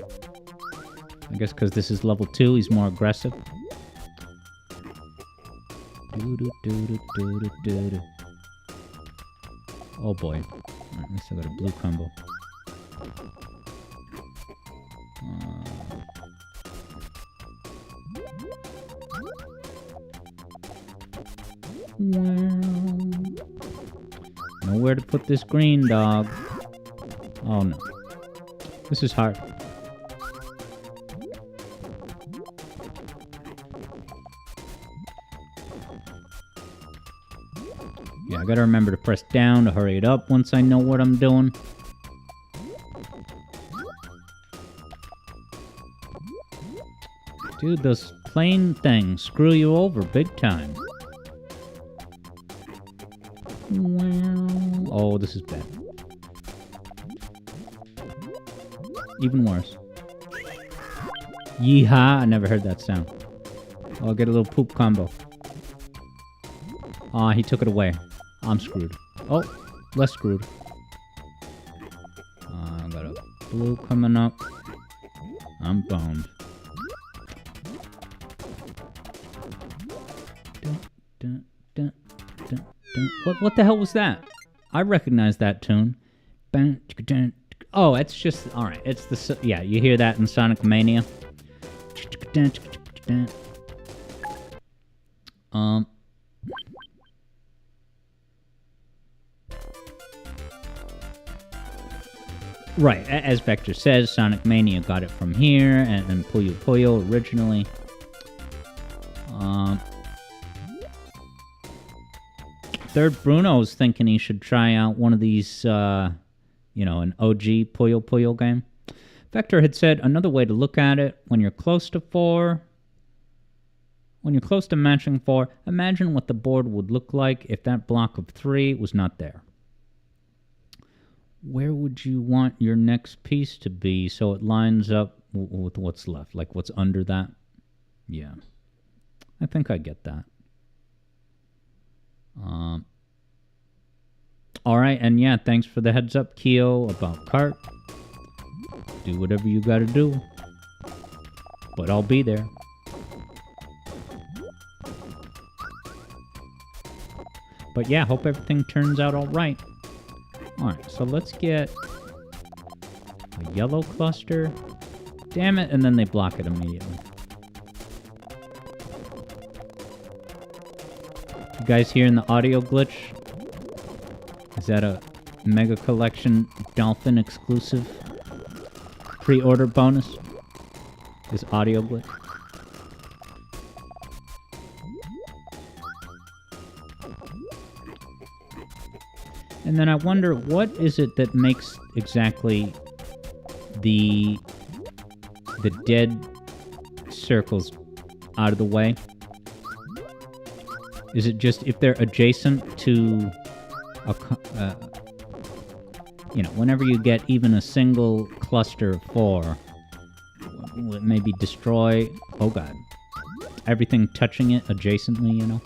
I guess because this is level 2, he's more aggressive. Oh boy. Alright, at least I got a blue combo. Nowhere to put this green dog. Oh no. This is hard. Yeah, I gotta remember to press down to hurry it up once I know what I'm doing. Dude, those plane things screw you over big time. Oh, this is bad. Even worse. Yeehaw! I never heard that sound. Oh, I'll get a little poop combo. Aw, he took it away. I'm screwed. Oh, less screwed. I got a blue coming up. I'm boned. Dun, dun, dun, dun. What the hell was that? I recognize that tune. Oh, it's just... Alright, it's the... Yeah, you hear that in Sonic Mania. Right, as Vector says, Sonic Mania got it from here, and Puyo Puyo originally. Third Bruno's thinking he should try out one of these, an OG Puyo Puyo game. Vector had said another way to look at it, when you're close to matching 4, imagine what the board would look like if that block of 3 was not there. Where would you want your next piece to be so it lines up with what's left? Like what's under that? Yeah. I think I get that. Alright, and yeah, thanks for the heads up, Kyo, about cart. Do whatever you gotta do. But I'll be there. But yeah, hope everything turns out alright. Alright, so let's get a yellow cluster. Damn it, and then they block it immediately. You guys hearing the audio glitch? Is that a Mega Collection Dolphin exclusive pre-order bonus? This audio glitch? And then I wonder, what is it that makes exactly the dead circles out of the way? Is it just if they're adjacent to whenever you get even a single cluster of 4, will it maybe destroy, oh god, everything touching it adjacently, you know?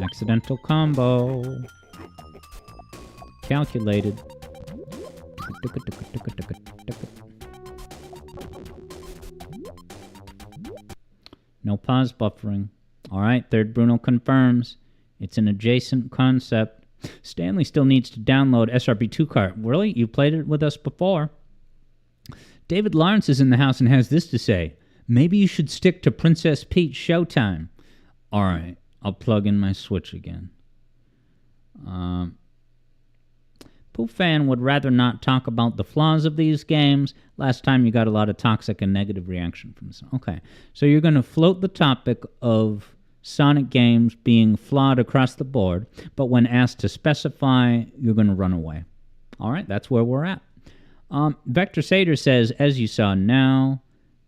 Accidental combo. Calculated. No pause buffering. Alright, third Bruno confirms. It's an adjacent concept. Stanley still needs to download SRB2 cart. Really? You played it with us before. David Lawrence is in the house and has this to say. Maybe you should stick to Princess Peach Showtime. Alright, I'll plug in my Switch again. Poofan would rather not talk about the flaws of these games. Last time you got a lot of toxic and negative reaction from this. Okay, so you're going to float the topic of Sonic games being flawed across the board, but when asked to specify, you're going to run away. All right, that's where we're at. Vector Sater says, as you saw now,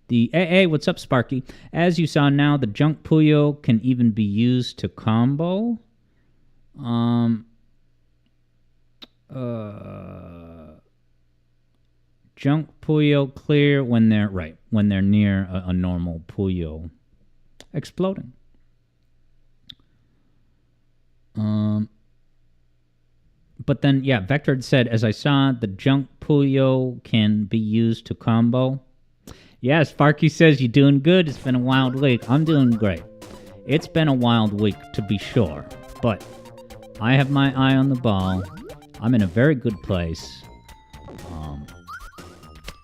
hey, what's up, Sparky? As you saw now, the Junk Puyo can even be used to combo. Junk Puyo clear when they're near a normal Puyo exploding. But then, yeah, Vector had said, as I saw, the junk Puyo can be used to combo. Yeah, Sparky says, you're doing good. It's been a wild week. I'm doing great. It's been a wild week, to be sure. But I have my eye on the ball. I'm in a very good place.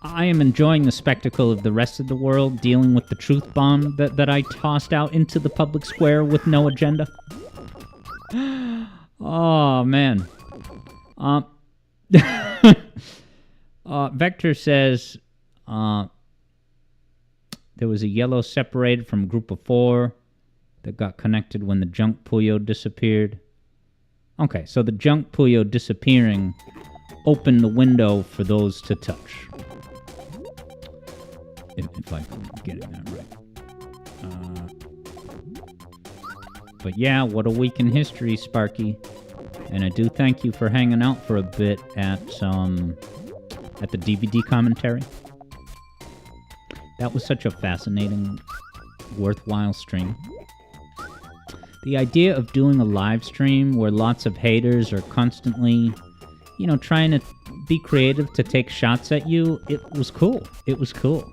I am enjoying the spectacle of the rest of the world dealing with the truth bomb that I tossed out into the public square with no agenda. Oh, man. Vector says there was a yellow separated from a group of 4 that got connected when the junk Puyo disappeared. Okay, so the junk Puyo disappearing opened the window for those to touch. If I can get it that right. But yeah, what a week in history, Sparky. And I do thank you for hanging out for a bit at the DVD commentary. That was such a fascinating, worthwhile stream. The idea of doing a live stream where lots of haters are constantly, trying to be creative to take shots at you, it was cool. It was cool.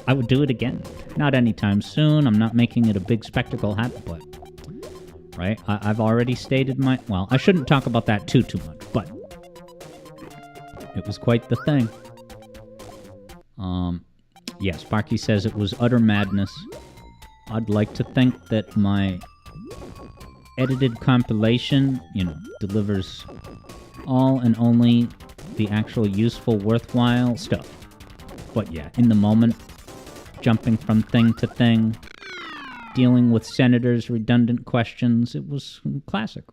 I would do it again. Not anytime soon. I'm not making it a big spectacle but right? I've already stated well, I shouldn't talk about that too much, but it was quite the thing. Yeah, Sparky says it was utter madness. I'd like to think that my edited compilation, delivers all and only the actual useful, worthwhile stuff. But yeah, in the moment, jumping from thing to thing, dealing with senators' redundant questions, it was classic.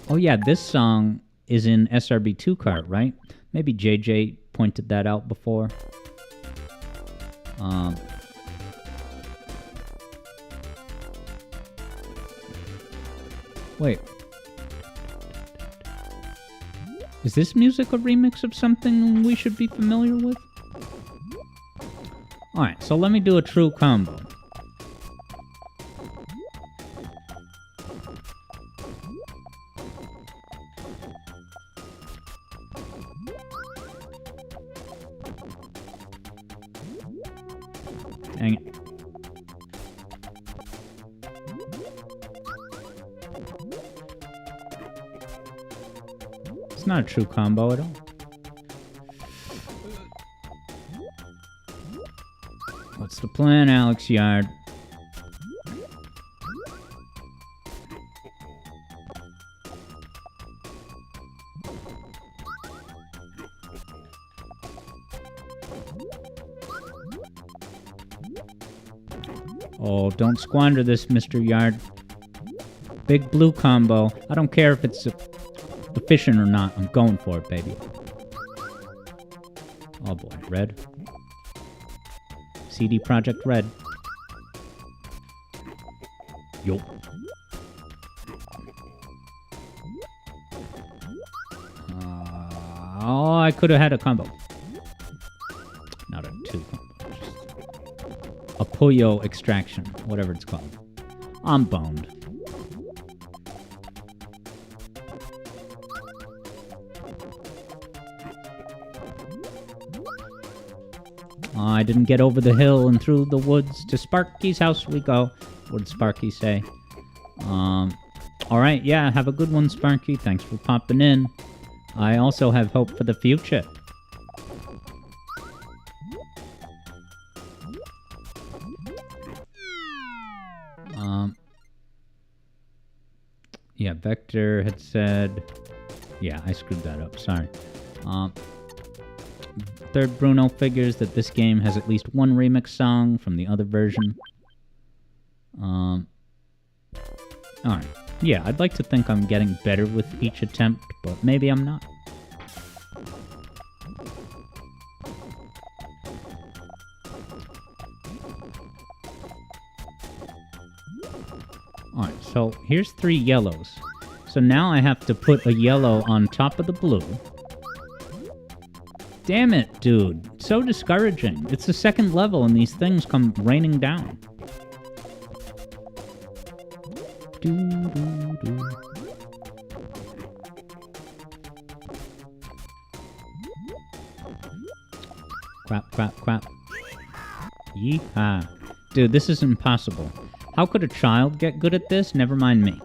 Oh yeah, this song is in SRB2 cart, right? Maybe JJ pointed that out before. Wait. Is this music a remix of something we should be familiar with? Alright, so let me do a true combo. Dang it. It's not a true combo at all. What's the plan, Alex Yard? Oh, don't squander this, Mr. Yard. Big blue combo. I don't care if it's efficient or not. I'm going for it, baby. Oh boy, red. CD Projekt Red. Yo. Oh, I could have had a combo. Not a 2 combo. A Puyo extraction, whatever it's called. I'm boned. I didn't get over the hill and through the woods. To Sparky's house we go. What did Sparky say? Alright, yeah, have a good one, Sparky. Thanks for popping in. I also have hope for the future. Yeah, Vector had said... Yeah, I screwed that up, sorry. Third Bruno figures that this game has at least one remix song from the other version. Alright. Yeah, I'd like to think I'm getting better with each attempt, but maybe I'm not. Alright, so here's 3 yellows. So now I have to put a yellow on top of the blue. Damn it, dude. It's so discouraging. It's the second level and these things come raining down. Doo-doo-doo. Crap, crap, crap. Yeehaw. Dude, this is impossible. How could a child get good at this? Never mind me.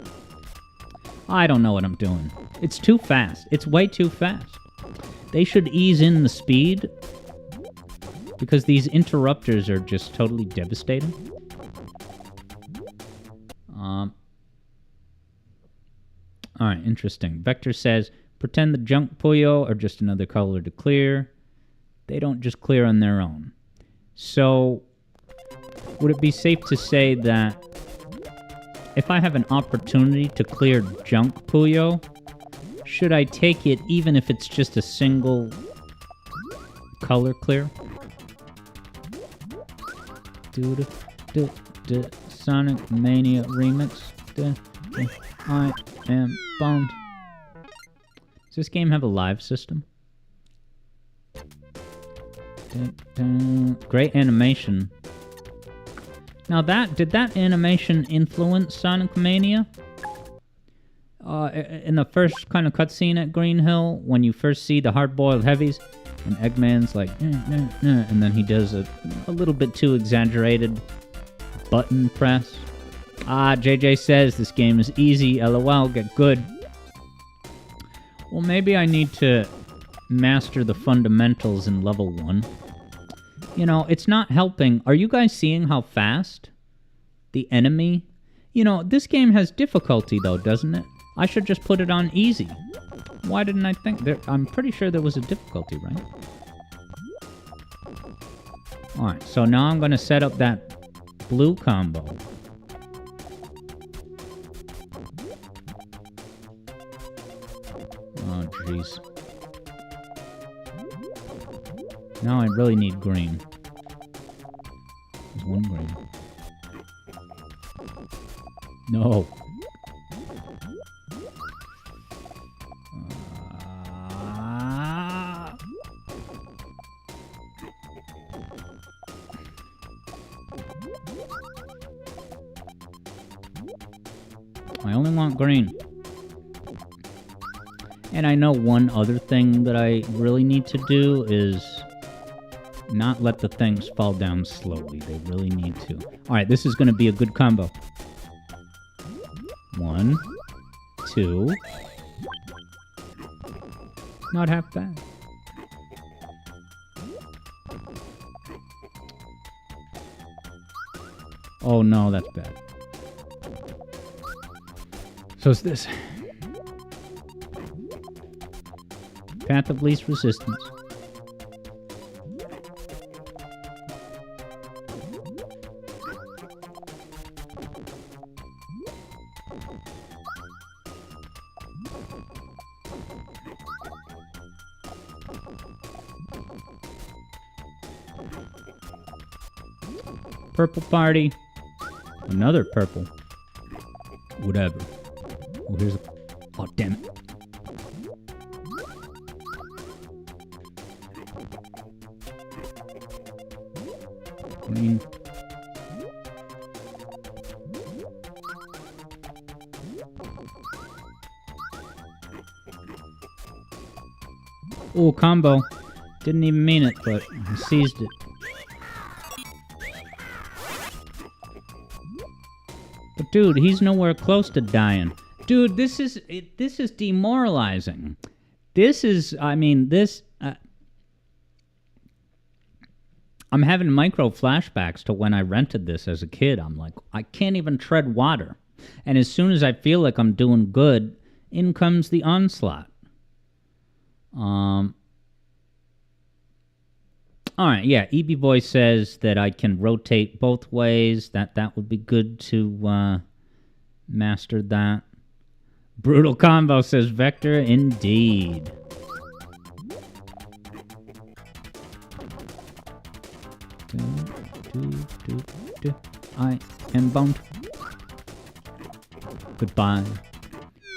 I don't know what I'm doing. It's too fast. It's way too fast. They should ease in the speed, because these interrupters are just totally devastating. Alright, interesting. Vector says, pretend the junk Puyo are just another color to clear. They don't just clear on their own. So, would it be safe to say that if I have an opportunity to clear junk Puyo, should I take it even if it's just a single color clear? Sonic Mania Remix. I am boned. Does this game have a live system? Great animation. Now did that animation influence Sonic Mania? In the first kind of cutscene at Green Hill, when you first see the hard-boiled heavies, and Eggman's like, and then he does a little bit too exaggerated button press. JJ says this game is easy, lol, get good. Well, maybe I need to master the fundamentals in level 1. You know, it's not helping. Are you guys seeing how fast the enemy... You know, this game has difficulty, though, doesn't it? I should just put it on easy. Why didn't I think... I'm pretty sure there was a difficulty, right? Alright, so now I'm going to set up that blue combo. Oh, jeez. Now I really need green. There's one green. No. I only want green. And I know one other thing that I really need to do is not let the things fall down slowly. They really need to. Alright, this is going to be a good combo. 1, 2. Not half bad. Oh no, that's bad. So it's this. Path of least resistance. Purple party. Another purple. Whatever. Oh, here's a... Oh, damn it. Green. Oh, combo. Didn't even mean it, but I seized it. But dude, he's nowhere close to dying. Dude, this is demoralizing. This is, I mean, this... I'm having micro flashbacks to when I rented this as a kid. I'm like, I can't even tread water. And as soon as I feel like I'm doing good, in comes the onslaught. Alright, yeah, EB Boy says that I can rotate both ways. That would be good to master that. Brutal Combo says Vector, indeed. I am boned. Goodbye.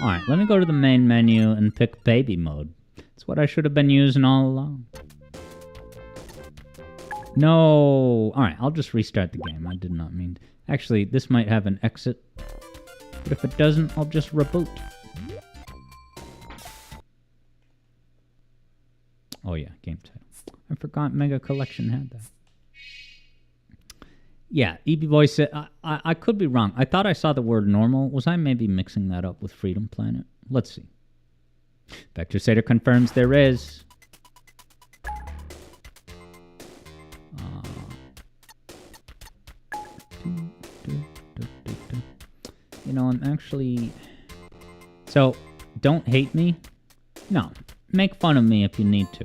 Alright, let me go to the main menu and pick baby mode. It's what I should have been using all along. No. Alright, I'll just restart the game. I did not mean... Actually, this might have an exit. But if it doesn't, I'll just reboot. Oh yeah, game title. I forgot Mega Collection had that. Yeah, EB Boy said... I could be wrong. I thought I saw the word normal. Was I maybe mixing that up with Freedom Planet? Let's see. Vector Sater confirms there is. You know, I'm actually... So, don't hate me. No, make fun of me if you need to.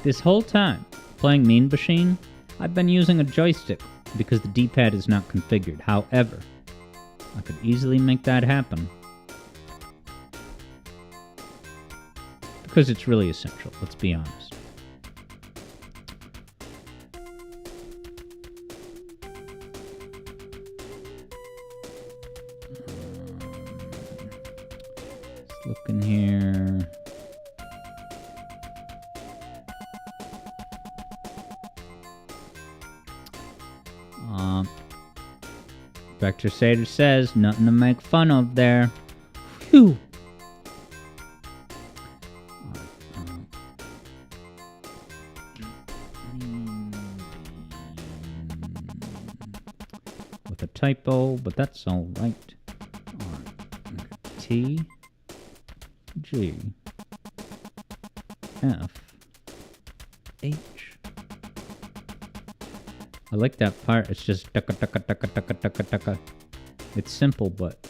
This whole time, playing Mean Machine, I've been using a joystick because the D-pad is not configured. However, I could easily make that happen. Because it's really essential, let's be honest. Let's look in here. Vector Sater says, nothing to make fun of there. Phew! With a typo, but that's alright. T G F H. I like that part. It's just tucka tucka tucka tucka tucka tucka. It's simple, but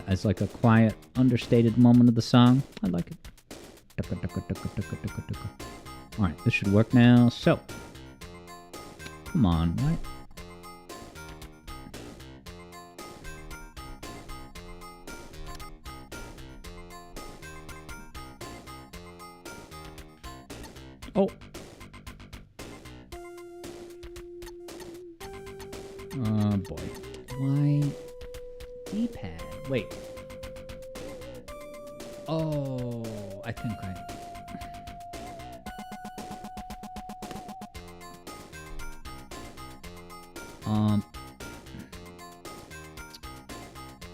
as like a quiet, understated moment of the song, I like it. Tucka tucka tucka tucka tucka tucka. All right, this should work now. So, come on, what? Oh. Oh boy. Why? D-pad. Wait. Oh, I think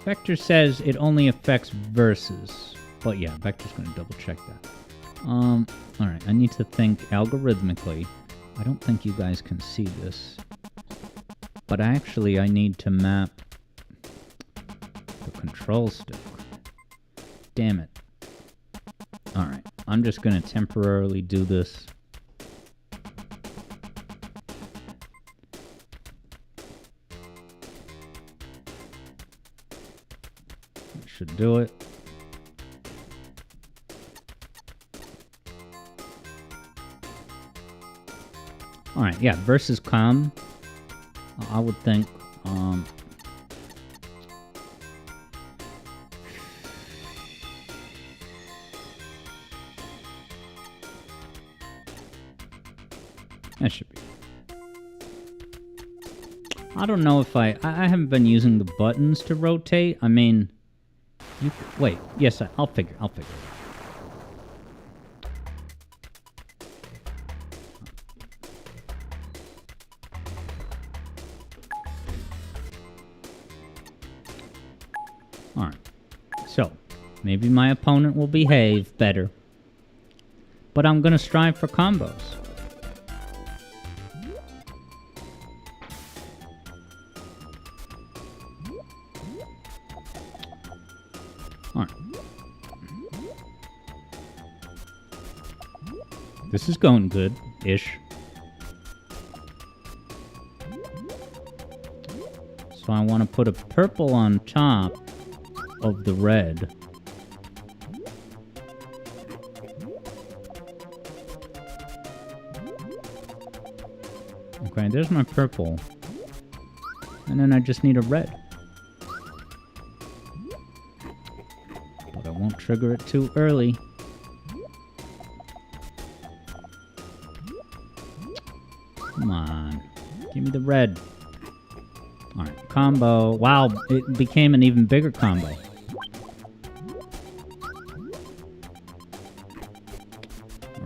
Vector says it only affects verses. But yeah, Vector's gonna double check that. Alright, I need to think algorithmically. I don't think you guys can see this. But actually, I need to map the control stick. Damn it. Alright, I'm just gonna temporarily do this. That should do it. Alright, yeah, versus com. I would think, that should be. I don't know if I haven't been using the buttons to rotate. I mean, you wait. Yes, I'll figure it out. Alright, so, maybe my opponent will behave better. But I'm gonna strive for combos. Alright. This is going good-ish. So I want to put a purple on top of the red. Okay, there's my purple. And then I just need a red. But I won't trigger it too early. Come on. Give me the red. Alright, combo. Wow, it became an even bigger combo.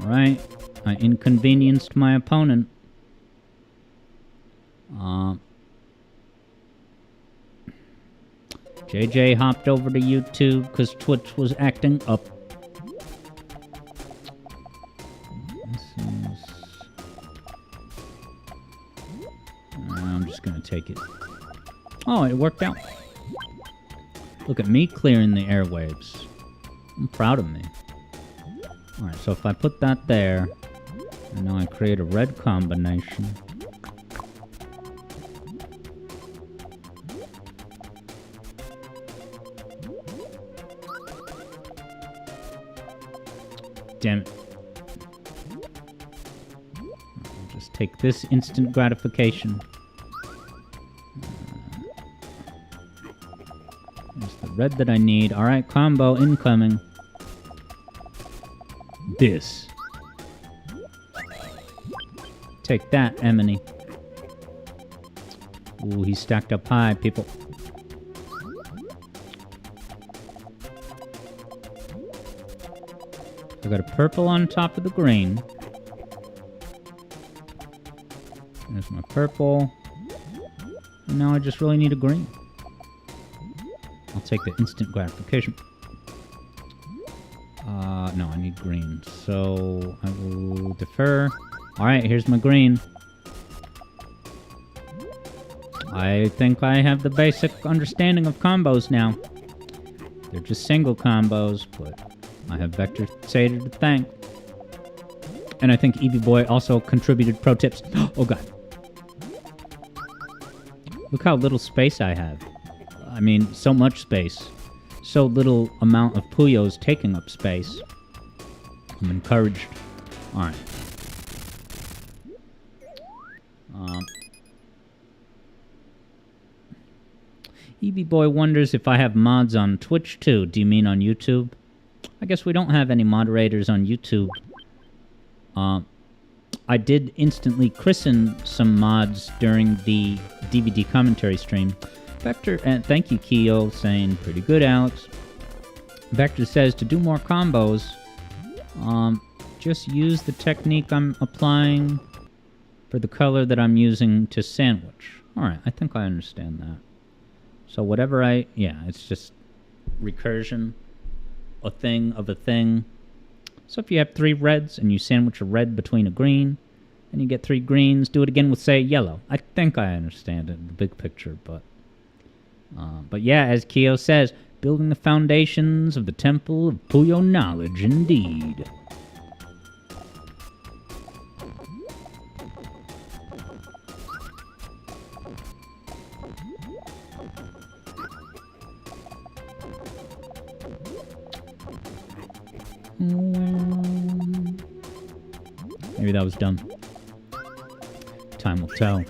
Alright. I inconvenienced my opponent. JJ hopped over to YouTube because Twitch was acting up. I'm just gonna take it. Oh, it worked out. Look at me clearing the airwaves. I'm proud of me. Alright, so if I put that there, and now I create a red combination. Damn it. I'll just take this instant gratification. There's the red that I need. Alright, combo incoming. This. Take that, Emily. Ooh, he's stacked up high, people. I got a purple on top of the green. There's my purple. And now I just really need a green. I'll take the instant gratification. No, I need green. So I will defer. Alright, here's my green. I think I have the basic understanding of combos now. They're just single combos, but I have Vector Satyr to thank. And I think Eevee Boy also contributed pro tips. Oh god. Look how little space I have. I mean, so much space. So little amount of Puyos taking up space. I'm encouraged. Alright. Eevee Boy wonders if I have mods on Twitch too. Do you mean on YouTube? I guess we don't have any moderators on YouTube. I did instantly christen some mods during the DVD commentary stream. Vector, and thank you, Keo, saying pretty good, Alex. Vector says to do more combos, just use the technique I'm applying for the color that I'm using to sandwich. Alright, I think I understand that. So whatever yeah, it's just recursion, a thing of a thing. So if you have 3 reds and you sandwich a red between a green, and you get 3 greens, do it again with, say, yellow. I think I understand it in the big picture, but yeah, as Keo says, building the foundations of the Temple of Puyo knowledge, indeed. Maybe that was dumb. Time will tell.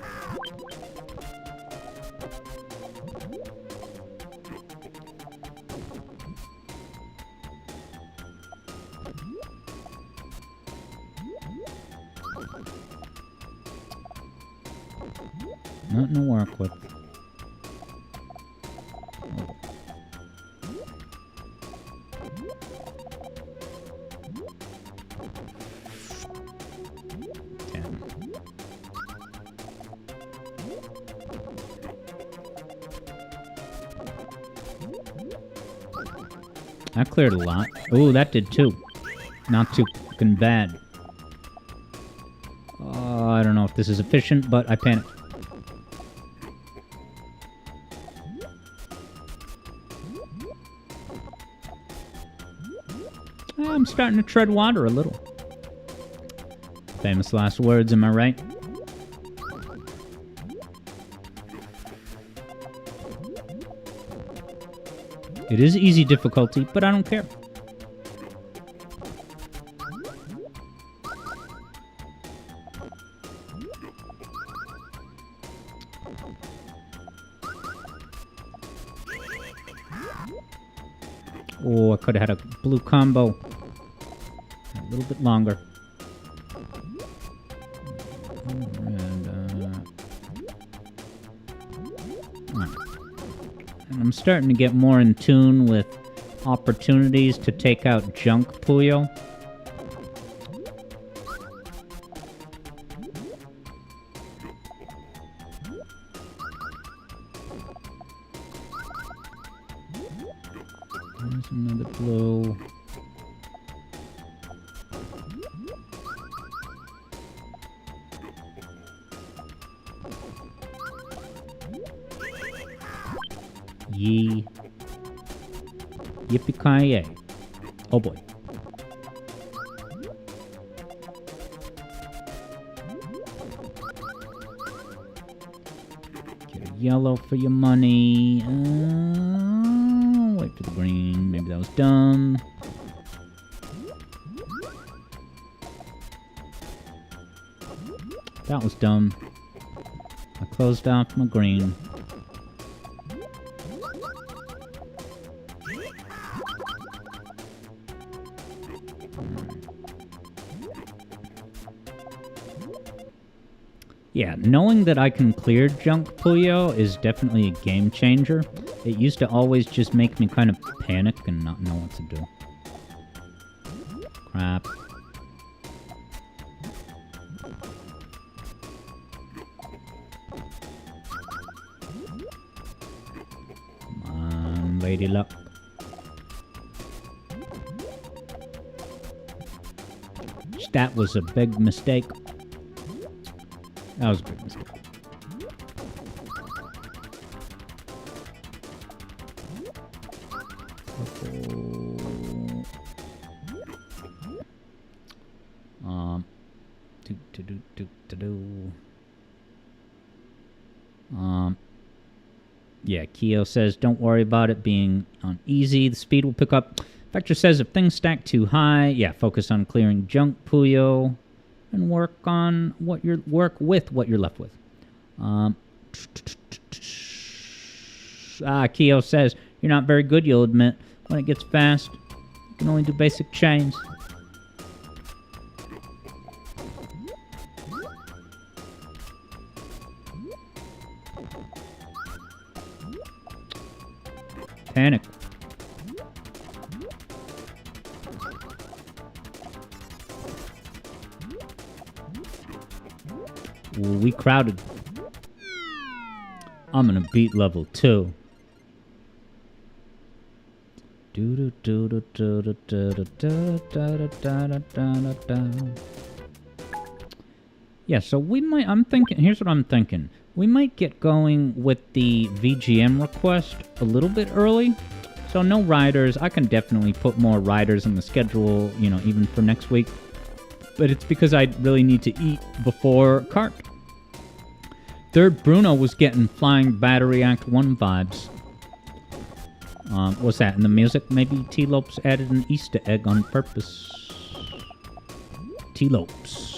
Nothing to work with. That cleared a lot. Ooh, that did too. Not too fucking bad. I don't know if this is efficient, but I panicked. I'm starting to tread water a little. Famous last words, am I right? It is easy difficulty, but I don't care. Oh, I could have had a blue combo. A little bit longer. And I'm starting to get more in tune with opportunities to take out junk Puyo. There's another blue. Yee. Yippee-ki-yay. Oh boy. Get a yellow for your money. Wait for the green. Maybe that was dumb. That was dumb. I closed off my green. Yeah, knowing that I can clear junk Puyo is definitely a game changer. It used to always just make me kind of panic and not know what to do. Crap. Come on, Lady Luck. That was a big mistake. That was a big mistake. Yeah, Keo says, don't worry about it being on easy. The speed will pick up. Vector says, if things stack too high, yeah, focus on clearing junk Puyo and work with what you're left with. Keo says, you're not very good, you'll admit. When it gets fast, you can only do basic chains. Panic. Ooh, we crowded. I'm gonna beat level 2. Yeah, so we might, here's what I'm thinking. We might get going with the VGM request a little bit early. So no riders. I can definitely put more riders on the schedule, even for next week. But it's because I really need to eat before Cart. Third, Bruno was getting Flying Battery Act 1 vibes. What's that? In the music? Maybe T-Lopes added an Easter egg on purpose. T-Lopes.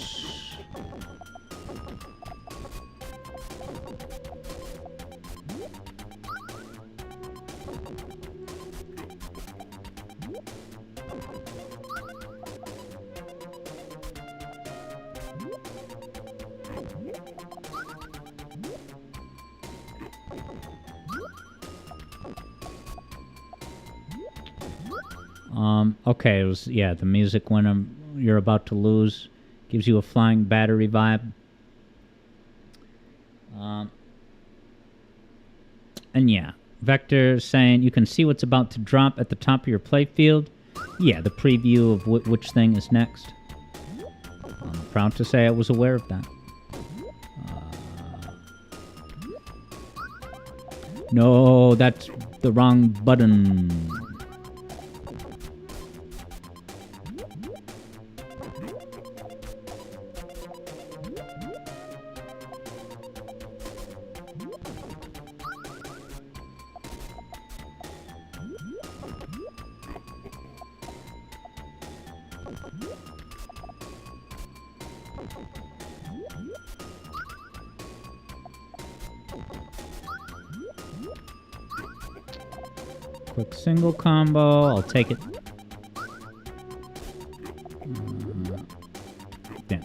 Okay, it was, the music when you're about to lose gives you a Flying Battery vibe. And yeah, Vector saying you can see what's about to drop at the top of your playfield. Yeah, the preview of which thing is next. I'm proud to say I was aware of that. No, that's the wrong button. Quick single combo, I'll take it. Damn.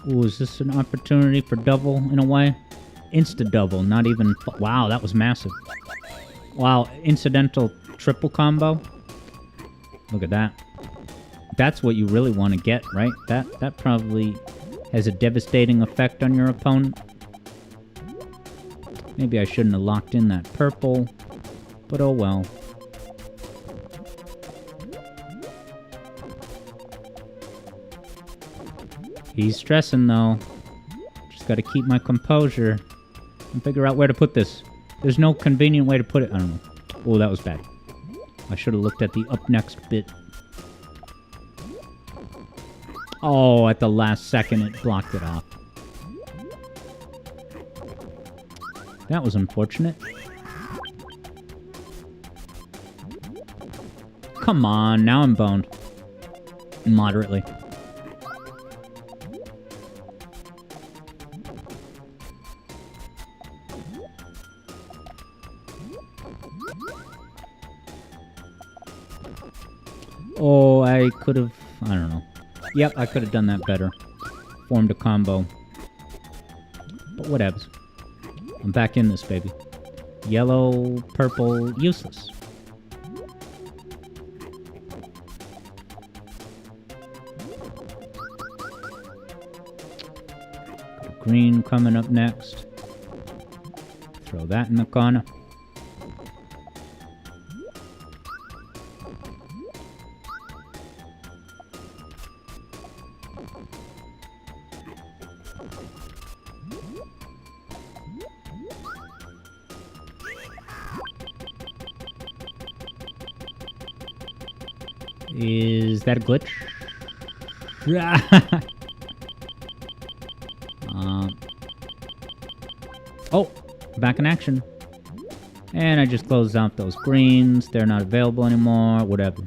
Ooh, is this an opportunity for double in a way? Insta-double, not even... Wow, that was massive. Wow, incidental triple combo. Look at that. That's what you really want to get, right? That probably has a devastating effect on your opponent. Maybe I shouldn't have locked in that purple, but oh well. He's stressing though. Just gotta keep my composure and figure out where to put this. There's no convenient way to put it. I don't know. Oh, that was bad. I should have looked at the up next bit. Oh, at the last second it blocked it off. That was unfortunate. Come on, now I'm boned. Moderately. Oh, I could have... I don't know. Yep, I could have done that better. Formed a combo. But whatevs. I'm back in this, baby. Yellow, purple, useless. Green coming up next. Throw that in the corner. Is that a glitch? Oh, back in action. And I just closed out those greens. They're not available anymore. Whatever.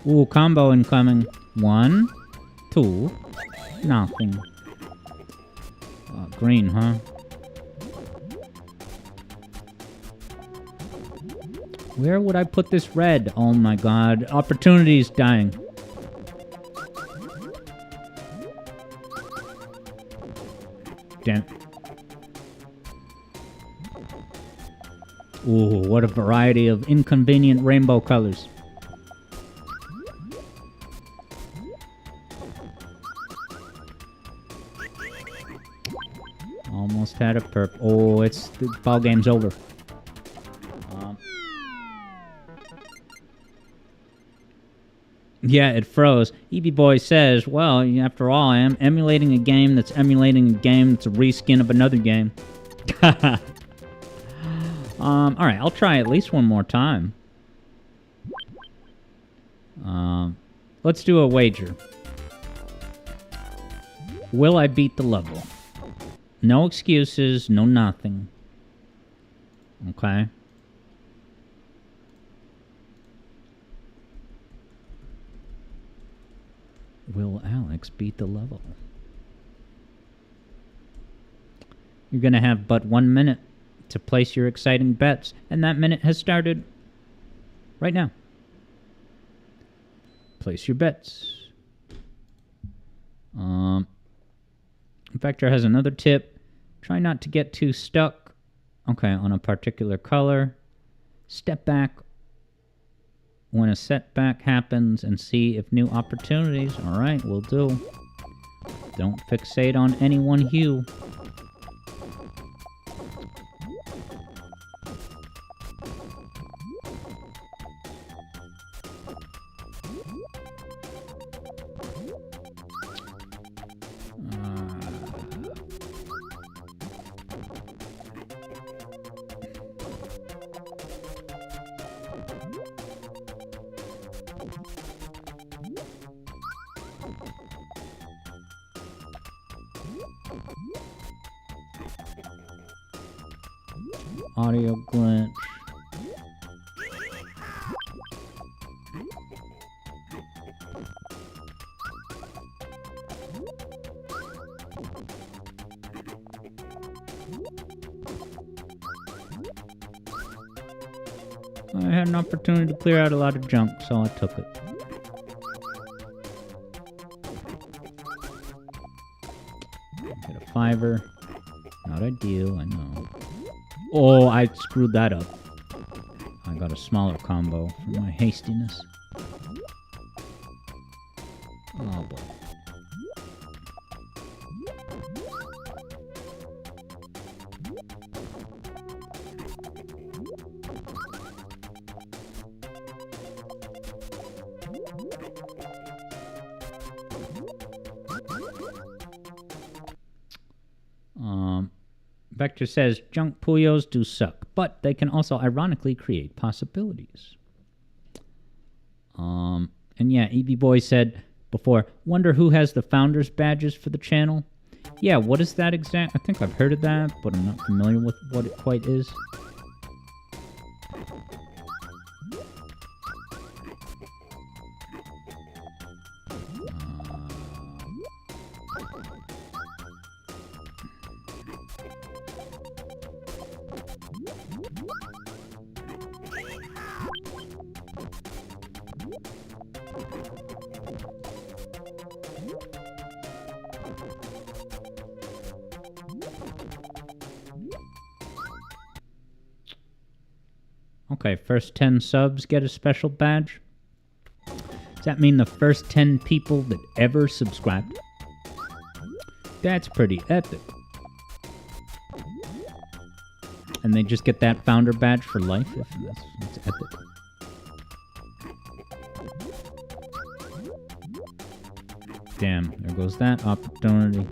Ooh, combo incoming. 1, 2, nothing. Green, huh? Where would I put this red? Oh my god. Opportunity's dying. Damn. Ooh, what a variety of inconvenient rainbow colors. Almost had a perp. Oh, it's the ball game's over. Yeah, it froze. EB Boy says, well, after all, I am emulating a game that's emulating a game that's a reskin of another game. Alright, I'll try at least one more time. Let's do a wager. Will I beat the level? No excuses, no nothing. Okay. Will Alex beat the level? You're going to have but 1 minute to place your exciting bets, and that minute has started right now. Place your bets. Vector has another tip. Try not to get too stuck, okay, on a particular color. Step back when a setback happens and see if new opportunities, all right, will do. Don't fixate on any one hue. Audio glitch. I had an opportunity to clear out a lot of junk, so I took it. Get a 5er. Not ideal, I know. Oh, I screwed that up. I got a smaller combo for my hastiness. Oh boy. Vector says, junk Puyos do suck, but they can also ironically create possibilities. And yeah, EB Boy said before, wonder who has the founders badges for the channel? Yeah, what is that exact? I think I've heard of that, but I'm not familiar with what it quite is. Okay, first 10 subs get a special badge. Does that mean the first 10 people that ever subscribed? That's pretty epic. And they just get that founder badge for life? If that's epic. Damn, there goes that opportunity.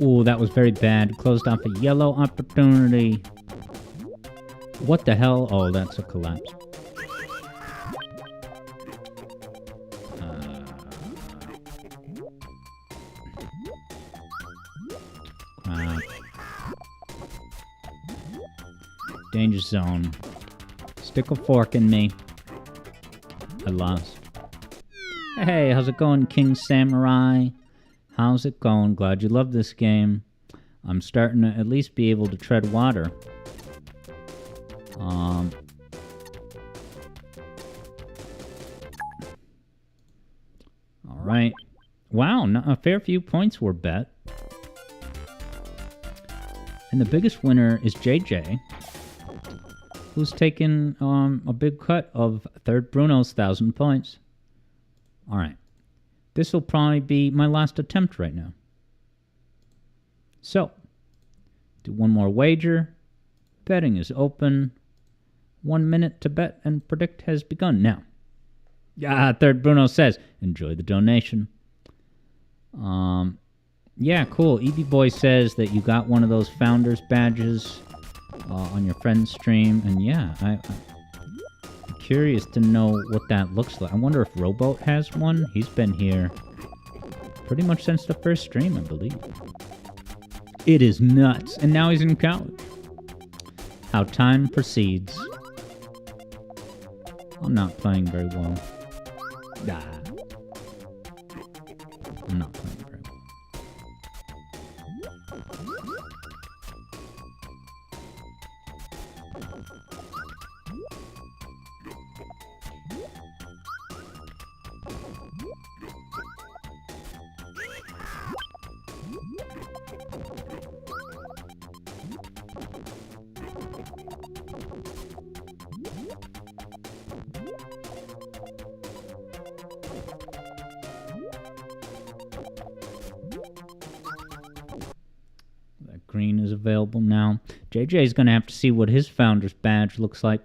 Ooh, that was very bad. Closed off a yellow opportunity. What the hell? Oh, that's a collapse. Danger zone. Stick a fork in me. I lost. Hey, how's it going, King Samurai? How's it going? Glad you love this game. I'm starting to at least be able to tread water. Alright. Wow, a fair few points were bet. And the biggest winner is JJ, who's taken a big cut of Third Bruno's 1,000 points. Alright. This will probably be my last attempt right now. So, do one more wager. Betting is open. 1 minute to bet and predict has begun now. Third Bruno says, enjoy the donation. Yeah, cool. EB Boy says that you got one of those founders badges on your friend's stream. And yeah, I'm curious to know what that looks like. I wonder if Rowboat has one. He's been here pretty much since the first stream, I believe. It is nuts. And now he's in college. How time proceeds. I'm not playing very well. I'm not playing very well. Green is available now. JJ is going to have to see what his founder's badge looks like.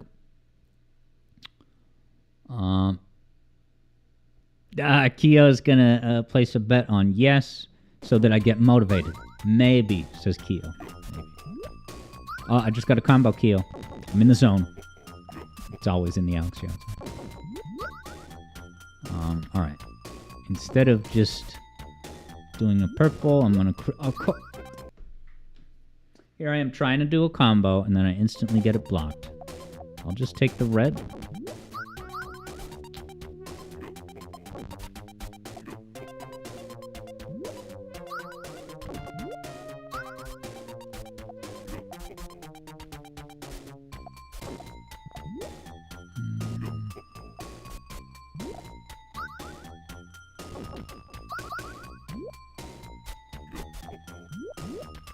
Keo is going to place a bet on yes so that I get motivated. Maybe, says Keo. Maybe. Oh, I just got a combo, Keo. I'm in the zone. It's always in the Alex Jones. All right. Instead of just doing a purple, I'm gonna. Here I am trying to do a combo, and then I instantly get it blocked. I'll just take the red.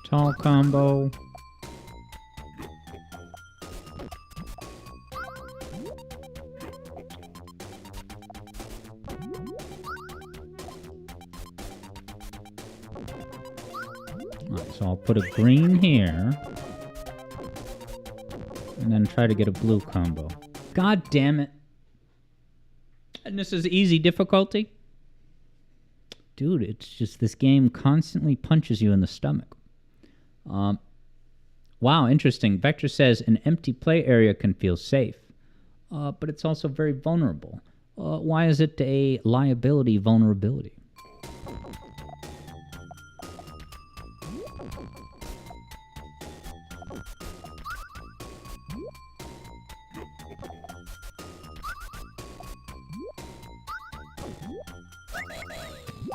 Tall combo. Alright, so I'll put a green here. And then try to get a blue combo. God damn it. And this is easy difficulty? Dude, it's just this game constantly punches you in the stomach. Wow, interesting. Vector says an empty play area can feel safe, but it's also very vulnerable. Why is it a liability vulnerability?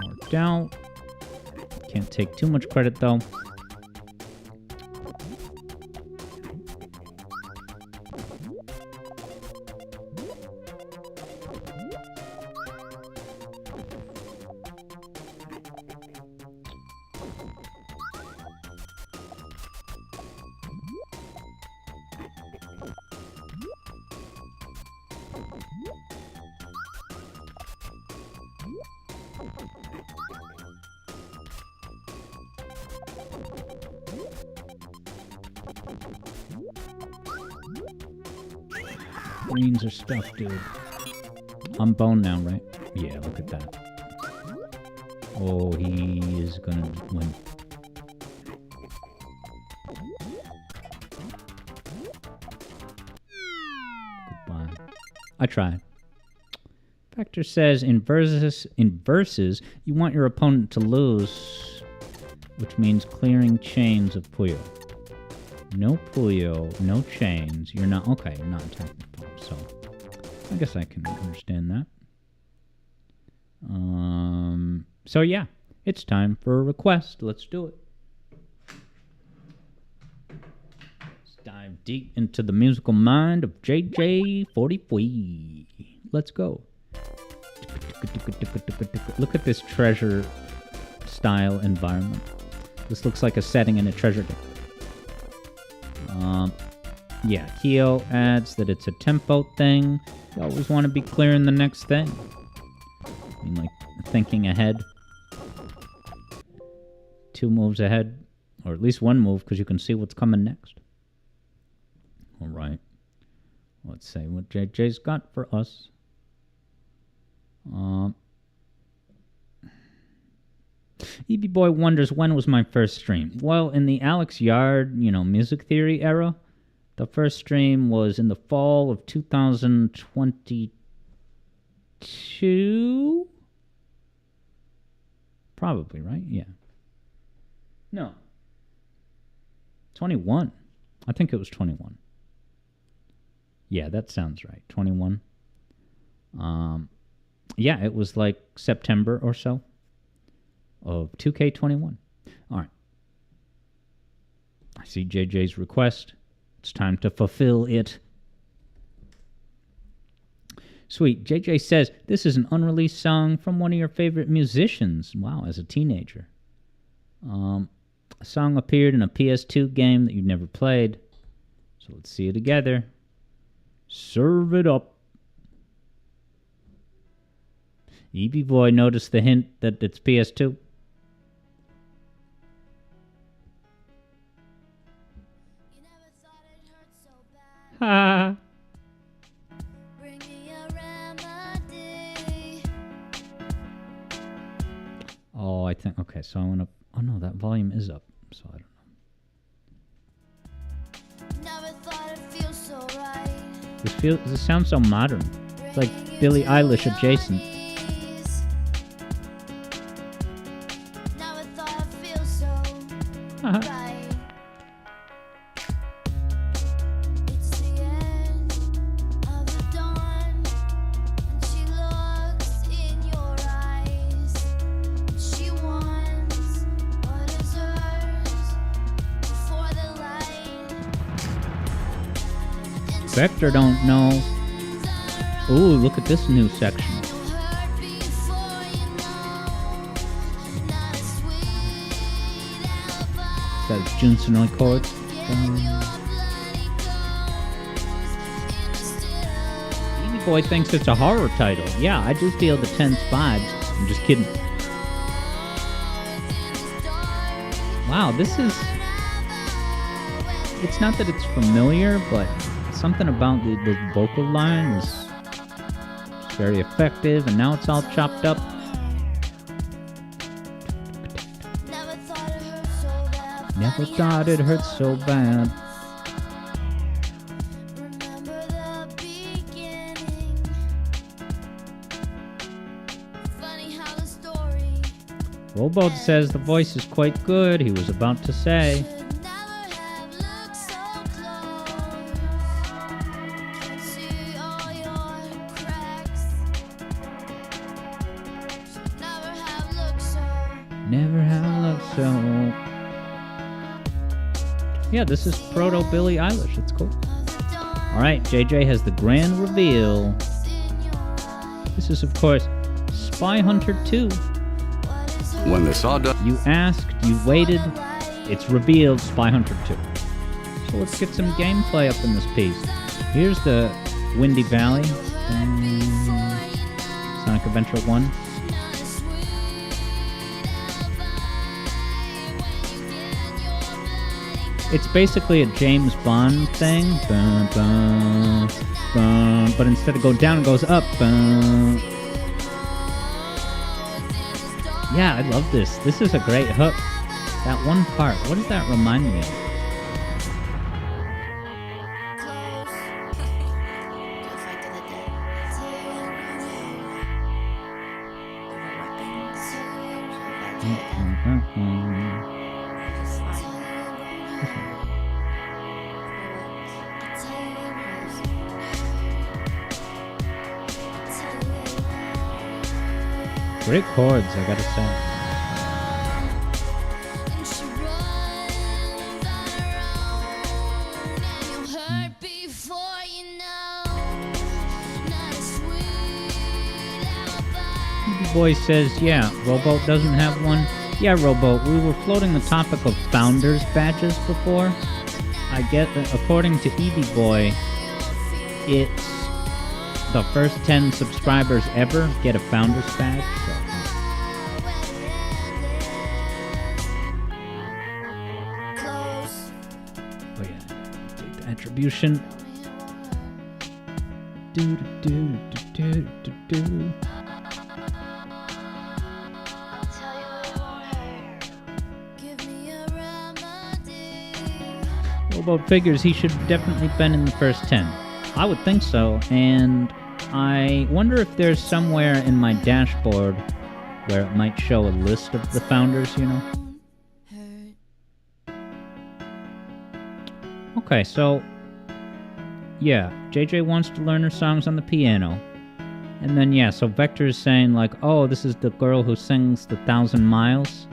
Marked out. Can't take too much credit though. Greens are stuffed, dude. I'm boned now, right? Yeah, look at that. Oh, he is gonna win. Goodbye. I tried. Vector says in versus, you want your opponent to lose, which means clearing chains of Puyo. No Puyo, no chains. You're not okay. You're not attacking the opponent, so I guess I can understand that. So yeah, it's time for a request. Let's do it. Let's dive deep into the musical mind of JJ44. Let's go. Look at this treasure style environment. This looks like a setting in a treasure game. Yeah, Kyo adds that it's a tempo thing. You always want to be clearing the next thing. I mean, like, thinking ahead. 2 moves ahead. Or at least 1 move, because you can see what's coming next. Alright. Let's see what JJ's got for us. EB Boy wonders, when was my first stream? Well, in the Alex Yard, music theory era, the first stream was in the fall of 2022? Probably, right? Yeah. No. 21. I think it was 21. Yeah, that sounds right. 21. Yeah, it was like September or so of 2K21. All right. I see JJ's request. It's time to fulfill it. Sweet. JJ says, this is an unreleased song from one of your favorite musicians. Wow, as a teenager. A song appeared in a PS2 game that you've never played. So let's see it together. Serve it up. EB Boy noticed the hint that it's PS2. Ha! Oh, I think, okay, so I want to, oh no, that volume is up, so I don't know.
Never thought it'd feel so right.
This sounds so modern. It's like Billie Eilish adjacent.
Never thought I'd feel so right. It's the end of the dawn, and she looks in your eyes. She wants what is hers before the light.
Vector don't know. Ooh, look at this new section. That Junsonoid chords. Evie Boy thinks it's a horror title. Yeah, I do feel the tense vibes. I'm just kidding. Wow, this is... It's not that it's familiar, but something about the vocal line is very effective, and now it's all chopped up. Never thought it hurt so bad.
Remember the beginning. Funny how the story
Robo says the voice is quite good. He was about to say.
should never have looked so close. Can see all your cracks. Should never have looked so.
Never have looked so. Yeah, this is proto Billie Eilish. It's cool. All right, JJ has the grand reveal. This is, of course, Spy Hunter 2.
When the sawdust...
You asked, you waited. It's revealed, Spy Hunter 2. So let's get some gameplay up in this piece. Here's the Windy Valley. Sonic Adventure 1. It's basically a James Bond thing. Bum, bum, bum. But instead of going down, it goes up. Bum. Yeah, I love this. This is a great hook. That one part, what does that remind me of? Great chords, I gotta say. Boy says, yeah, Robo doesn't have one. Yeah, Robo, we were floating the topic of Founders badges before. I get that according to Evie Boy, it's the first 10 subscribers ever get a Founders badge. So. Oh yeah, take the attribution. Do do do do do do. Robo figures he should definitely been in the first 10. I would think so, and I wonder if there's somewhere in my dashboard where it might show a list of the founders, you know? Okay, so, yeah, JJ wants to learn her songs on the piano. And then, yeah, so Vector is saying, like, oh, this is the girl who sings the 1,000 Miles.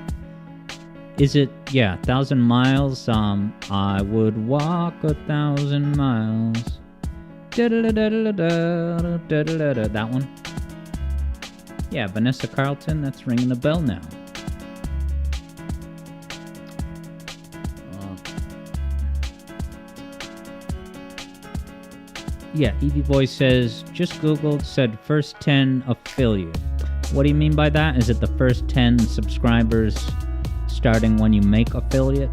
Is it, yeah, 1,000 miles, I would walk 1,000 miles. That one? Yeah, Vanessa Carlton, that's ringing the bell now. Yeah, Evie Boy says, just Googled, said first 10 affiliate. What do you mean by that? Is it the first 10 subscribers starting when you make affiliate?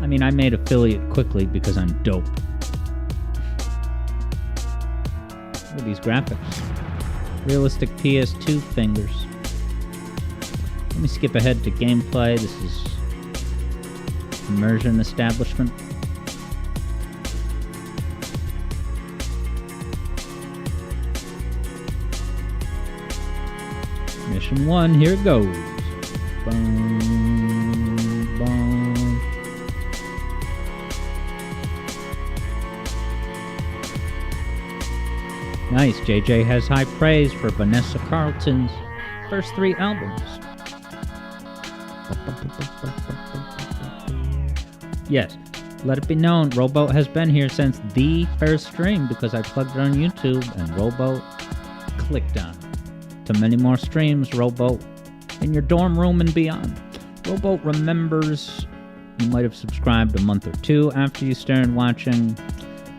I mean, I made affiliate quickly because I'm dope. Look at these graphics. Realistic PS2 fingers. Let me skip ahead to gameplay. This is immersion establishment. Mission 1, here it goes. Boom, boom. Nice. JJ has high praise for Vanessa Carlton's first 3 albums. Yes, let it be known, Rowboat has been here since the first stream because I plugged it on YouTube and Rowboat clicked on it. To many more streams, Rowboat, in your dorm room and beyond. Rowboat remembers you might have subscribed a month or 2 after you started watching.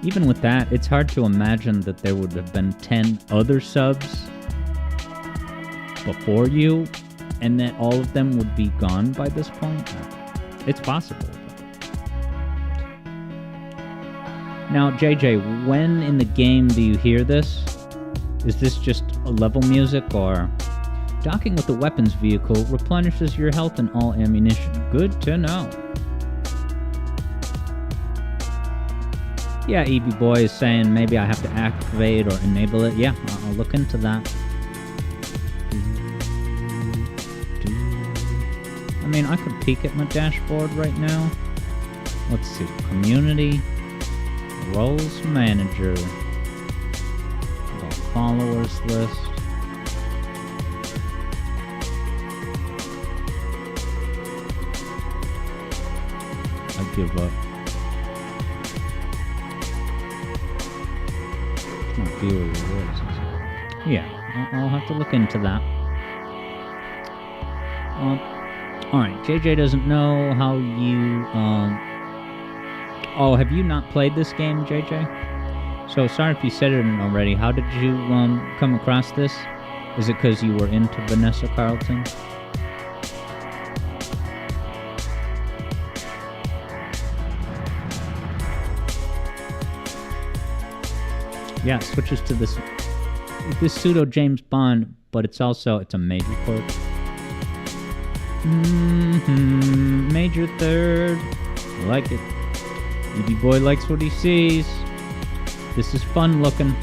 Even with that, it's hard to imagine that there would have been 10 other subs before you, and that all of them would be gone by this point. It's possible. Now, JJ, when in the game do you hear this? Is this just a level music, or... Docking with the weapons vehicle replenishes your health and all ammunition. Good to know. Yeah, EB Boy is saying maybe I have to activate or enable it. Yeah, I'll look into that. I mean, I could peek at my dashboard right now. Let's see. Community. Roles Manager. Followers list. I give up. It's not viewer rewards, is it? Yeah, I'll have to look into that. Alright, JJ doesn't know how you, Oh, have you not played this game, JJ? So, sorry if you said it already. How did you, come across this? Is it because you were into Vanessa Carlton? Yeah, it switches to this pseudo James Bond, but it's a major chord. Major third. I like it. EB Boy likes what he sees. This is fun looking.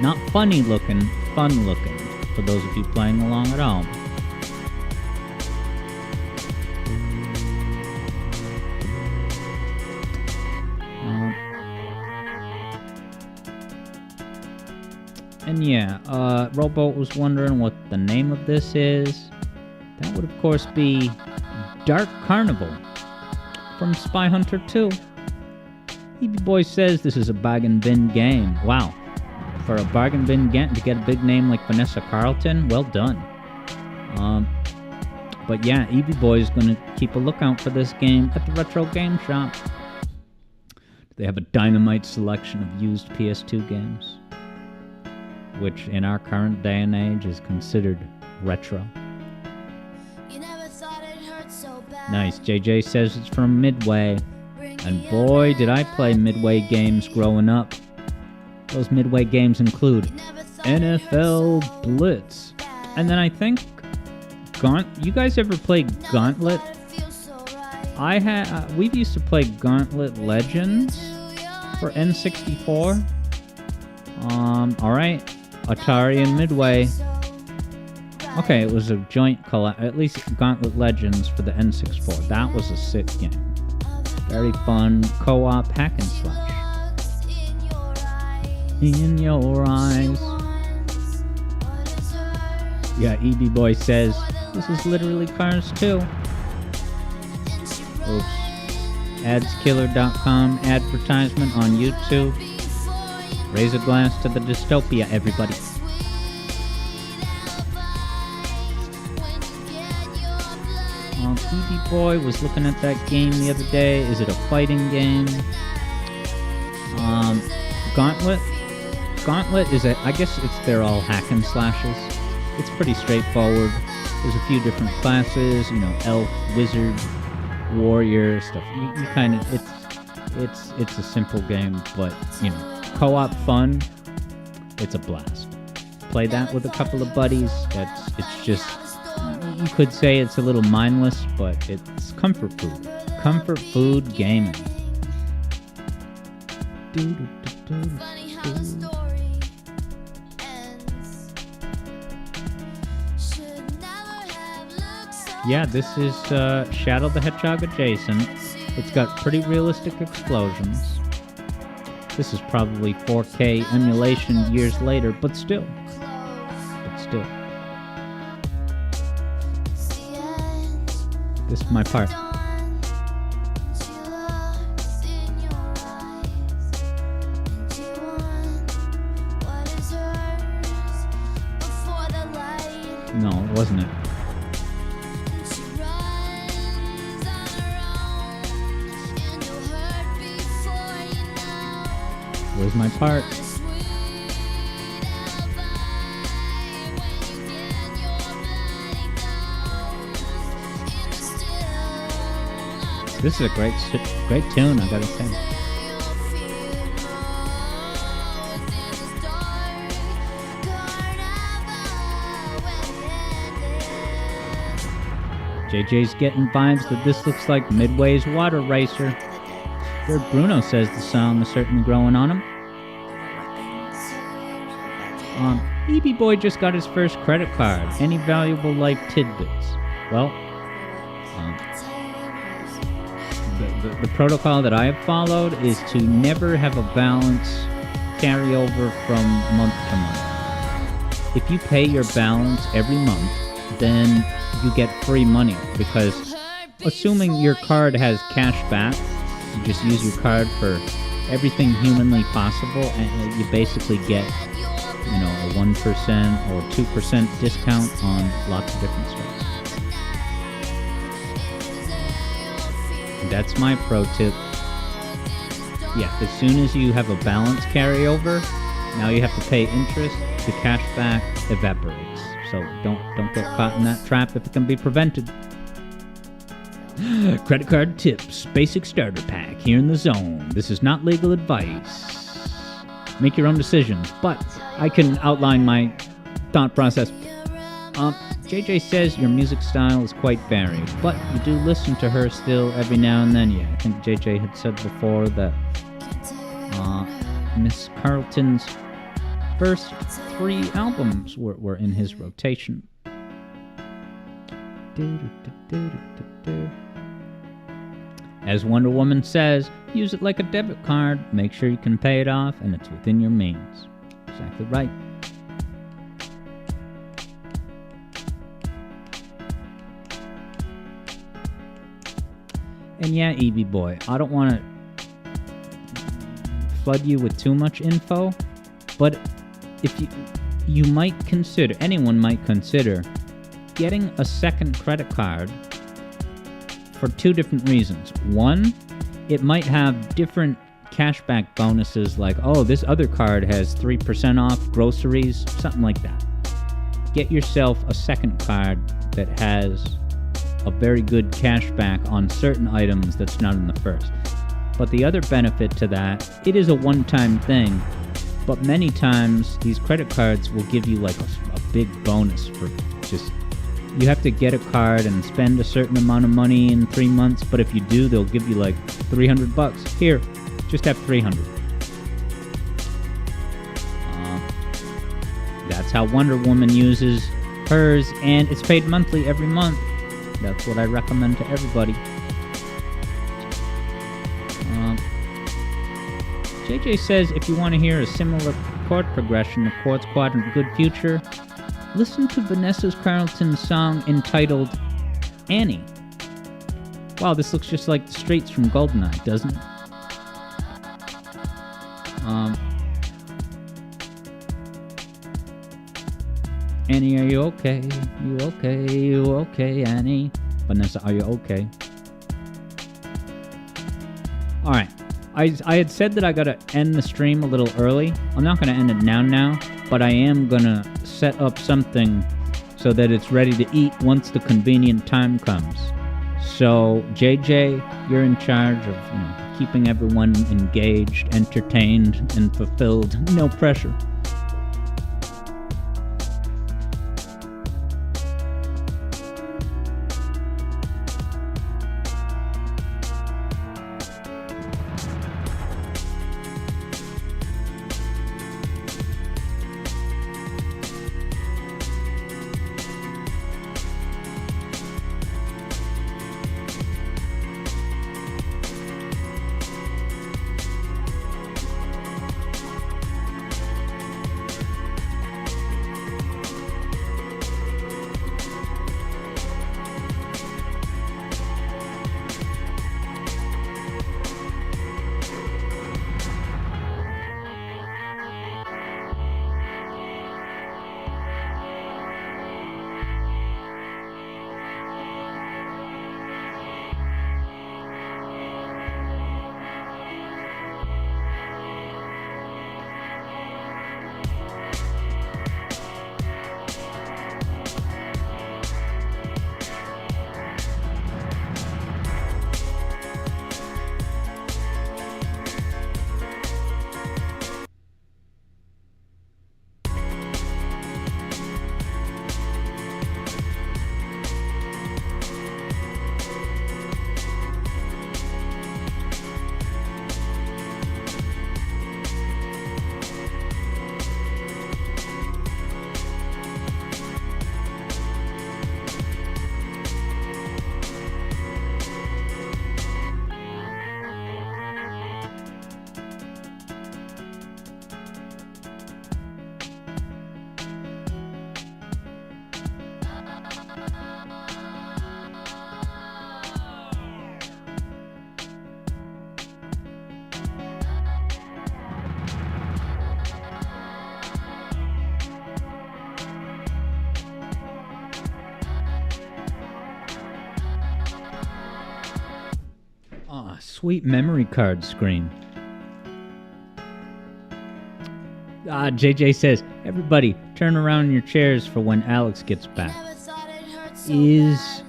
Not funny looking, fun looking. For those of you playing along at home. And yeah, Rowboat was wondering what the name of this is. That would, of course, be Dark Carnival from Spy Hunter 2. EB Boy says this is a bargain bin game. Wow. For a bargain bin game to get a big name like Vanessa Carlton, well done. But yeah, EB Boy is going to keep a lookout for this game at the Retro Game Shop. They have a dynamite selection of used PS2 games, which in our current day and age is considered retro. Nice. JJ says it's from Midway. And boy, did I play Midway games growing up. Those Midway games include NFL Blitz. And then I think you guys ever play Gauntlet? We've used to play Gauntlet Legends for N64. Alright. Atari and Midway. Okay, it was a joint at least Gauntlet Legends for the N64. That was a sick game. Very fun co-op hack and slash. In your eyes. Yeah, EB Boy says this is literally Cars 2. Oops. Adskiller.com advertisement on YouTube. Raise a glass to the dystopia, everybody. EB Boy was looking at that game the other day. Is it a fighting game? Gauntlet? Gauntlet is I guess they're all hack and slashes. It's pretty straightforward. There's a few different classes, elf, wizard, warrior, stuff. You kind of, it's a simple game, but, co-op fun, it's a blast. Play that with a couple of buddies. It's just, you could say it's a little mindless, but it's comfort food. Comfort food gaming. Yeah, this is Shadow the Hedgehog adjacent. It's got pretty realistic explosions. This is probably 4K emulation years later, but still. This is my part. No, wasn't it? Where's my part? This is a great tune, I gotta say. JJ's getting vibes that this looks like Midway's Water Racer. Where Bruno says the song is certainly growing on him. EB Boy just got his first credit card. Any valuable life tidbits? Well, the protocol that I have followed is to never have a balance carry over from month to month. If you pay your balance every month, then you get free money, because assuming your card has cash back, you just use your card for everything humanly possible, and you basically get, a 1% or 2% discount on lots of different stuff. That's my pro tip. Yeah, as soon as you have a balance carryover, now you have to pay interest. The cash back evaporates. So don't get caught in that trap if it can be prevented. Credit card tips, basic starter pack here in the zone. This is not legal advice. Make your own decisions, but I can outline my thought process. JJ says your music style is quite varied, but you do listen to her still every now and then. Yeah, I think JJ had said before that Miss Carlton's first 3 albums were in his rotation. As Wonder Woman says, use it like a debit card. Make sure you can pay it off and it's within your means. Exactly right. And yeah, EB Boy, I don't want to flood you with too much info, but if you might consider, anyone might consider getting a second credit card for 2 different reasons. One, it might have different cashback bonuses, like, oh, this other card has 3% off groceries, something like that. Get yourself a second card that has a very good cashback on certain items that's not in the first. But the other benefit to that, it is a one-time thing, but many times these credit cards will give you like a big bonus for just, you have to get a card and spend a certain amount of money in 3 months, but if you do, they'll give you like $300. Here, just have $300. That's how Wonder Woman uses hers, and it's paid monthly every month. That's what I recommend to everybody. JJ says if you want to hear a similar chord progression of Quartz Quadrant Good Future, listen to Vanessa Carlton's song entitled Annie. Wow, this looks just like the streets from Goldeneye, doesn't it? Annie, are you okay? You okay? You okay, Annie? Vanessa, are you okay? Alright. I had said that I gotta end the stream a little early. I'm not gonna end it now, but I am gonna set up something so that it's ready to eat once the convenient time comes. So, JJ, you're in charge of, keeping everyone engaged, entertained, and fulfilled. No pressure. Sweet memory card screen. JJ says, everybody, turn around in your chairs for when Alex gets back. Is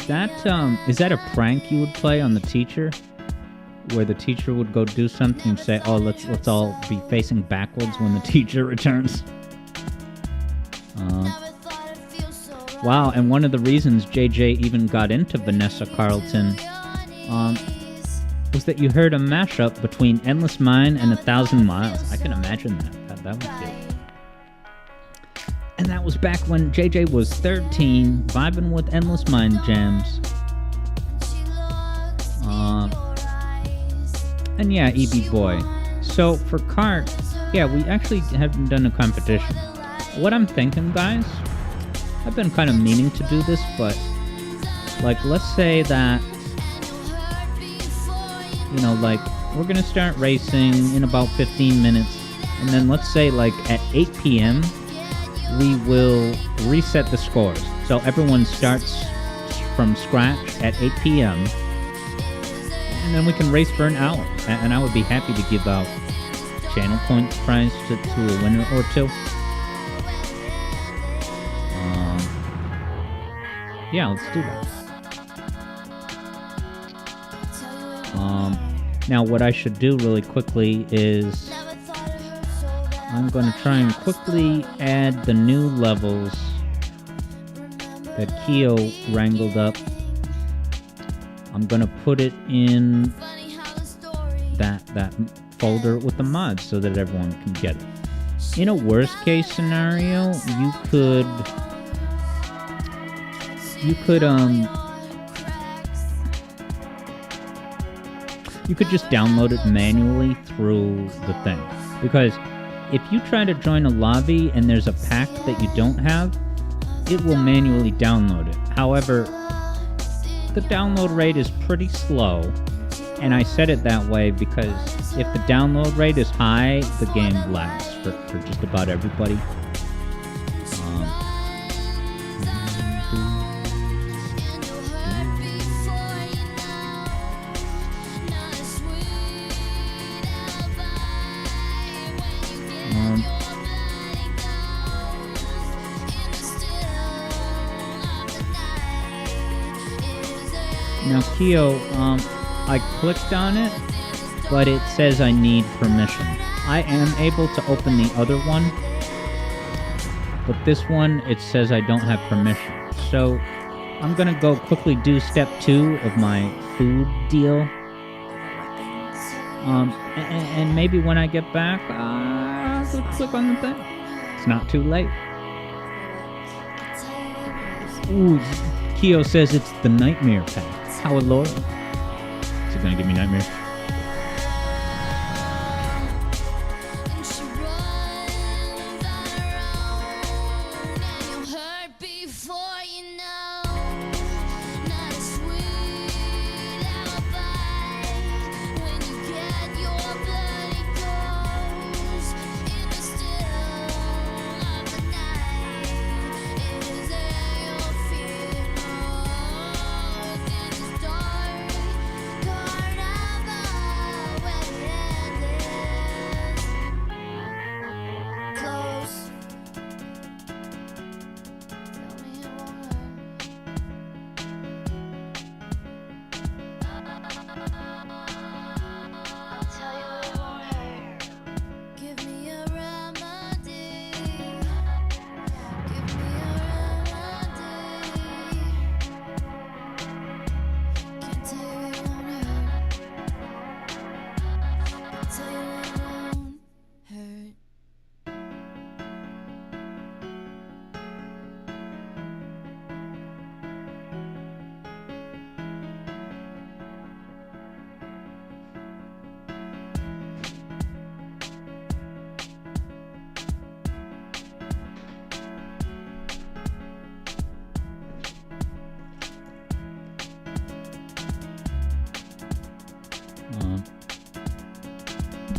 that a prank you would play on the teacher? Where the teacher would go do something and say, oh, let's all be facing backwards when the teacher returns. Wow, and one of the reasons JJ even got into Vanessa Carlton was that you heard a mashup between Endless Mine and 1,000 Miles. I can imagine that. That was good. And that was back when JJ was 13, vibing with Endless Mine jams. And yeah, EB Boy. So for Cart, yeah, we actually haven't done a competition. What I'm thinking, guys, I've been kind of meaning to do this, but like, let's say that, you know, like, we're gonna start racing in about 15 minutes, and then let's say like at 8 p.m. we will reset the scores. So everyone starts from scratch at 8 p.m. and then we can race for an hour. And I would be happy to give out channel points prize to a winner or two. Yeah, let's do that. Now what I should do really quickly is I'm going to try and quickly add the new levels that Keo wrangled up. I'm going to put it in that folder with the mods so that everyone can get it. In a worst case scenario, you could just download it manually through the thing. Because if you try to join a lobby and there's a pack that you don't have, it will manually download it. However, the download rate is pretty slow, and I said it that way because if the download rate is high, the game lags for just about everybody. Now, Keo, I clicked on it, but it says I need permission. I am able to open the other one, but this one, it says I don't have permission. So, I'm gonna go quickly do step 2 of my food deal. And maybe when I get back, I'll click on the thing. It's not too late. Ooh, Keo says it's the Nightmare Pack. How Lord? Is it gonna give me nightmares?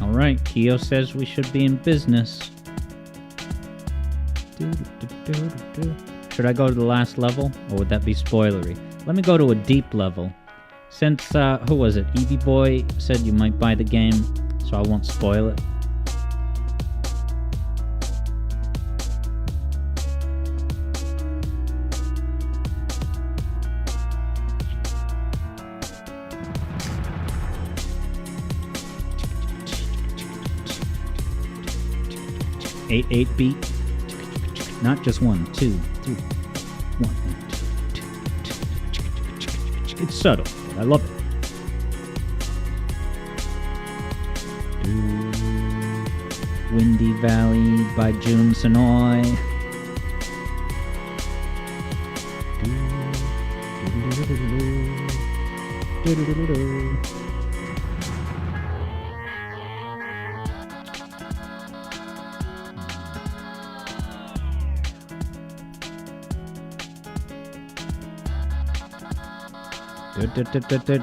Alright, Keo says we should be in business. Should I go to the last level, or would that be spoilery? Let me go to a deep level, Since, who was it? Evie Boy said you might buy the game, so I won't spoil it. Eight beat. Not just 1, 2, 3, 1, 2, 2. It's subtle, but I love it. Windy Valley by June Sonoy.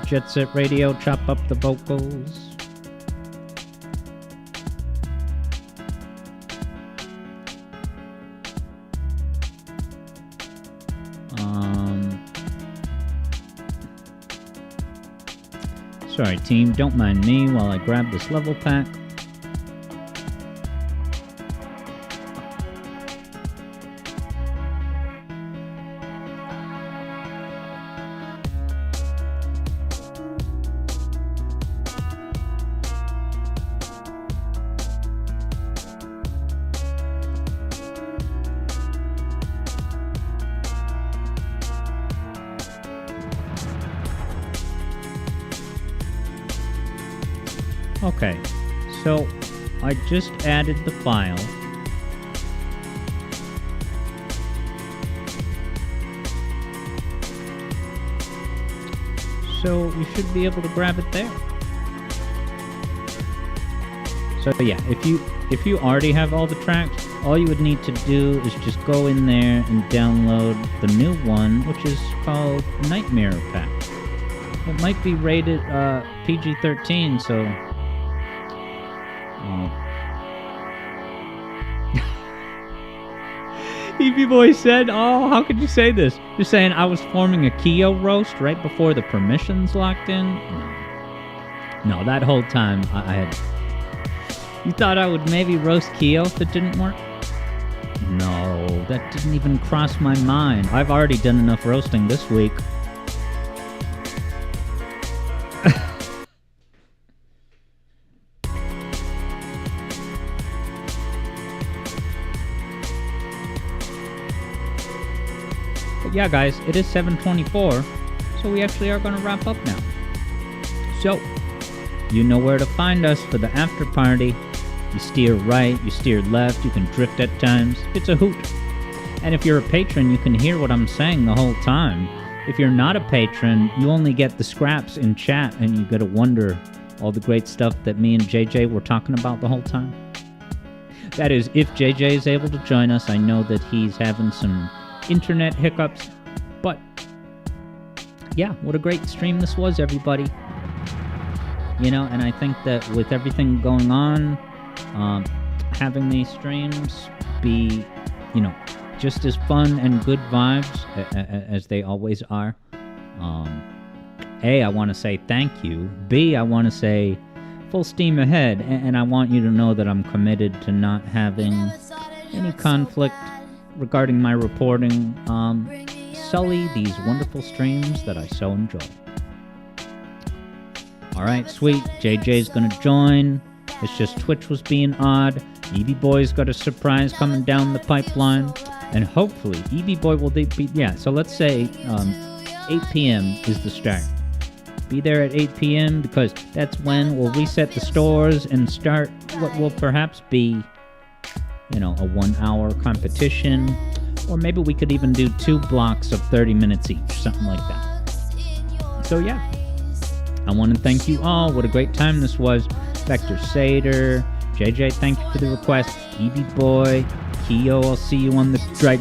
Jet Set Radio, chop up the vocals. Sorry, team, don't mind me while I grab this level pack. Okay, so I just added the file. So you should be able to grab it there. So yeah, if you already have all the tracks, all you would need to do is just go in there and download the new one, which is called Nightmare Pack. It might be rated PG-13, so Evie Boy said, "Oh, how could you say this? You're saying I was forming a Kyo roast right before the permissions locked in?" No, that whole time I had... You thought I would maybe roast Kyo if it didn't work? No, that didn't even cross my mind. I've already done enough roasting this week. Yeah, guys, it is 7:24, so we actually are going to wrap up now. So, you know where to find us for the after party. You steer right, you steer left, you can drift at times. It's a hoot. And if you're a patron, you can hear what I'm saying the whole time. If you're not a patron, you only get the scraps in chat, and you get to wonder all the great stuff that me and JJ were talking about the whole time. That is, if JJ is able to join us. I know that he's having some internet hiccups, but yeah, what a great stream this was, everybody. You know, and I think that with everything going on, having these streams be, you know, just as fun and good vibes as they always are. A, I want to say thank you. B, I want to say full steam ahead, and I want you to know that I'm committed to not having any conflict regarding my reporting sully these wonderful streams that I so enjoy. Alright, sweet. JJ's gonna join. It's just Twitch was being odd. Evie Boy's got a surprise coming down the pipeline. And hopefully, Evie Boy will be... Yeah, so let's say 8 p.m. is the start. Be there at 8 p.m. because that's when we'll reset the stores and start what will perhaps be, you know, a 1-hour competition, or maybe we could even do 2 blocks of 30 minutes each, something like that. So yeah, I want to thank you all. What a great time this was. Vector Sater, JJ, thank you for the request. Evie Boy, Kyo, I'll see you on the drag.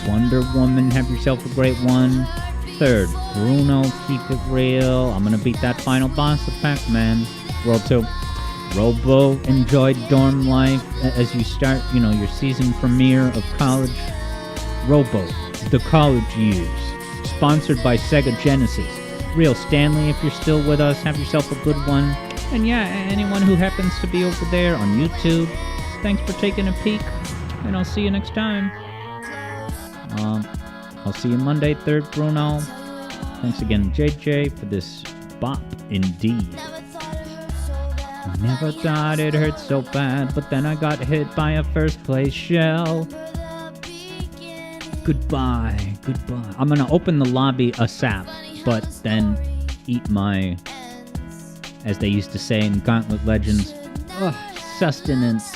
Wonder Woman, have yourself a great one. Third, Bruno, keep it real. I'm gonna beat that final boss of Pac-Man. World 2. Robo, enjoy dorm life as you start, you know, your season premiere of college. Robo, the college years. sponsored by Sega Genesis. Real Stanley, if you're still with us, have yourself a good one. And yeah, anyone who happens to be over there on YouTube, thanks for taking a peek, and I'll see you next time. I'll see you Monday, 3rd Bruno. Thanks again, JJ, for this bop indeed. Never thought it hurt so bad, but then I got hit by a first place shell. Goodbye. I'm gonna open the lobby ASAP, but then eat my, as they used to say in Gauntlet Legends, sustenance.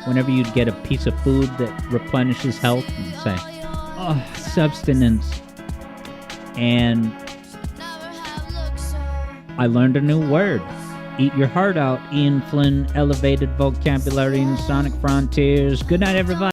Whenever you'd get a piece of food that replenishes health, you'd say, substance. And I learned a new word. Eat your heart out, Ian Flynn, elevated vocabulary in Sonic Frontiers. Good night, everybody.